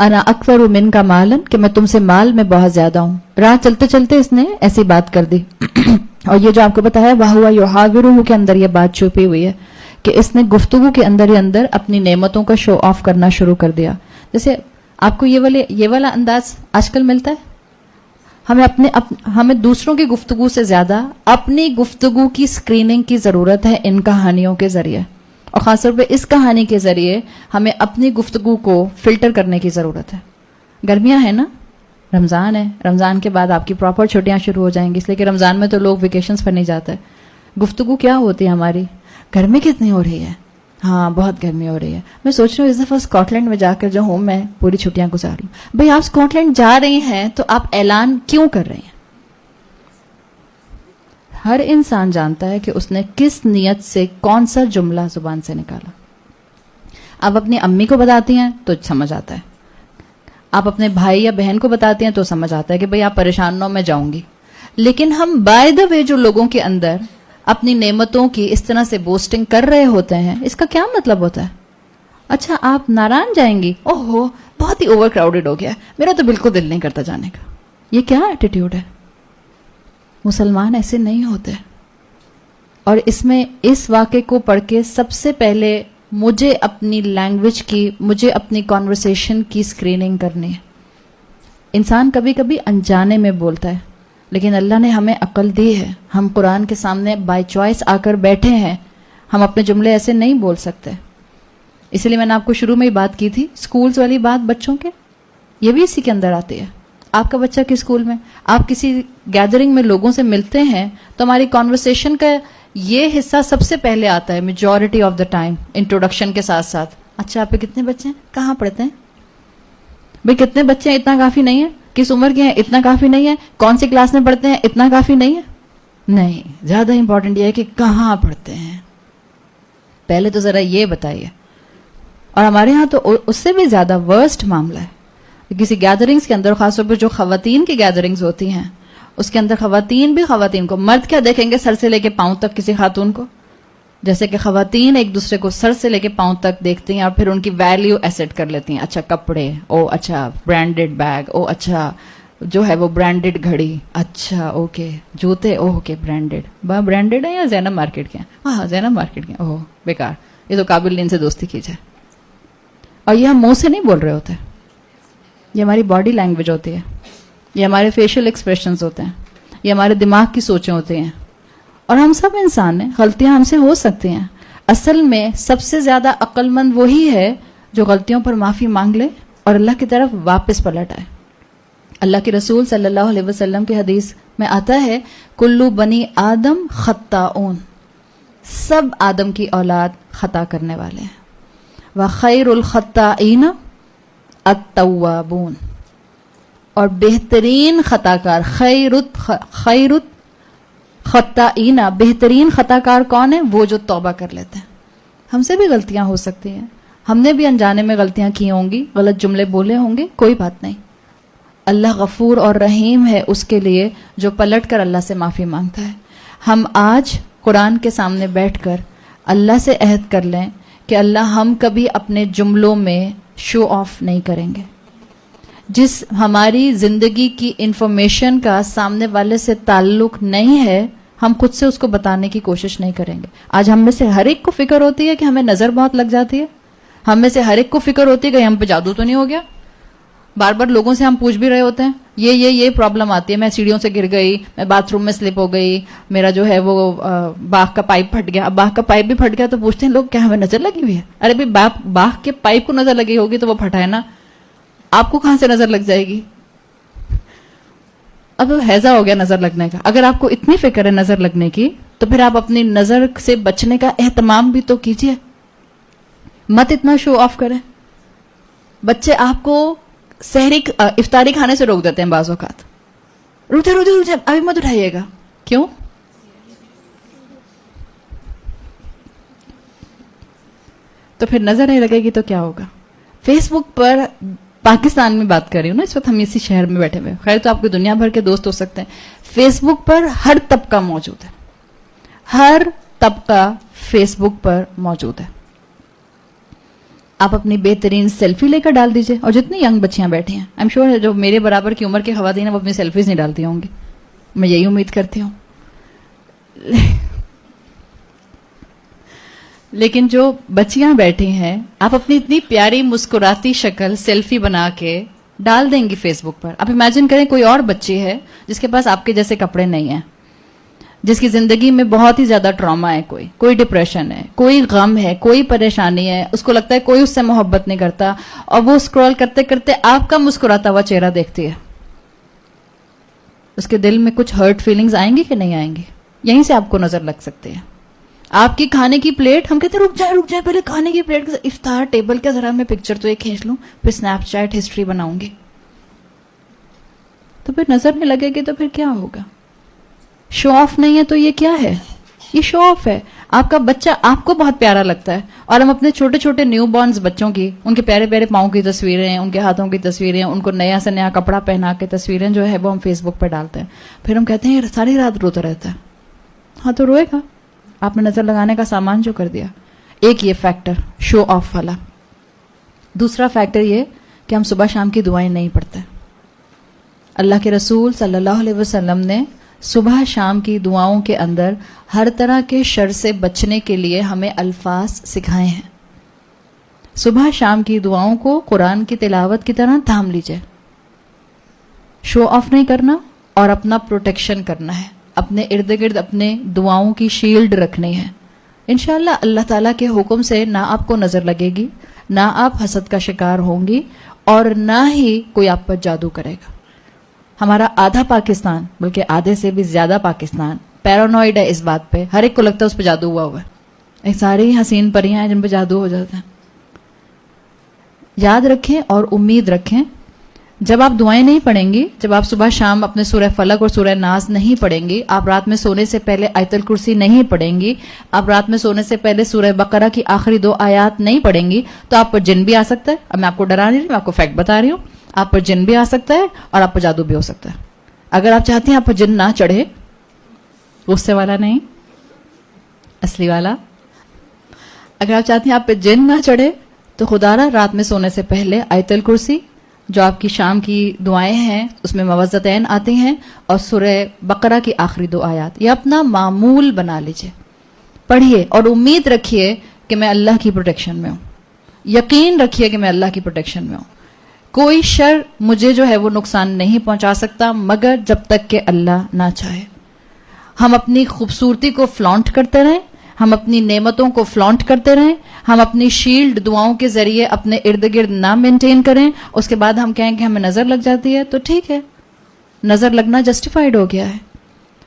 انا اکثر من کا مالن, کہ میں تم سے مال میں بہت زیادہ ہوں. راہ چلتے چلتے اس نے ایسی بات کر دی. اور یہ جو آپ کو بتایا وَهُوَ يُحَاوِرُهُ کے اندر یہ بات چھپی ہوئی ہے کہ اس نے گفتگو کے اندر ہی اندر اپنی نعمتوں کا شو آف کرنا شروع کر دیا. جیسے آپ کو یہ والا انداز آج کل ملتا ہے. ہمیں دوسروں کی گفتگو سے زیادہ اپنی گفتگو کی سکریننگ کی ضرورت ہے ان کہانیوں کے ذریعے. اور خاص طور پہ اس کہانی کے ذریعے ہمیں اپنی گفتگو کو فلٹر کرنے کی ضرورت ہے. گرمیاں ہیں نا, رمضان ہے, رمضان کے بعد آپ کی پراپر چھٹیاں شروع ہو جائیں گی, اس لیے کہ رمضان میں تو لوگ ویکیشنز پر نہیں جاتے. گفتگو کیا ہوتی ہے ہماری, گرمی کتنی ہو رہی ہے, ہاں بہت گرمی ہو رہی ہے. میں سوچ رہی ہوں اس دفعہ اسکاٹ لینڈ میں جا کر جو ہوں میں پوری چھٹیاں گزار لوں. بھئی آپ اسکاٹ لینڈ جا رہی ہیں تو آپ اعلان کیوں کر رہی ہیں؟ ہر انسان جانتا ہے کہ اس نے کس نیت سے کون سا جملہ زبان سے نکالا. آپ اپنی امی کو بتاتی ہیں تو سمجھ آتا ہے, آپ اپنے بھائی یا بہن کو بتاتی ہیں تو سمجھ آتا ہے کہ بھئی آپ پریشان نہ ہو میں جاؤں گی. لیکن ہم بائی دا وے جو لوگوں کے اندر اپنی نعمتوں کی اس طرح سے بوسٹنگ کر رہے ہوتے ہیں, اس کا کیا مطلب ہوتا ہے؟ اچھا آپ ناران جائیں گی, اوہو بہت ہی اوور کراؤڈڈ ہو گیا, میرا تو بالکل دل نہیں کرتا جانے کا. یہ کیا ایٹیٹیوڈ ہے؟ مسلمان ایسے نہیں ہوتے. اور اس میں اس واقعے کو پڑھ کے سب سے پہلے مجھے اپنی لینگویج کی, مجھے اپنی کانورسیشن کی اسکریننگ کرنی ہے. انسان کبھی کبھی انجانے میں بولتا ہے, لیکن اللہ نے ہمیں عقل دی ہے. ہم قرآن کے سامنے بائی چوائس آ کر بیٹھے ہیں, ہم اپنے جملے ایسے نہیں بول سکتے. اس لیے میں نے آپ کو شروع میں ہی بات کی تھی, اسکولز والی بات بچوں کے, یہ بھی اسی کے اندر آتی ہے. آپ کا بچہ کس اسکول میں, آپ کسی گیدرنگ میں لوگوں سے ملتے ہیں تو ہماری کانورسیشن کا یہ حصہ سب سے پہلے آتا ہے majority of the time, introduction کے ساتھ ساتھ. اچھا آپ کے کتنے بچے ہیں, کہاں پڑھتے ہیں, بھئی کتنے بچے ہیں, اتنا کافی نہیں ہے, کس عمر کے ہیں, اتنا کافی نہیں ہے, کون سی کلاس میں پڑھتے ہیں, اتنا کافی نہیں ہے. نہیں, زیادہ امپورٹنٹ یہ ہے کہ کہاں پڑھتے ہیں. پہلے تو ذرا یہ بتائیے. اور ہمارے ہاں تو اس سے بھی زیادہ ورسٹ معاملہ ہے. کسی گیدرنگز کے اندر, خاص طور پر جو خواتین کی گیدرنگز ہوتی ہیں, اس کے اندر خواتین بھی خواتین کو, مرد کیا دیکھیں گے سر سے لے کے پاؤں تک کسی خاتون کو, جیسے کہ خواتین ایک دوسرے کو سر سے لے کے پاؤں تک دیکھتی ہیں اور پھر ان کی ویلیو ایسٹ کر لیتی ہیں. اچھا کپڑے, او اچھا برانڈڈ بیگ, او اچھا جو ہے وہ برانڈڈ گھڑی, اچھا اوکے جوتے, او اوکے برانڈڈ, برانڈڈ ہے یا زینب مارکیٹ کے ہیں, ہاں زینب مارکیٹ کے, اوہ بیکار, یہ تو قابل نہیں, ان سے دوستی کی جائے. اور یہ ہم منہ سے نہیں بول رہے ہوتے, یہ ہماری باڈی لینگویج ہوتی ہے, یہ ہمارے فیشل ایکسپریشنز ہوتے ہیں, یہ ہمارے دماغ کی سوچیں ہوتی ہیں. اور ہم سب انسان ہیں, غلطیاں ہم سے ہو سکتی ہیں. اصل میں سب سے زیادہ عقل مند وہی ہے جو غلطیوں پر معافی مانگ لے اور اللہ کی طرف واپس پلٹ آئے. اللہ کے رسول صلی اللہ علیہ وسلم کی حدیث میں آتا ہے, کلو بنی آدم خطاؤن, سب آدم کی اولاد خطا کرنے والے ہیں. وخیر الخطائین التوابون, اور بہترین خطا کار, خیر خطائین, بہترین خطا کار کون ہے؟ وہ جو توبہ کر لیتے ہیں. ہم سے بھی غلطیاں ہو سکتی ہیں, ہم نے بھی انجانے میں غلطیاں کی ہوں گی, غلط جملے بولے ہوں گے, کوئی بات نہیں. اللہ غفور اور رحیم ہے اس کے لیے جو پلٹ کر اللہ سے معافی مانگتا ہے. ہم آج قرآن کے سامنے بیٹھ کر اللہ سے عہد کر لیں کہ اللہ ہم کبھی اپنے جملوں میں شو آف نہیں کریں گے. جس ہماری زندگی کی انفارمیشن کا سامنے والے سے تعلق نہیں ہے, ہم خود سے اس کو بتانے کی کوشش نہیں کریں گے. آج ہم میں سے ہر ایک کو فکر ہوتی ہے کہ ہمیں نظر بہت لگ جاتی ہے, ہم میں سے ہر ایک کو فکر ہوتی ہے کہ ہم پہ جادو تو نہیں ہو گیا. بار بار لوگوں سے ہم پوچھ بھی رہے ہوتے ہیں, یہ پرابلم آتی ہے, میں سیڑھیوں سے گر گئی, میں باتھ روم میں سلپ ہو گئی, میرا جو ہے وہ باغ کا پائپ پھٹ گیا. اب باغ کا پائپ بھی پھٹ گیا تو پوچھتے ہیں لوگ کیا ہمیں نظر لگی ہوئی ہے؟ ارے بھائی باغ کے پائپ کو نظر لگی ہوگی تو وہ پھٹا ہے نا, آپ کو کہاں سے نظر لگ جائے گی؟ اب ہیضہ ہو گیا نظر لگنے کا. اگر آپ کو اتنی فکر ہے نظر لگنے کی تو پھر آپ اپنی نظر سے بچنے کا اہتمام بھی تو کیجیے, مت اتنا شو آف کریں. بچے آپ کو سحری افطاری کھانے سے روک دیتے ہیں بعض اوقات, روتے ابھی مت اٹھائیے گا. کیوں؟ تو پھر نظر نہیں لگے گی تو کیا ہوگا؟ فیس بک پر, پاکستان میں بات کر رہی ہوں نا, اس وقت ہم اسی شہر میں بیٹھے ہوئے, خیر تو آپ کو دنیا بھر کے دوست ہو سکتے ہیں. فیس بک پر ہر طبقہ موجود ہے, ہر طبقہ فیس بک پر موجود ہے. آپ اپنی بہترین سیلفی لے کر ڈال دیجئے, اور جتنی ینگ بچیاں بیٹھی ہیں, آئی ایم شیور جو میرے برابر کی عمر کی خواتین ہیں وہ اپنی سیلفیز نہیں ڈالتی ہوں گی, میں یہی امید کرتی ہوں. لیکن جو بچیاں بیٹھی ہیں, آپ اپنی اتنی پیاری مسکراتی شکل سیلفی بنا کے ڈال دیں گی فیس بک پر. آپ امیجن کریں کوئی اور بچی ہے جس کے پاس آپ کے جیسے کپڑے نہیں ہیں, جس کی زندگی میں بہت ہی زیادہ ٹراما ہے, کوئی ڈپریشن ہے, کوئی غم ہے, کوئی پریشانی ہے, اس کو لگتا ہے کوئی اس سے محبت نہیں کرتا, اور وہ اسکرول کرتے کرتے آپ کا مسکراتا ہوا چہرہ دیکھتی ہے, اس کے دل میں کچھ ہرٹ فیلنگز آئیں گی کہ نہیں آئیں گی؟ یہیں سے آپ کو نظر لگ سکتے ہیں. آپ کی کھانے کی پلیٹ, ہم کہتے ہیں رک جائے پہلے کھانے کی پلیٹ, افطار ٹیبل کا ذرا میں پکچر تو ایک کھینچ لوں, پھر اسنیپ چیٹ ہسٹری بناؤں گی, تو پھر نظر نہیں لگے گی تو پھر کیا ہوگا؟ شو آف نہیں ہے تو یہ کیا ہے؟ یہ شو آف ہے. آپ کا بچہ آپ کو بہت پیارا لگتا ہے, اور ہم اپنے چھوٹے چھوٹے نیو بورنز بچوں کی, ان کے پیارے پیارے پاؤں کی تصویریں, ان کے ہاتھوں کی تصویریں, ان کو نیا سے نیا کپڑا پہنا کے تصویریں جو ہے وہ ہم فیس بک پہ ڈالتے ہیں. پھر ہم کہتے ہیں یہ ساری رات روتا رہتا ہے. ہاں تو روئے گا, آپ نے نظر لگانے کا سامان جو کر دیا. ایک یہ فیکٹر شو آف والا. دوسرا فیکٹر یہ کہ ہم صبح شام کی دعائیں نہیں پڑھتے. اللہ کے رسول صلی اللہ علیہ وسلم نے صبح شام کی دعاؤں کے اندر ہر طرح کے شر سے بچنے کے لیے ہمیں الفاظ سکھائے ہیں. صبح شام کی دعاؤں کو قرآن کی تلاوت کی طرح تھام لیجئے. شو آف نہیں کرنا اور اپنا پروٹیکشن کرنا ہے, اپنے ارد گرد اپنے دعاؤں کی شیلڈ رکھنی ہے. انشاءاللہ اللہ تعالیٰ کے حکم سے نہ آپ کو نظر لگے گی, نہ آپ حسد کا شکار ہوں گی, اور نہ ہی کوئی آپ پر جادو کرے گا. ہمارا آدھا پاکستان, بلکہ آدھے سے بھی زیادہ پاکستان پیرانوئڈ ہے اس بات پہ, ہر ایک کو لگتا ہے اس پہ جادو ہوا ہے. ایک ساری حسین پریاں ہیں جن پہ جادو ہو جاتا ہے. یاد رکھیں اور امید رکھیں, جب آپ دعائیں نہیں پڑھیں گی, جب آپ صبح شام اپنے سورہ فلق اور سورہ ناس نہیں پڑھیں گی, آپ رات میں سونے سے پہلے آیت الکرسی نہیں پڑھیں گی, آپ رات میں سونے سے پہلے سورہ بقرہ کی آخری 2 آیات نہیں پڑھیں گی, تو آپ پر جن بھی آ سکتا ہے. اب میں آپ کو ڈرا نہیں رہی, میں آپ کو فیکٹ بتا رہی ہوں. آپ پر جن بھی آ سکتا ہے اور آپ پر جادو بھی ہو سکتا ہے. اگر آپ چاہتے ہیں آپ پر جن نہ چڑھے, غصے والا نہیں, اصلی والا, اگر آپ چاہتے ہیں آپ پہ جن نہ چڑھے, تو خدا را رات میں سونے سے پہلے آیت الکرسی جو آپ کی شام کی دعائیں ہیں اس میں موعظتین آتی ہیں, اور سورہ بقرہ کی آخری 2 آیات, یہ اپنا معمول بنا لیجئے, پڑھیے اور امید رکھیے کہ میں اللہ کی پروٹیکشن میں ہوں. یقین رکھیے کہ میں اللہ کی پروٹیکشن میں ہوں. کوئی شر مجھے جو ہے وہ نقصان نہیں پہنچا سکتا مگر جب تک کہ اللہ نہ چاہے. ہم اپنی خوبصورتی کو فلانٹ کرتے رہیں, ہم اپنی نعمتوں کو فلانٹ کرتے رہیں, ہم اپنی شیلڈ دعاؤں کے ذریعے اپنے ارد گرد نہ مینٹین کریں, اس کے بعد ہم کہیں کہ ہمیں نظر لگ جاتی ہے, تو ٹھیک ہے, نظر لگنا جسٹیفائیڈ ہو گیا ہے.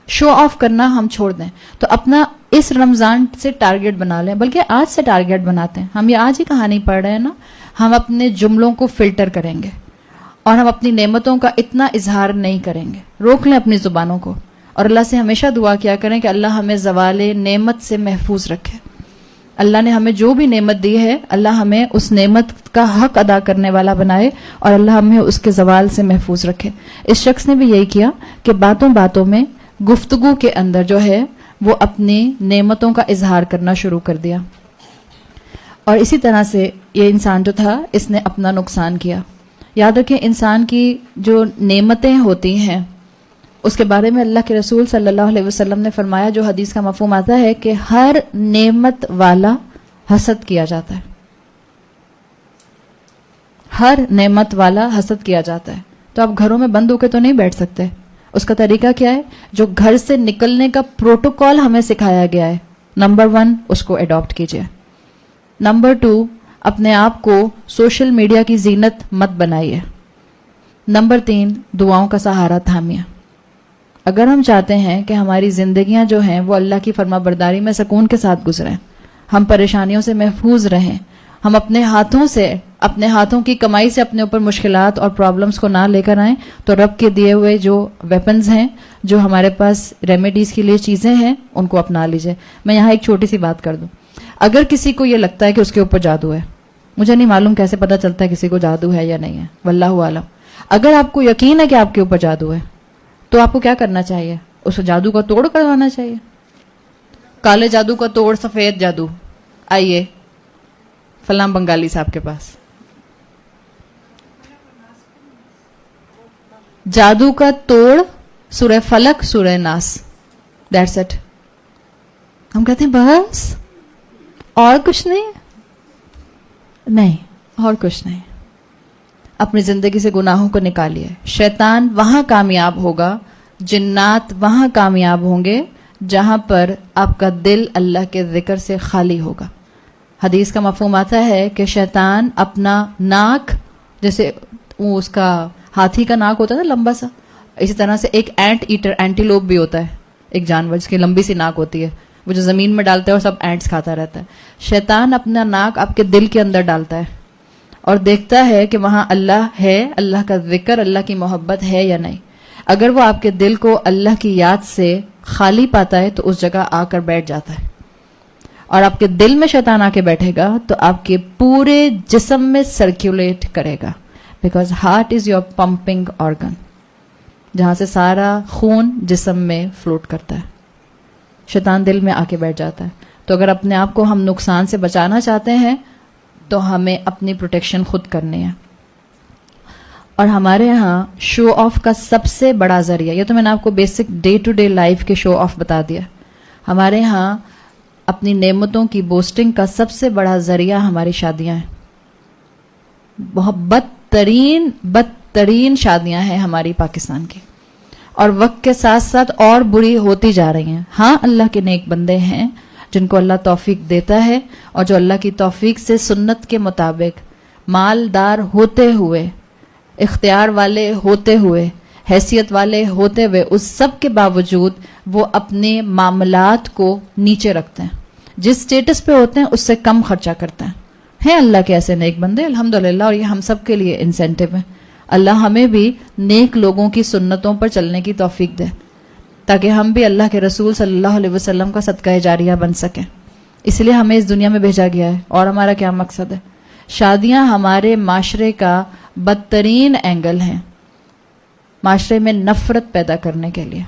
شو آف کرنا ہم چھوڑ دیں. تو اپنا اس رمضان سے ٹارگٹ بنا لیں, بلکہ آج سے ٹارگٹ بناتے ہیں. ہم یہ آج ہی کہانی پڑھ رہے ہیں نا, ہم اپنے جملوں کو فلٹر کریں گے اور ہم اپنی نعمتوں کا اتنا اظہار نہیں کریں گے. روک لیں اپنی زبانوں کو, اور اللہ سے ہمیشہ دعا کیا کریں کہ اللہ ہمیں زوال نعمت سے محفوظ رکھے. اللہ نے ہمیں جو بھی نعمت دی ہے, اللہ ہمیں اس نعمت کا حق ادا کرنے والا بنائے, اور اللہ ہمیں اس کے زوال سے محفوظ رکھے. اس شخص نے بھی یہی کیا کہ باتوں باتوں میں, گفتگو کے اندر جو ہے وہ اپنی نعمتوں کا اظہار کرنا شروع کر دیا, اور اسی طرح سے یہ انسان جو تھا اس نے اپنا نقصان کیا. یاد رکھیں, انسان کی جو نعمتیں ہوتی ہیں اس کے بارے میں اللہ کے رسول صلی اللہ علیہ وسلم نے فرمایا, جو حدیث کا مفہوم آتا ہے کہ ہر نعمت والا حسد کیا جاتا ہے. ہر نعمت والا حسد کیا جاتا ہے. تو آپ گھروں میں بند ہو کے تو نہیں بیٹھ سکتے. اس کا طریقہ کیا ہے؟ جو گھر سے نکلنے کا پروٹوکول ہمیں سکھایا گیا ہے, نمبر 1 اس کو اڈاپٹ کیجئے. نمبر 2, اپنے آپ کو سوشل میڈیا کی زینت مت بنائیے. نمبر 3, دعاؤں کا سہارا تھامیے. اگر ہم چاہتے ہیں کہ ہماری زندگیاں جو ہیں وہ اللہ کی فرما برداری میں سکون کے ساتھ گزریں, ہم پریشانیوں سے محفوظ رہیں, ہم اپنے ہاتھوں سے, اپنے ہاتھوں کی کمائی سے اپنے اوپر مشکلات اور پرابلمز کو نہ لے کر آئیں, تو رب کے دیے ہوئے جو ویپنز ہیں, جو ہمارے پاس ریمیڈیز کے لیے چیزیں ہیں, ان کو اپنا لیجئے. میں یہاں ایک چھوٹی سی بات کر دوں. اگر کسی کو یہ لگتا ہے کہ اس کے اوپر جادو ہے, مجھے نہیں معلوم کیسے پتا چلتا ہے کسی کو جادو ہے یا نہیں ہے, واللہ عالم. اگر آپ کو یقین ہے کہ آپ کے اوپر جادو ہے, تو آپ کو کیا کرنا چاہیے؟ اس جادو کا توڑ کروانا چاہیے. کالے جادو کا توڑ, سفید جادو, آئیے فلاں بنگالی صاحب کے پاس. جادو کا توڑ سورہ فلق, سورہ ناس, دیٹس اٹ. ہم کہتے ہیں بس اور کچھ نہیں, نہیں اور کچھ نہیں. اپنی زندگی سے گناہوں کو نکالیے. شیطان وہاں کامیاب ہوگا, جنات وہاں کامیاب ہوں گے جہاں پر آپ کا دل اللہ کے ذکر سے خالی ہوگا. حدیث کا مفہوم آتا ہے کہ شیطان اپنا ناک، جیسے وہ اس کا ہاتھی کا ناک ہوتا ہے نا لمبا سا، اسی طرح سے ایک اینٹ ایٹر اینٹیلوپ بھی ہوتا ہے، ایک جانور جس کی لمبی سی ناک ہوتی ہے، وہ جو زمین میں ڈالتا ہے اور سب اینٹس کھاتا رہتا ہے. شیطان اپنا ناک آپ کے دل کے اندر ڈالتا ہے اور دیکھتا ہے کہ وہاں اللہ ہے، اللہ کا ذکر، اللہ کی محبت ہے یا نہیں. اگر وہ آپ کے دل کو اللہ کی یاد سے خالی پاتا ہے تو اس جگہ آ کر بیٹھ جاتا ہے، اور آپ کے دل میں شیطان آ کے بیٹھے گا تو آپ کے پورے جسم میں سرکولیٹ کرے گا، because heart is your pumping organ, جہاں سے سارا خون جسم میں فلوٹ کرتا ہے. شیطان دل میں آ کے بیٹھ جاتا ہے. تو اگر اپنے آپ کو ہم نقصان سے بچانا چاہتے ہیں تو ہمیں اپنی پروٹیکشن خود کرنی ہے. اور ہمارے ہاں شو آف کا سب سے بڑا ذریعہ، یہ تو میں نے آپ کو basic day to day life کے شو آف بتا دیا. ہمارے ہاں اپنی نعمتوں کی بوسٹنگ کا سب سے بڑا ذریعہ ہماری شادیاں ہیں. بہت بدترین شادیاں ہیں ہماری پاکستان کی، اور وقت کے ساتھ ساتھ اور بری ہوتی جا رہی ہیں. ہاں اللہ کے نیک بندے ہیں جن کو اللہ توفیق دیتا ہے، اور جو اللہ کی توفیق سے سنت کے مطابق مالدار ہوتے ہوئے، اختیار والے ہوتے ہوئے، حیثیت والے ہوتے ہوئے، اس سب کے باوجود وہ اپنے معاملات کو نیچے رکھتے ہیں. جس سٹیٹس پہ ہوتے ہیں اس سے کم خرچہ کرتے ہیں اللہ کے ایسے نیک بندے الحمدللہ. اور یہ ہم سب کے لیے انسینٹیو ہے. اللہ ہمیں بھی نیک لوگوں کی سنتوں پر چلنے کی توفیق دے تاکہ ہم بھی اللہ کے رسول صلی اللہ علیہ وسلم کا صدقہ جاریہ بن سکیں. اس لیے ہمیں اس دنیا میں بھیجا گیا ہے. اور ہمارا کیا مقصد ہے؟ شادیاں ہمارے معاشرے کا بدترین اینگل ہیں، معاشرے میں نفرت پیدا کرنے کے لیے.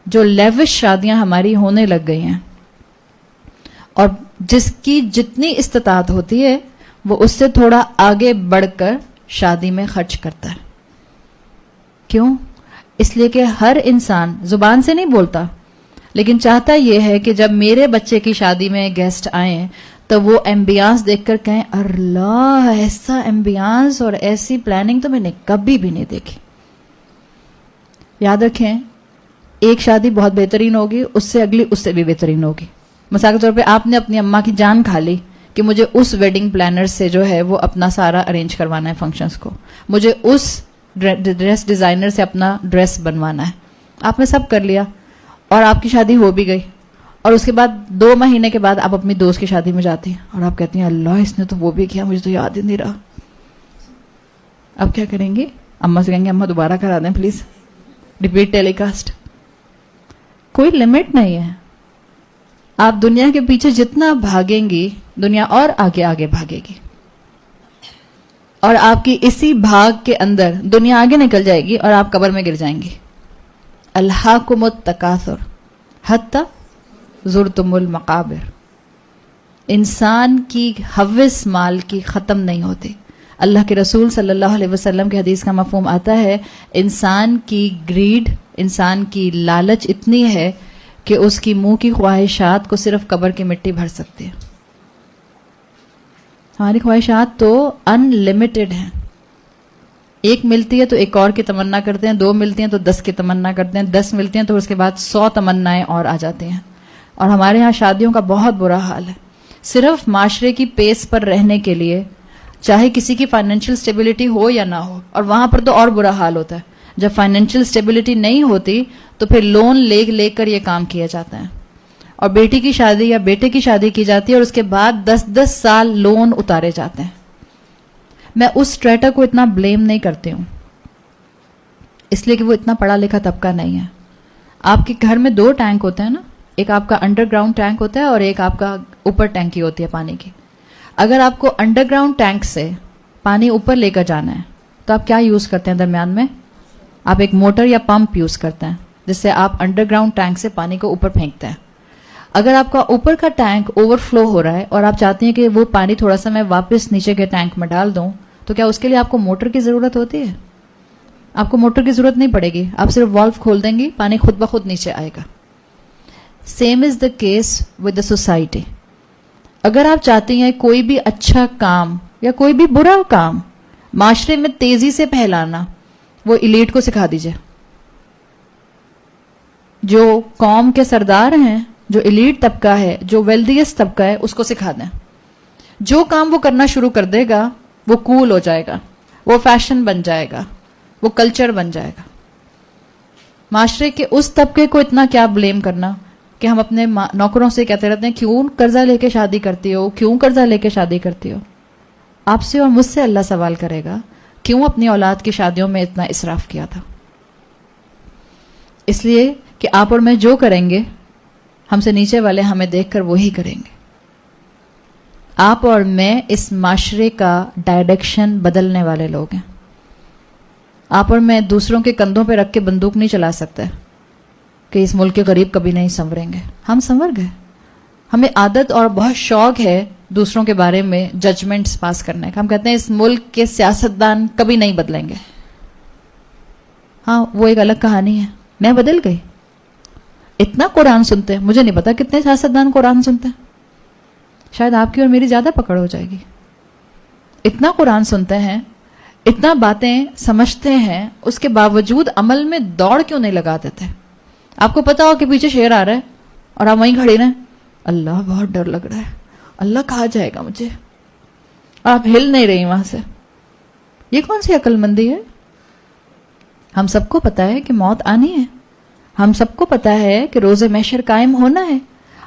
جو لیوش شادیاں ہماری ہونے لگ گئی ہیں، اور جس کی جتنی استطاعت ہوتی ہے وہ اس سے تھوڑا آگے بڑھ کر شادی میں خرچ کرتا ہے. کیوں؟ اس لیے کہ ہر انسان زبان سے نہیں بولتا، لیکن چاہتا یہ ہے کہ جب میرے بچے کی شادی میں گیسٹ آئیں تو وہ ایمبیانس دیکھ کر کہیں اللہ ایسا ایمبیانس اور ایسی پلاننگ تو میں نے کبھی بھی نہیں دیکھی. یاد رکھیں، ایک شادی بہت بہترین ہوگی، اس سے اگلی اس سے بھی بہترین ہوگی. مثال کے طور پہ آپ نے اپنی اماں کی جان کھا لی کہ مجھے اس ویڈنگ پلانر سے جو ہے وہ اپنا سارا ارینج کروانا ہے فنکشنز کو، مجھے اس ڈریس ڈیزائنر سے اپنا ڈریس بنوانا ہے. آپ نے سب کر لیا اور آپ کی شادی ہو بھی گئی، اور اس کے بعد 2 مہینے کے بعد آپ اپنی دوست کی شادی میں جاتی ہیں اور آپ کہتی ہیں اللہ اس نے تو وہ بھی کیا، مجھے تو یاد ہی نہیں رہا. اب کیا کریں گی؟ اماں سے کہیں گے اماں دوبارہ کرا دیں پلیز، ریپیٹ ٹیلی کاسٹ. کوئی لمٹ نہیں ہے. آپ دنیا کے پیچھے جتنا بھاگیں گی دنیا اور آگے آگے بھاگے گی، اور آپ کی اسی بھاگ کے اندر دنیا آگے نکل جائے گی اور آپ قبر میں گر جائیں گی. الہاکم التکاثر حتی زرتم المقابر. انسان کی ہوس مال کی ختم نہیں ہوتی. اللہ کے رسول صلی اللہ علیہ وسلم کی حدیث کا مفہوم آتا ہے انسان کی گریڈ، انسان کی لالچ اتنی ہے کہ اس کی منہ کی خواہشات کو صرف قبر کی مٹی بھر سکتی ہے. ہماری خواہشات تو ان لمیٹڈ ہیں. ایک ملتی ہے تو ایک اور کی تمنا کرتے ہیں، 2 ملتی ہیں تو 10 کی تمنا کرتے ہیں، 10 ملتی ہیں تو اس کے بعد 100 تمنائیں اور آ جاتی ہیں. اور ہمارے ہاں شادیوں کا بہت برا حال ہے. صرف معاشرے کی پیس پر رہنے کے لیے، چاہے کسی کی فائنینشیل سٹیبلٹی ہو یا نہ ہو، اور وہاں پر تو اور برا حال ہوتا ہے. جب فائنینشیل سٹیبلٹی نہیں ہوتی تو پھر لون لے کر یہ کام کیا جاتا ہے، اور بیٹی کی شادی یا بیٹے کی شادی کی جاتی ہے اور اس کے بعد 10 سال لون اتارے جاتے ہیں. میں اس اسٹریٹا کو اتنا بلیم نہیں کرتی ہوں، اس لیے کہ وہ اتنا پڑھا لکھا طبقہ نہیں ہے. آپ کے گھر میں 2 ٹینک ہوتے ہیں نا، ایک آپ کا انڈر گراؤنڈ ٹینک ہوتا ہے اور ایک آپ کا اوپر ٹینکی ہوتی ہے پانی کی. اگر آپ کو انڈر گراؤنڈ ٹینک سے پانی اوپر لے کر جانا ہے تو آپ کیا یوز کرتے ہیں؟ درمیان میں آپ ایک موٹر یا پمپ یوز کرتے ہیں جس سے آپ انڈر گراؤنڈ ٹینک سے پانی کو اوپر پھینکتے ہیں. اگر آپ کا اوپر کا ٹینک اوور فلو ہو رہا ہے اور آپ چاہتے ہیں کہ وہ پانی تھوڑا سا میں واپس نیچے کے ٹینک میں ڈال دوں، تو کیا اس کے لیے آپ کو موٹر کی ضرورت ہوتی ہے؟ آپ کو موٹر کی ضرورت نہیں پڑے گی. آپ صرف والو کھول دیں گی، پانی خود بخود نیچے آئے گا. Same is the case with the society. اگر آپ چاہتے ہیں کوئی بھی اچھا کام یا کوئی بھی برا کام معاشرے میں تیزی سے پھیلانا، وہ ایلیٹ کو سکھا دیجئے. جو قوم کے سردار ہیں, جو ایلیٹ طبقہ ہے, جو ویلدیسٹ طبقہ ہے, اس کو سکھا دیں. جو کام وہ کرنا شروع کر دے گا وہ کول ہو جائے گا, وہ فیشن بن جائے گا, وہ کلچر بن جائے گا. معاشرے کے اس طبقے کو اتنا کیا بلیم کرنا کہ ہم اپنے نوکروں سے کہتے رہتے ہیں کیوں قرضہ لے کے شادی کرتی ہو, کیوں قرضہ لے کے شادی کرتی ہو. آپ سے اور مجھ سے اللہ سوال کرے گا کیوں اپنی اولاد کی شادیوں میں اتنا اسراف کیا تھا. اس لیے کہ آپ اور میں جو کریں گے ہم سے نیچے والے ہمیں دیکھ کر وہی کریں گے. آپ اور میں اس معاشرے کا ڈائریکشن بدلنے والے لوگ ہیں. آپ اور میں دوسروں کے کندھوں پہ رکھ کے بندوق نہیں چلا سکتے کہ اس ملک کے غریب کبھی نہیں سنوریں گے. ہم سنور گئے. ہمیں عادت اور بہت شوق ہے دوسروں کے بارے میں ججمنٹس پاس کرنے کا. ہم کہتے ہیں اس ملک کے سیاستدان کبھی نہیں بدلیں گے. ہاں وہ ایک الگ کہانی ہے. میں بدل گئی. اتنا قرآن سنتے ہیں, مجھے نہیں پتا کتنے سیاستدان قرآن سنتے ہیں, شاید آپ کی اور میری زیادہ پکڑ ہو جائے گی. اتنا قرآن سنتے ہیں, اتنا باتیں سمجھتے ہیں, اس کے باوجود عمل میں دوڑ کیوں نہیں لگا دیتے؟ آپ کو پتا ہو کہ پیچھے شیر آ رہا ہے اور آپ وہیں کھڑی رہیں, اللہ بہت ڈر لگ رہا ہے, اللہ کہا جائے گا مجھے, اور آپ ہل نہیں رہی وہاں سے. یہ کون سی عقل مندی ہے؟ ہم سب کو پتا ہے کہ موت آنی ہے, ہم سب کو پتا ہے کہ روز محشر قائم ہونا ہے,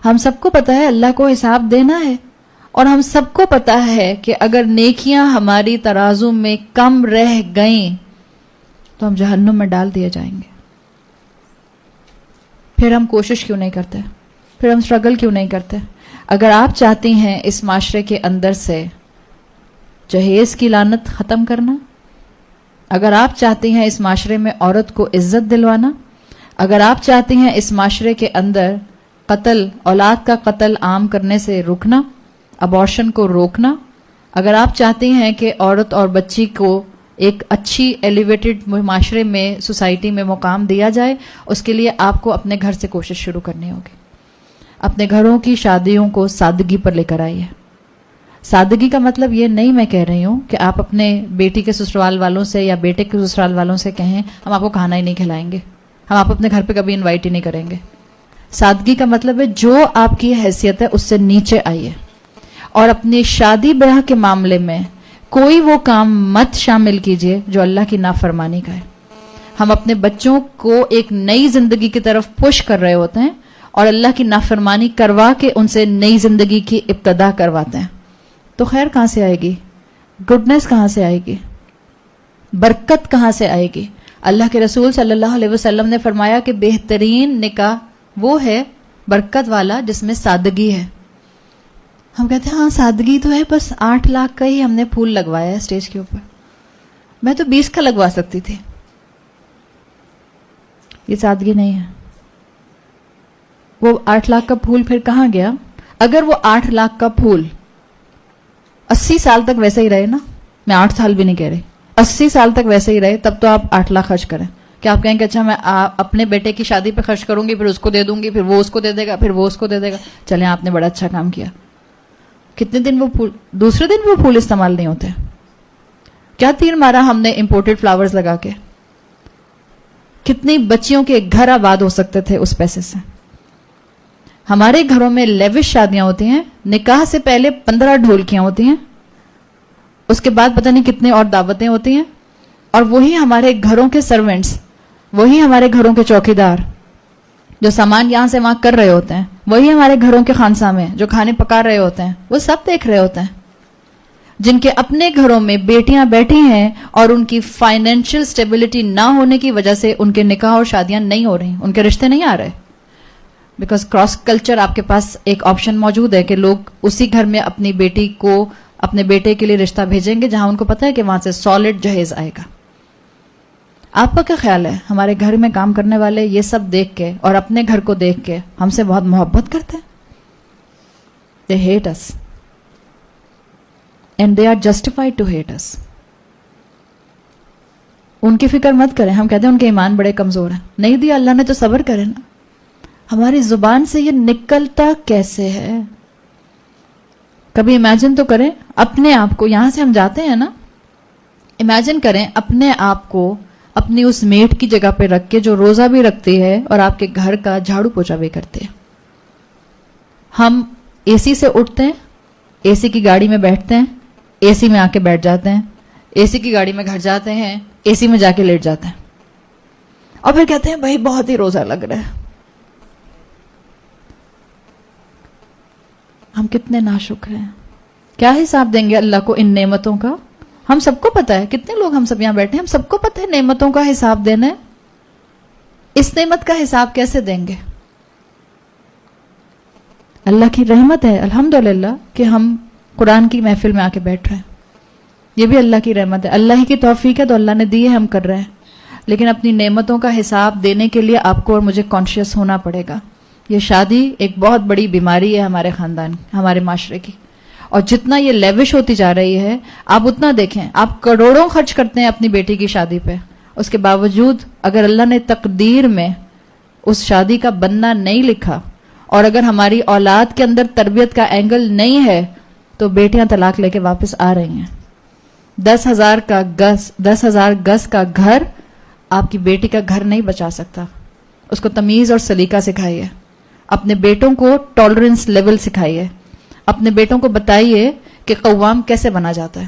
ہم سب کو پتا ہے اللہ کو حساب دینا ہے, اور ہم سب کو پتا ہے کہ اگر نیکیاں ہماری ترازو میں کم رہ گئیں تو ہم جہنم میں ڈال دیے جائیں گے. پھر ہم کوشش کیوں نہیں کرتے؟ پھر ہم اسٹرگل کیوں نہیں کرتے؟ اگر آپ چاہتی ہیں اس معاشرے کے اندر سے جہیز کی لعنت ختم کرنا, اگر آپ چاہتی ہیں اس معاشرے میں عورت کو عزت دلوانا, اگر آپ چاہتی ہیں اس معاشرے کے اندر قتل, اولاد کا قتل عام کرنے سے روکنا, ابارشن کو روکنا, اگر آپ چاہتی ہیں کہ عورت اور بچی کو ایک اچھی ایلیویٹڈ معاشرے میں, سوسائٹی میں مقام دیا جائے, اس کے لیے آپ کو اپنے گھر سے کوشش شروع کرنی ہوگی. اپنے گھروں کی شادیوں کو سادگی پر لے کر آئیے. سادگی کا مطلب یہ نہیں میں کہہ رہی ہوں کہ آپ اپنے بیٹی کے سسرال والوں سے یا بیٹے کے سسرال والوں سے کہیں ہم آپ کو کھانا ہی نہیں کھلائیں گے, ہم آپ اپنے گھر پہ کبھی انوائٹ ہی نہیں کریں گے. سادگی کا مطلب ہے جو آپ کی حیثیت ہے اس سے نیچے آئیے, اور اپنی شادی بیاہ کے معاملے میں کوئی وہ کام مت شامل کیجیے جو اللہ کی نافرمانی کا ہے. ہم اپنے بچوں کو ایک نئی زندگی کی طرف پش کر رہے ہوتے ہیں اور اللہ کی نافرمانی کروا کے ان سے نئی زندگی کی ابتدا کرواتے ہیں. تو خیر کہاں سے آئے گی؟ گڈنس کہاں سے آئے گی؟ برکت کہاں سے آئے گی؟ اللہ کے رسول صلی اللہ علیہ وسلم نے فرمایا کہ بہترین نکاح وہ ہے برکت والا جس میں سادگی ہے. ہم کہتے ہیں ہاں سادگی تو ہے, بس 8 لاکھ کا ہی ہم نے پھول لگوایا ہے اسٹیج کے اوپر, میں تو 20 کا لگوا سکتی تھی. یہ سادگی نہیں ہے. وہ 8 لاکھ کا پھول پھر کہاں گیا؟ اگر وہ 8 لاکھ کا پھول 80 سال تک ویسے ہی رہے نا, میں 8 سال بھی نہیں کہہ رہی, 80 سال تک ویسے ہی رہے, تب تو آپ 8 لاکھ خرچ کریں. کہ آپ کہیں کہ اچھا میں اپنے بیٹے کی شادی پہ خرچ کروں گی, پھر اس کو دے دوں گی, پھر وہ اس کو دے دے گا, پھر وہ اس کو دے دے گا. چلیں آپ نے بڑا اچھا کام کیا. کتنے دن وہ پھول, دوسرے دن وہ پھول استعمال نہیں ہوتے. کیا تیر مارا ہم نے امپورٹڈ فلاورز لگا کے. کتنی بچیوں کے گھر آباد ہو سکتے تھے اس پیسے سے. ہمارے گھروں میں لیوش شادیاں ہوتی ہیں, نکاح سے پہلے 15 ڈھولکیاں ہوتی ہیں, اس کے بعد پتہ نہیں کتنے اور دعوتیں ہوتی ہیں, اور وہی ہمارے گھروں کے سرونٹس, وہی ہمارے گھروں کے چوکیدار جو سامان یہاں سے وہاں کر رہے ہوتے ہیں, وہی ہمارے گھروں کے خانسا میں جو کھانے پکا رہے ہوتے ہیں, وہ سب دیکھ رہے ہوتے ہیں. جن کے اپنے گھروں میں بیٹیاں بیٹھی ہیں اور ان کی فائنینشیل سٹیبلٹی نہ ہونے کی وجہ سے ان کے نکاح اور شادیاں نہیں ہو رہی, ان کے رشتے نہیں آ رہے. بیکاز کراس کلچر آپ کے پاس ایک آپشن موجود ہے کہ لوگ اسی گھر میں اپنی بیٹی کو اپنے بیٹے کے لیے رشتہ بھیجیں گے جہاں ان کو پتا ہے کہ وہاں سے سالڈ جہیز آئے گا. آپ کا کیا خیال ہے ہمارے گھر میں کام کرنے والے یہ سب دیکھ کے اور اپنے گھر کو دیکھ کے ہم سے بہت محبت کرتے ہیں؟ They hate us. And they are justified to hate us. ان کی فکر مت کریں. ہم کہتے ہیں ان کے ایمان بڑے کمزور ہیں. نہیں دیا اللہ نے تو صبر کرے نا. ہماری زبان سے یہ نکلتا کیسے ہے؟ کبھی امیجن تو کریں اپنے آپ کو, یہاں سے ہم جاتے ہیں نا, امیجن کریں اپنے آپ کو اپنی اس میٹ کی جگہ پہ رکھ کے جو روزہ بھی رکھتی ہے اور آپ کے گھر کا جھاڑو پوچھا بھی کرتے ہیں. ہم اے سی سے اٹھتے ہیں, اے سی کی گاڑی میں بیٹھتے ہیں, اے سی میں آ کے بیٹھ جاتے ہیں, اے سی کی گاڑی میں گھر جاتے ہیں, اے سی میں جا کے لیٹ جاتے ہیں, اور پھر کہتے ہیں بھائی بہت ہی روزہ لگ رہا ہے. ہم کتنے ناشکر ہیں. کیا حساب دیں گے اللہ کو ان نعمتوں کا؟ ہم سب کو پتا ہے, کتنے لوگ ہم سب یہاں بیٹھے ہیں, ہم سب کو پتا ہے نعمتوں کا حساب دینا ہے. اس نعمت کا حساب کیسے دیں گے؟ اللہ کی رحمت ہے الحمدللہ کہ ہم قرآن کی محفل میں آ کے بیٹھ رہے ہیں. یہ بھی اللہ کی رحمت ہے, اللہ ہی کی توفیق ہے, تو اللہ نے دی ہے, ہم کر رہے ہیں. لیکن اپنی نعمتوں کا حساب دینے کے لیے آپ کو اور مجھے کانشیس ہونا پڑے گا. یہ شادی ایک بہت بڑی بیماری ہے ہمارے خاندان, ہمارے معاشرے کی, اور جتنا یہ لیوش ہوتی جا رہی ہے آپ اتنا دیکھیں. آپ کروڑوں خرچ کرتے ہیں اپنی بیٹی کی شادی پہ, اس کے باوجود اگر اللہ نے تقدیر میں اس شادی کا بننا نہیں لکھا, اور اگر ہماری اولاد کے اندر تربیت کا اینگل نہیں ہے, تو بیٹیاں طلاق لے کے واپس آ رہی ہیں. 10,000 گز کا گھر آپ کی بیٹی کا گھر نہیں بچا سکتا. اس کو تمیز اور سلیقہ سکھائیے, اپنے بیٹوں کو ٹالرنس لیول سکھائیے, اپنے بیٹوں کو بتائیے کہ قوام کیسے بنا جاتا ہے,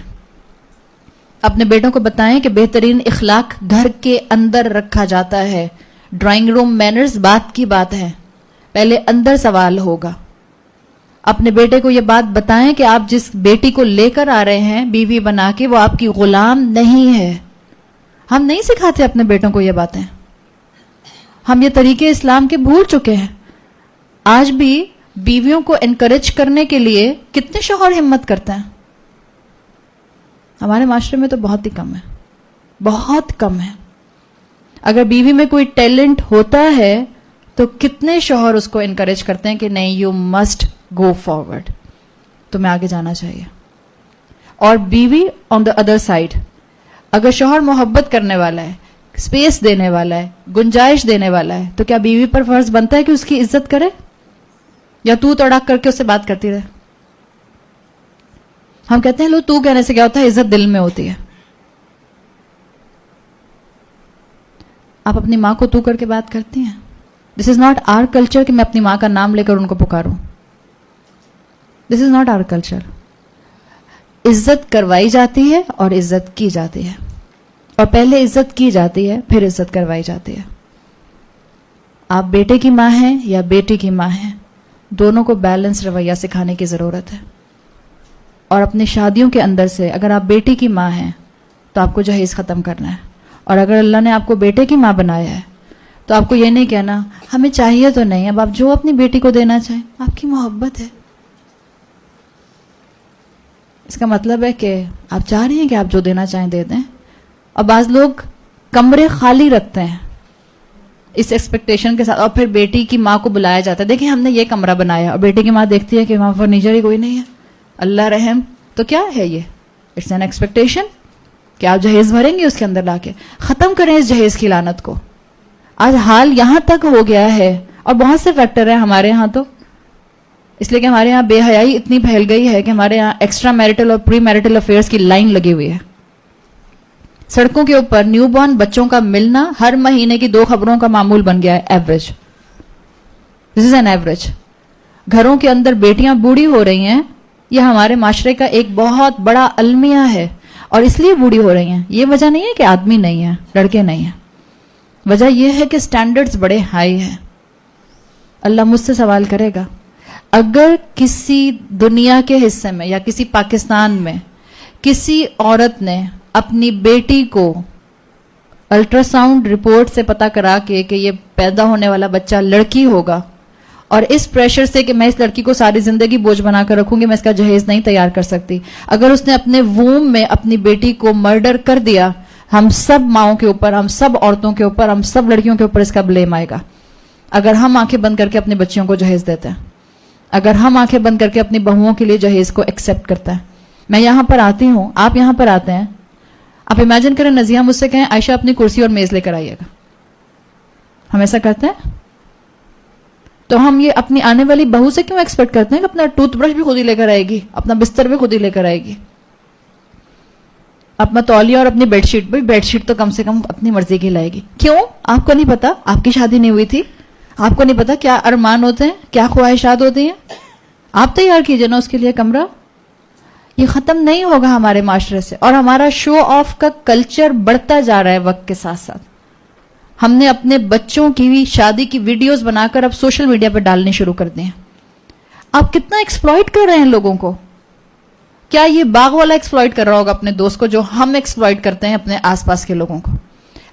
اپنے بیٹوں کو بتائیں کہ بہترین اخلاق گھر کے اندر رکھا جاتا ہے. ڈرائنگ روم مینرز بات کی بات ہے, پہلے اندر سوال ہوگا. اپنے بیٹے کو یہ بات بتائیں کہ آپ جس بیٹی کو لے کر آ رہے ہیں بیوی بنا کے, وہ آپ کی غلام نہیں ہے. ہم نہیں سکھاتے اپنے بیٹوں کو یہ باتیں. ہم یہ طریقے اسلام کے بھول چکے ہیں. آج بھی بیویوں کو انکریج کرنے کے لیے کتنے شوہر ہمت کرتے ہیں؟ ہمارے معاشرے میں تو بہت ہی کم ہے, بہت کم ہے. اگر بیوی میں کوئی ٹیلنٹ ہوتا ہے تو کتنے شوہر اس کو انکریج کرتے ہیں کہ نہیں, یو مسٹ گو فارورڈ, تمہیں آگے جانا چاہیے. اور بیوی آن دا ادر سائڈ, اگر شوہر محبت کرنے والا ہے, اسپیس دینے والا ہے, گنجائش دینے والا ہے, تو کیا بیوی پر فرض بنتا ہے کہ اس کی عزت کرے, یا تو تڑاک کر کے اس سے بات کرتی رہے؟ ہم کہتے ہیں لو تو کہنے سے کیا ہوتا ہے, عزت دل میں ہوتی ہے. آپ اپنی ماں کو تو کر کے بات کرتی ہیں؟ دس از ناٹ آر کلچر کہ میں اپنی ماں کا نام لے کر ان کو پکاروں. دس از ناٹ آر کلچر. عزت کروائی جاتی ہے اور عزت کی جاتی ہے, اور پہلے عزت کی جاتی ہے پھر عزت کروائی جاتی ہے. آپ بیٹے کی ماں ہیں یا بیٹی کی ماں ہیں, دونوں کو بیلنس رویہ سکھانے کی ضرورت ہے. اور اپنی شادیوں کے اندر سے اگر آپ بیٹی کی ماں ہیں تو آپ کو جہیز ختم کرنا ہے, اور اگر اللہ نے آپ کو بیٹے کی ماں بنایا ہے تو آپ کو یہ نہیں کہنا ہمیں چاہیے تو نہیں, اب آپ جو اپنی بیٹی کو دینا چاہیں, آپ کی محبت ہے. اس کا مطلب ہے کہ آپ چاہ رہی ہیں کہ آپ جو دینا چاہیں دے دیں. اور بعض لوگ کمرے خالی رکھتے ہیں اس ایکسپیکٹیشن کے ساتھ, اور پھر بیٹی کی ماں کو بلایا جاتا ہے, دیکھیں ہم نے یہ کمرہ بنایا, اور بیٹی کی ماں دیکھتی ہے کہ وہاں فرنیچر ہی کوئی نہیں ہے. اللہ رحم, تو کیا ہے یہ؟ اٹس این ایکسپیکٹیشن کہ آپ جہیز بھریں گے اس کے اندر لا کے. ختم کریں اس جہیز کی لعنت کو. آج حال یہاں تک ہو گیا ہے, اور بہت سے فیکٹر ہیں ہمارے یہاں, تو اس لیے کہ ہمارے یہاں بے حیائی اتنی پھیل گئی ہے کہ ہمارے یہاں ایکسٹرا میرٹل اور پری میرٹل افیئرس کی لائن لگی ہوئی ہے. سڑکوں کے اوپر نیو بورن بچوں کا ملنا ہر مہینے کی 2 خبروں کا معمول بن گیا ہے. Average, this is an average. گھروں کے اندر بیٹیاں بوڑھی ہو رہی ہیں, یہ ہمارے معاشرے کا ایک بہت بڑا المیہ ہے. اور اس لیے بوڑھی ہو رہی ہیں, یہ وجہ نہیں ہے کہ آدمی نہیں ہے, لڑکے نہیں ہیں, وجہ یہ ہے کہ سٹینڈرڈز بڑے ہائی ہیں. اللہ مجھ سے سوال کرے گا, اگر کسی دنیا کے حصے میں یا کسی پاکستان میں کسی عورت نے اپنی بیٹی کو الٹرا ساؤنڈ رپورٹ سے پتا کرا کے کہ یہ پیدا ہونے والا بچہ لڑکی ہوگا, اور اس پریشر سے کہ میں اس لڑکی کو ساری زندگی بوجھ بنا کر رکھوں گی, میں اس کا جہیز نہیں تیار کر سکتی, اگر اس نے اپنے ووم میں اپنی بیٹی کو مرڈر کر دیا, ہم سب ماؤں کے اوپر, ہم سب عورتوں کے اوپر, ہم سب لڑکیوں کے اوپر اس کا بلیم آئے گا. اگر ہم آنکھیں بند کر کے اپنے بچیوں کو جہیز دیتے ہیں, اگر ہم آنکھیں بند کر کے اپنی بہوؤں کے لیے جہیز کو ایکسپٹ کرتا ہے. میں یہاں پر آتی ہوں, آپ یہاں پر آتے ہیں, آپ امیجن کریں نزیہ مجھ سے کہیں عائشہ اپنی کرسی اور میز لے کر آئیے گا, ہم ایسا کرتے ہیں؟ تو ہم یہ اپنی آنے والی بہو سے کیوں ایکسپیکٹ کرتے ہیں کہ اپنا ٹوتھ برش بھی خود ہی لے کر آئے گی, اپنا بستر بھی خود ہی لے کر آئے گی؟ اپنا تولیہ اور اپنی بیڈ شیٹ، بھائی بیڈ شیٹ تو کم سے کم اپنی مرضی کی لائے گی. کیوں؟ آپ کو نہیں پتا آپ کی شادی نہیں ہوئی تھی، آپ کو نہیں پتا کیا ارمان ہوتے ہیں، کیا خواہشات ہوتی ہیں. آپ تیار کیجئے نا اس کے لیے کمرہ. یہ ختم نہیں ہوگا ہمارے معاشرے سے، اور ہمارا شو آف کا کلچر بڑھتا جا رہا ہے وقت کے ساتھ ساتھ. ہم نے اپنے بچوں کی بھی شادی کی ویڈیوز بنا کر اب سوشل میڈیا پہ ڈالنے شروع کر دیے ہیں. آپ کتنا ایکسپلائٹ کر رہے ہیں لوگوں کو. کیا یہ باغ والا ایکسپلائٹ کر رہا ہوگا اپنے دوست کو جو ہم ایکسپلائٹ کرتے ہیں اپنے آس پاس کے لوگوں کو.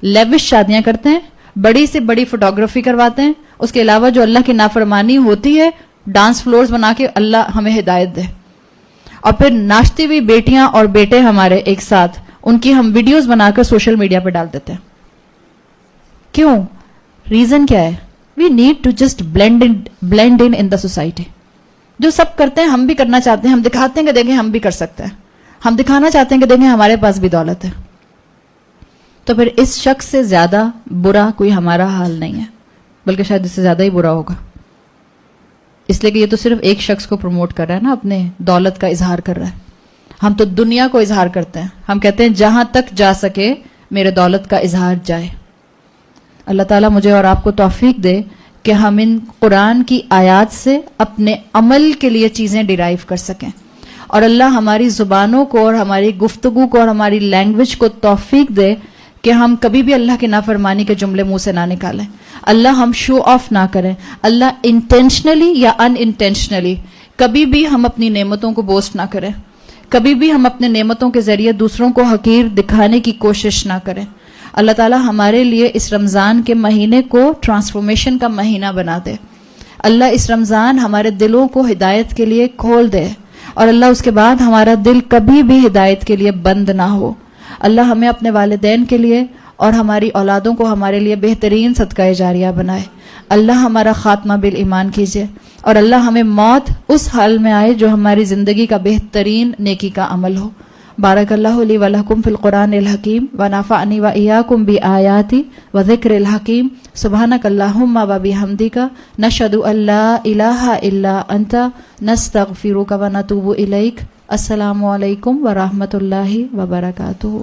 لیوش شادیاں کرتے ہیں، بڑی سے بڑی فوٹوگرافی کرواتے ہیں، اس کے علاوہ جو اللہ کی نافرمانی ہوتی ہے ڈانس فلورز بنا کے اللہ ہمیں ہدایت دے. اور پھر ناچتی ہوئی بیٹیاں اور بیٹے ہمارے ایک ساتھ، ان کی ہم ویڈیوز بنا کر سوشل میڈیا پہ ڈال دیتے ہیں. کیوں؟ ریزن کیا ہے؟ We need to just blend in the society. جو سب کرتے ہیں ہم بھی کرنا چاہتے ہیں، ہم دکھاتے ہیں کہ دیکھیں ہم بھی کر سکتے ہیں، ہم دکھانا چاہتے ہیں کہ دیکھیں ہمارے پاس بھی دولت ہے. تو پھر اس شخص سے زیادہ برا کوئی ہمارا حال نہیں ہے، بلکہ شاید اس سے زیادہ ہی برا ہوگا. اس لیے کہ یہ تو صرف ایک شخص کو پروموٹ کر رہا ہے نا، اپنے دولت کا اظہار کر رہا ہے. ہم تو دنیا کو اظہار کرتے ہیں. ہم کہتے ہیں جہاں تک جا سکے میرے دولت کا اظہار جائے. اللہ تعالیٰ مجھے اور آپ کو توفیق دے کہ ہم ان قرآن کی آیات سے اپنے عمل کے لیے چیزیں ڈیرائیو کر سکیں، اور اللہ ہماری زبانوں کو اور ہماری گفتگو کو اور ہماری لینگویج کو توفیق دے کہ ہم کبھی بھی اللہ کی نافرمانی کے جملے منہ سے نہ نکالیں. اللہ ہم شو آف نہ کریں. اللہ انٹینشنلی یا ان انٹینشنلی کبھی بھی ہم اپنی نعمتوں کو بوسٹ نہ کریں. کبھی بھی ہم اپنے نعمتوں کے ذریعے دوسروں کو حقیر دکھانے کی کوشش نہ کریں. اللہ تعالیٰ ہمارے لیے اس رمضان کے مہینے کو ٹرانسفارمیشن کا مہینہ بنا دے. اللہ اس رمضان ہمارے دلوں کو ہدایت کے لیے کھول دے، اور اللہ اس کے بعد ہمارا دل کبھی بھی ہدایت کے لیے بند نہ ہو. اللہ ہمیں اپنے والدین کے لیے اور ہماری اولادوں کو ہمارے لیے بہترین صدقہ جاریہ بنائے. اللہ ہمارا خاتمہ بالایمان کیجئے، اور اللہ ہمیں موت اس حال میں آئے جو ہماری زندگی کا بہترین نیکی کا عمل ہو. بارک اللہ لی ولکم فی القرآن الحکیم ونفعنی وإیاکم بآیاتی وذکر الحکیم. سبحانک اللہم وبحمدک نشہد ان لا الہ الا انت نستغفرک ونتوب الیک. السلام علیکم ورحمۃ اللہ وبرکاتہ.